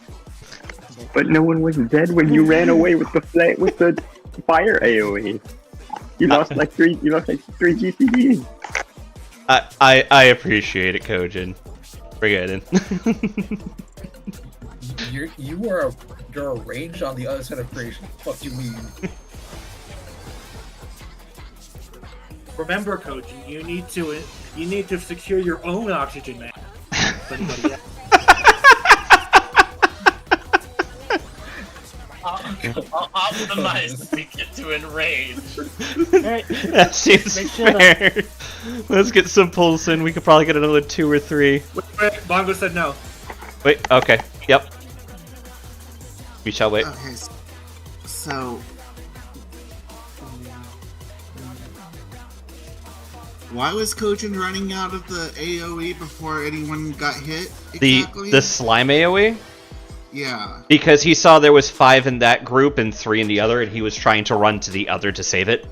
But no one was dead when you ran away with the fire AoE. You lost like three GCDs. I appreciate it, Kojin. Bring it in. You're a range on the other side of creation. Fuck you mean? Remember, Koji, you need to secure your own oxygen mask. I'll optimize to get to enrage. That seems fair. Let's get some pulse in. We could probably get another 2 or 3. Wait, Bongo said no. Wait, okay. Yep. We shall wait. Okay, so... Why was Kojin running out of the AoE before anyone got hit? Exactly? The slime AoE? Yeah. Because he saw there was 5 in that group and 3 in the other, and he was trying to run to the other to save it.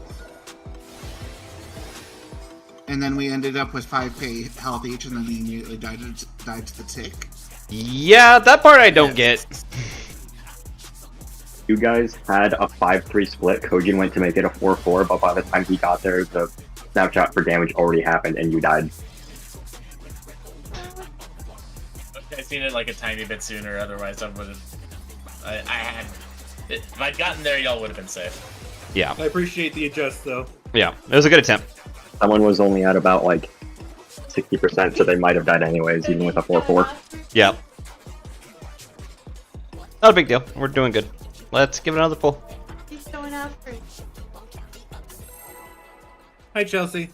And then we ended up with 5k health each, and then he immediately died to the tick. Yeah, that part I don't get. You guys had a 5-3 split. Kojin went to make it a 4-4, but by the time he got there, the snapshot for damage already happened, and you died. I seen it like a tiny bit sooner, otherwise I would have. I had. If I'd gotten there, y'all would have been safe. Yeah. I appreciate the adjust, though. Yeah, it was a good attempt. Someone was only at about like 60%, so they might have died anyways, even with a 4-4. Yeah. Not a big deal. We're doing good. Let's give it another pull. He's going after it. Hi, Chelsea.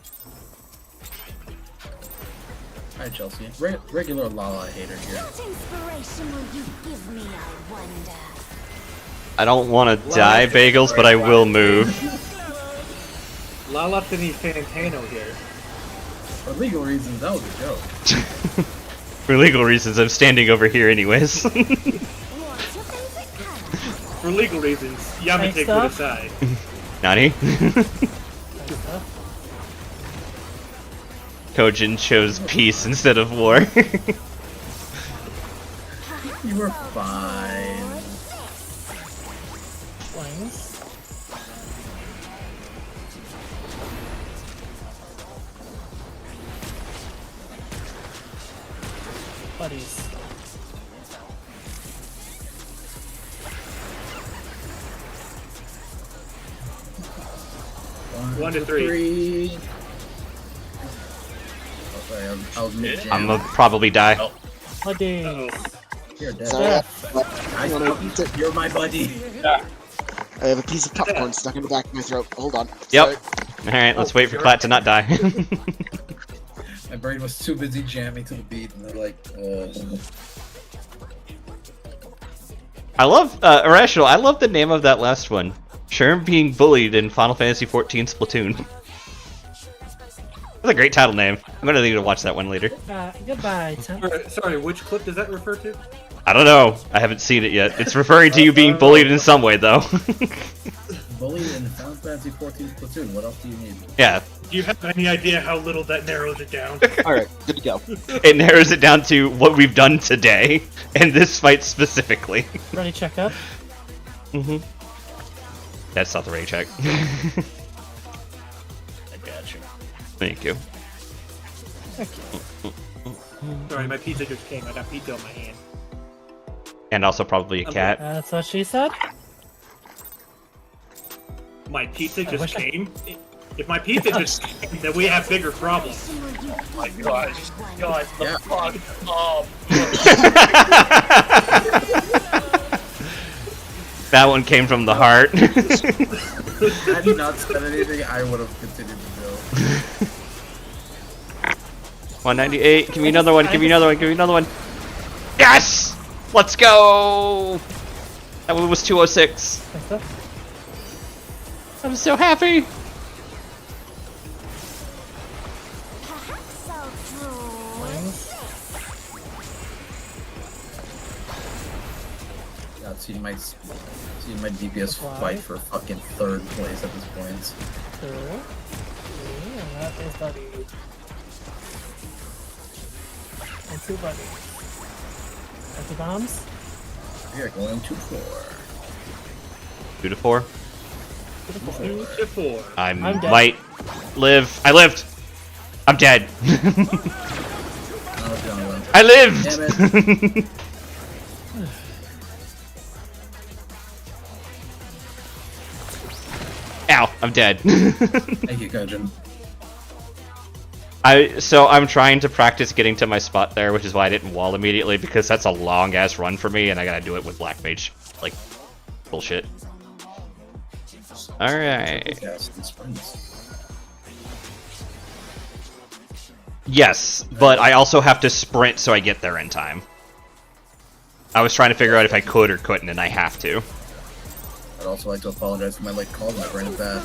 Hi, Chelsea. Regular Lala hater here. What inspiration will you give me, I wonder? I don't want to die, Bagels, but I will move. Lala Tini Fantano here. For legal reasons, that was a joke. For legal reasons, I'm standing over here anyways. For legal reasons, Yamate would aside. Nani? Kojin chose peace instead of war. You were fine. Flames. Buddies. One to three. I was mid-jam. I'm gonna probably die. Oh. Buddies. You're dead. Sorry. You're my buddy. I have a piece of popcorn stuck in the back of my throat. Hold on. Yep. Alright, let's wait for Clat to not die. My brain was too busy jamming to the beat, and they're like, I love, Irrational, I love the name of that last one. Sherm being bullied in Final Fantasy XIV Splatoon. That's a great title name. I'm gonna need to watch that one later. Goodbye, Tim. Sorry, which clip does that refer to? I don't know. I haven't seen it yet. It's referring to you being bullied in some way, though. bullied in Final Fantasy XIV Splatoon. What else do you need? Yeah. Do you have any idea how little that narrows it down? Alright, good to go. It narrows it down to what we've done today, and this fight specifically. Ready, check up? Mm-hmm. That's not the ready check. I got you. Thank you. Sorry, my pizza just came. I got pizza in my hand. And also probably a cat. That's what she said. My pizza just came? If my pizza just came, then we have bigger problems. Oh my gosh. Guys, the fuck up. That one came from the heart. Had you not said anything, I would have continued to go. 198. Give me another one. Give me another one. Give me another one. Yes! Let's go! That one was 206. I'm so happy. seeing my DPS fight for fucking third place at this point. Cool. And that is Buddy. And 2 buddies. Anti-bombs? We are going to 4. 2 to 4. 2 to 4. 2 to 4. I I'm dead. might live. I lived. I'm dead. Oh, Jonathan. I lived. Damn it. Ow, I'm dead. Thank you, Kojin. So I'm trying to practice getting to my spot there, which is why I didn't wall immediately, because that's a long ass run for me, and I gotta do it with Black Mage. Like, bullshit. Alright. Yes, but I also have to sprint so I get there in time. I was trying to figure out if I could or couldn't, and I have to. I'd also like to apologize for my late call. My brain is bad.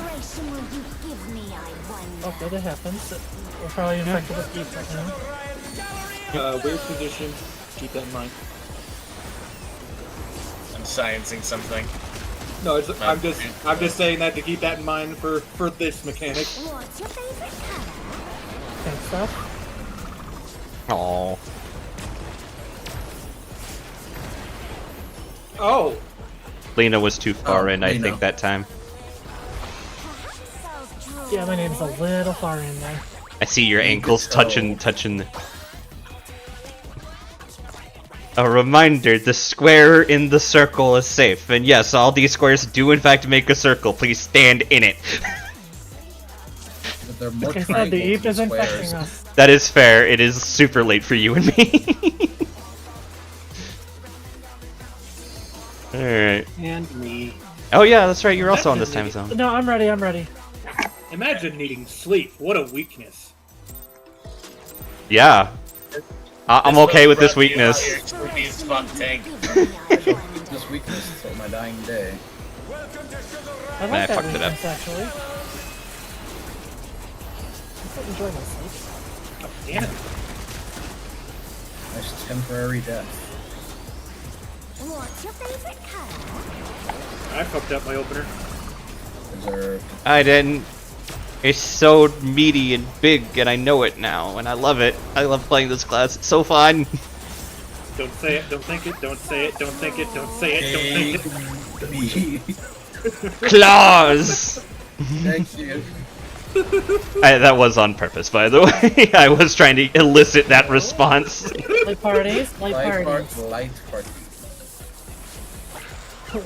Okay, that happens. We're probably infected with geeks right now. Weird position. Keep that in mind. I'm sciencing something. No, it's, I'm just saying that to keep that in mind for this mechanic. What's your favorite color? Thanks, stuff. Aww. Oh. Lena was too far in, I Lena. think, that time. Yeah, my name's a little far in there. I see your ankles touching. A reminder, the square in the circle is safe. And yes, all these squares do in fact make a circle. Please stand in it. They're more Like I said, the Eep is squares. infecting us. That is fair. It is super late for you and me. Alright. And me. Oh yeah, that's right. You're also on this time zone. No, I'm ready, I'm ready. Imagine needing sleep. What a weakness. Yeah. I'm okay with this weekness. This tank. This weakness until my dying day. I like Man, I that fucked it up. weakness, actually. I quite enjoy my sleep. Oh, damn it. Nice temporary death. What's your favorite color? I fucked up my opener. Reserved. I didn't. It's so meaty and big, and I know it now, and I love it. I love playing this class. It's so fun. Don't say it, don't think it, don't say it, don't think it, don't say it, don't think it. Claws! Thank you. That was on purpose, by the way. I was trying to elicit that response. Light parties, light parties. Light parties.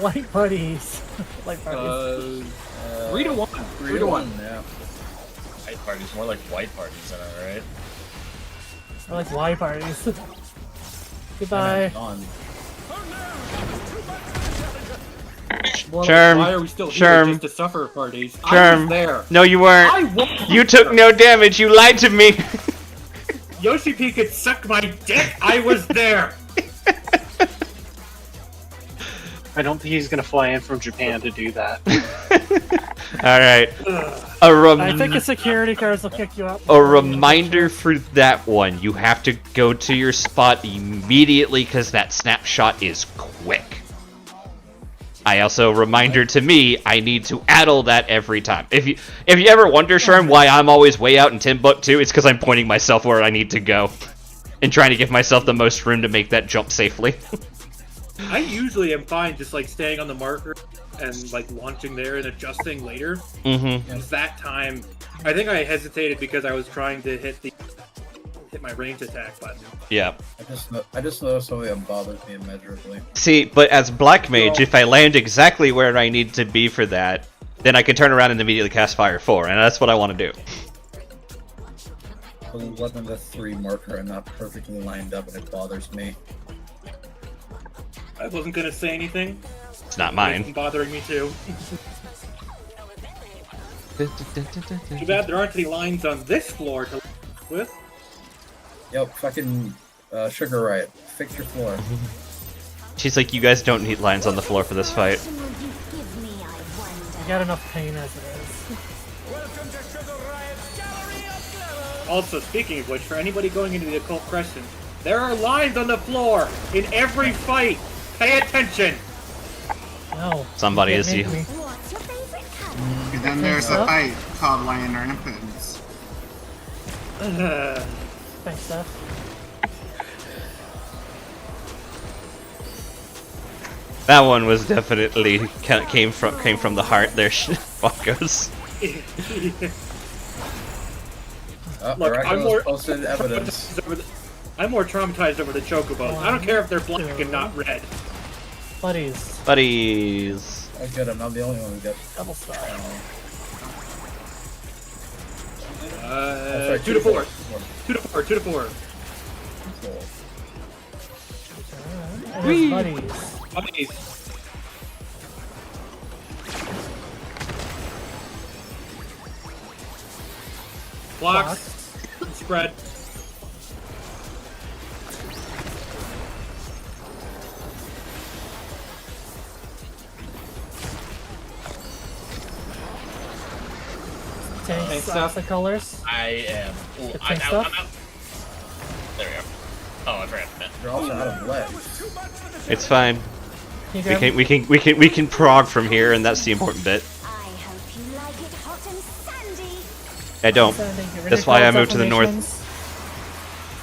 Light parties. Light parties. 3 to 1. 3 to 1, yeah. White parties, more like white parties, am I right? I like Y parties. Goodbye. Well, Sherm, why are we still here Sherm, just to suffer parties? I Sherm. was there. No, you weren't. I was You took no damage. You lied to me. Yoshi P could suck my dick. I was there. I don't think he's gonna fly in from Japan to do that. Alright. I think the security cars will kick you out. A reminder for that one. You have to go to your spot immediately because that snapshot is quick. I also, reminder to me, I need to addle that every time. If you ever wonder, Sherm, why I'm always way out in Timbuktu, it's because I'm pointing myself where I need to go. And trying to give myself the most room to make that jump safely. I usually am fine just like staying on the marker and like launching there and adjusting later. Mm-hmm. That time, I think I hesitated because I was trying to hit my range attack button. Yeah. I just noticed something that bothers me immeasurably. See, but as Black Mage, if I land exactly where I need to be for that, then I can turn around and immediately cast Fire 4, and that's what I want to do. The 1 to 3 marker and not perfectly lined up, and it bothers me. I wasn't gonna say anything. It's not It's mine. bothering me too. Too bad there aren't any lines on this floor to with. Yep, fucking Sugar Riot. Fix your floor. She's like, you guys don't need lines on the floor for this fight. I got enough pain as it is. Also, speaking of which, for anybody going into the Occult Crescent, there are lines on the floor in every fight. Pay attention. No. Somebody you is can't he. make me. What's your favorite color? And then there's a fight called Lion Rampants. Thanks, Steph. That one was definitely came from the heart. There, Walkos. Look, I'm more posted evidence. I'm more traumatized over the chocobos. I don't care if they're black and not red. Buddies. Buddies. Oh, good. I'm not the only one who got Double star. 2 to 4. 2 to 4. 2 to 4. And there's buddies. Buddies. Blocks. Spread. Tanks, the colors. I am. Ooh, The I'm tank out. stuff? I'm out. There we go. Oh, I forgot that. You're also out of legs. It's fine. You We can prog from here, and that's the important bit. I hope you like it hot and sandy. I don't. That's why I moved to the north.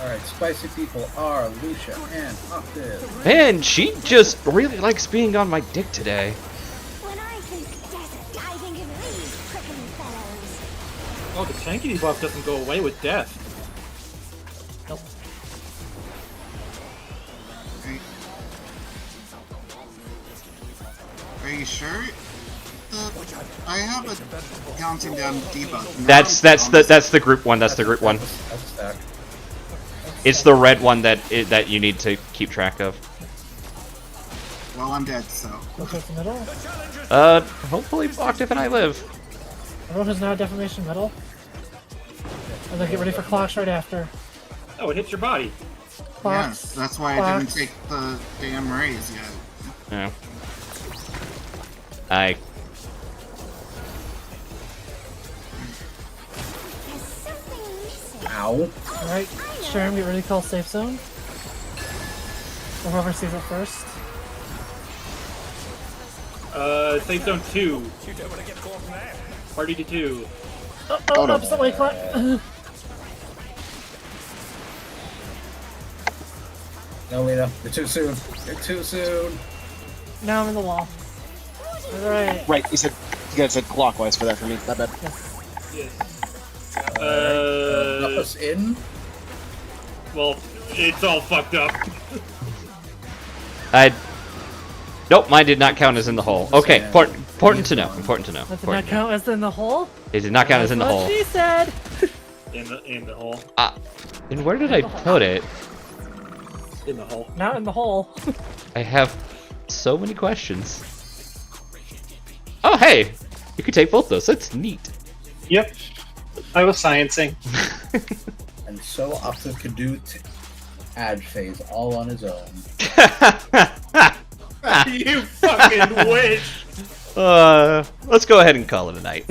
Alright, spicy people are Lucia and Octave. Man, she just really likes being on my dick today. When I think desert diving in these prickly fellows. Oh, the tanky buff doesn't go away with death. Nope. Are you sure? I have a counting down debuff. That's the group one. That's the group one. It's the red one that you need to keep track of. Well, I'm dead, so. Middle? Hopefully Octave and I live. Everyone who's now defamation middle. And then get ready for clocks right after. Oh, it hits your body. Clocks. Yes, that's why I didn't take the damn raise yet. Yeah. Ow. Alright, Sherm, get ready to call safe zone. Or whoever sees it first. Safe zone 2. Party to 2. Oh, no, somebody clock. No, Lena, you're too soon. You're too soon. Now I'm in the wall. Alright. Right, you guys said clockwise for that for me. Not bad. Yes. Up us in? Well, it's all fucked up. Nope, mine did not count as in the hole. Okay, important to know. Important to know. That did not count as in the hole? It did not count as in the That's hole. what she said! In the hole. And where did I put it? In the hole. Not in the hole. I have so many questions. Oh, hey! You could take both those. That's neat. Yep. I was sciencing. And so Octave could do ad phase all on his own. You fucking wish! Let's go ahead and call it a night.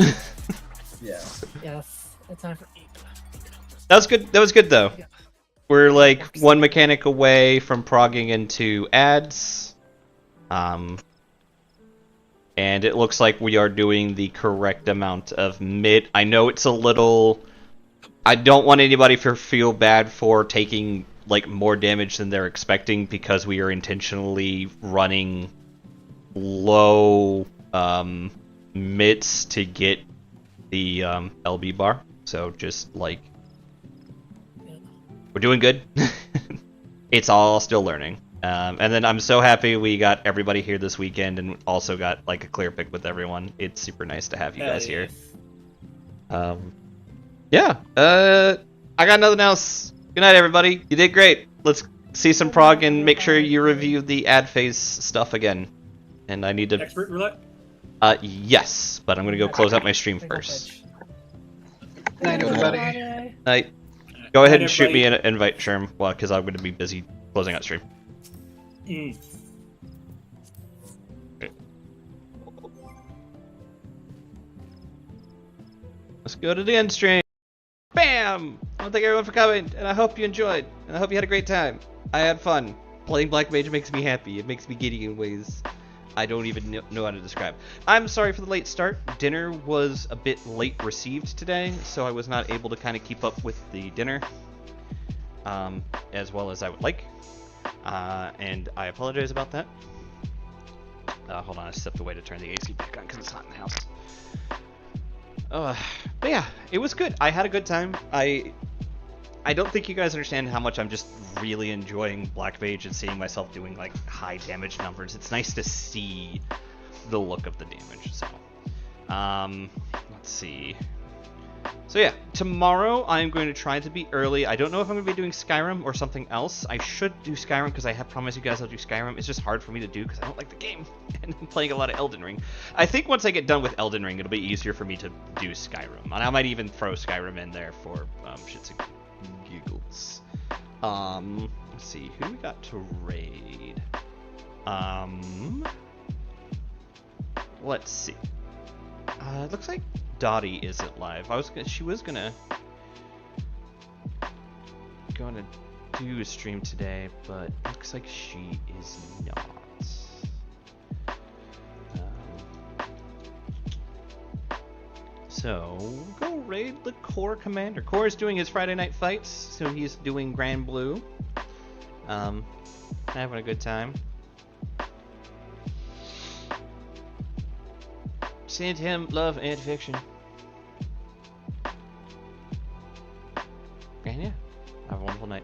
Yeah. Yes, it's time for 8. That was good. That was good though. Yeah. We're like one mechanic away from progging into ads. And it looks like we are doing the correct amount of mid. I know it's a little... I don't want anybody to feel bad for taking like more damage than they're expecting because we are intentionally running low mids to get the LB bar. So just like... We're doing good. It's all still learning. And then I'm so happy we got everybody here this weekend and also got like a clear pick with everyone. It's super nice to have you guys here. Yeah. I got nothing else. Good night, everybody. You did great. Let's see some prog and make sure you review the ad phase stuff again. And I need to... Expert roulette? Yes, but I'm gonna go close out my stream first. Night, everybody. Night. Go ahead and shoot me an invite, Sherm, well, because I'm gonna be busy closing out stream. Mm. Okay. Let's go to the end stream. Bam! I want to thank everyone for coming, and I hope you enjoyed, and I hope you had a great time. I had fun. Playing Black Mage makes me happy. It makes me giddy in ways I don't even know how to describe. I'm sorry for the late start. Dinner was a bit late received today, so I was not able to kind of keep up with the dinner as well as I would like. And I apologize about that. Hold on, I stepped away to turn the AC back on because it's hot in the house. But yeah, it was good. I had a good time. I don't think you guys understand how much I'm just really enjoying Black Mage and seeing myself doing like high damage numbers. It's nice to see the look of the damage. So, let's see. So yeah, tomorrow I'm going to try to be early. I don't know if I'm going to be doing Skyrim or something else. I should do Skyrim because I have promised you guys I'll do Skyrim. It's just hard for me to do because I don't like the game and I'm playing a lot of Elden Ring. I think once I get done with Elden Ring, it'll be easier for me to do Skyrim. And I might even throw Skyrim in there for shits and giggles. Let's see, who we got to raid? Let's see. It looks like Dottie isn't live. She was gonna do a stream today, but looks like she is not. So go raid the Core Commander. Core is doing his Friday night fights, so he's doing Grand Blue. Having a good time. Send him love and affection. And yeah, have a wonderful night.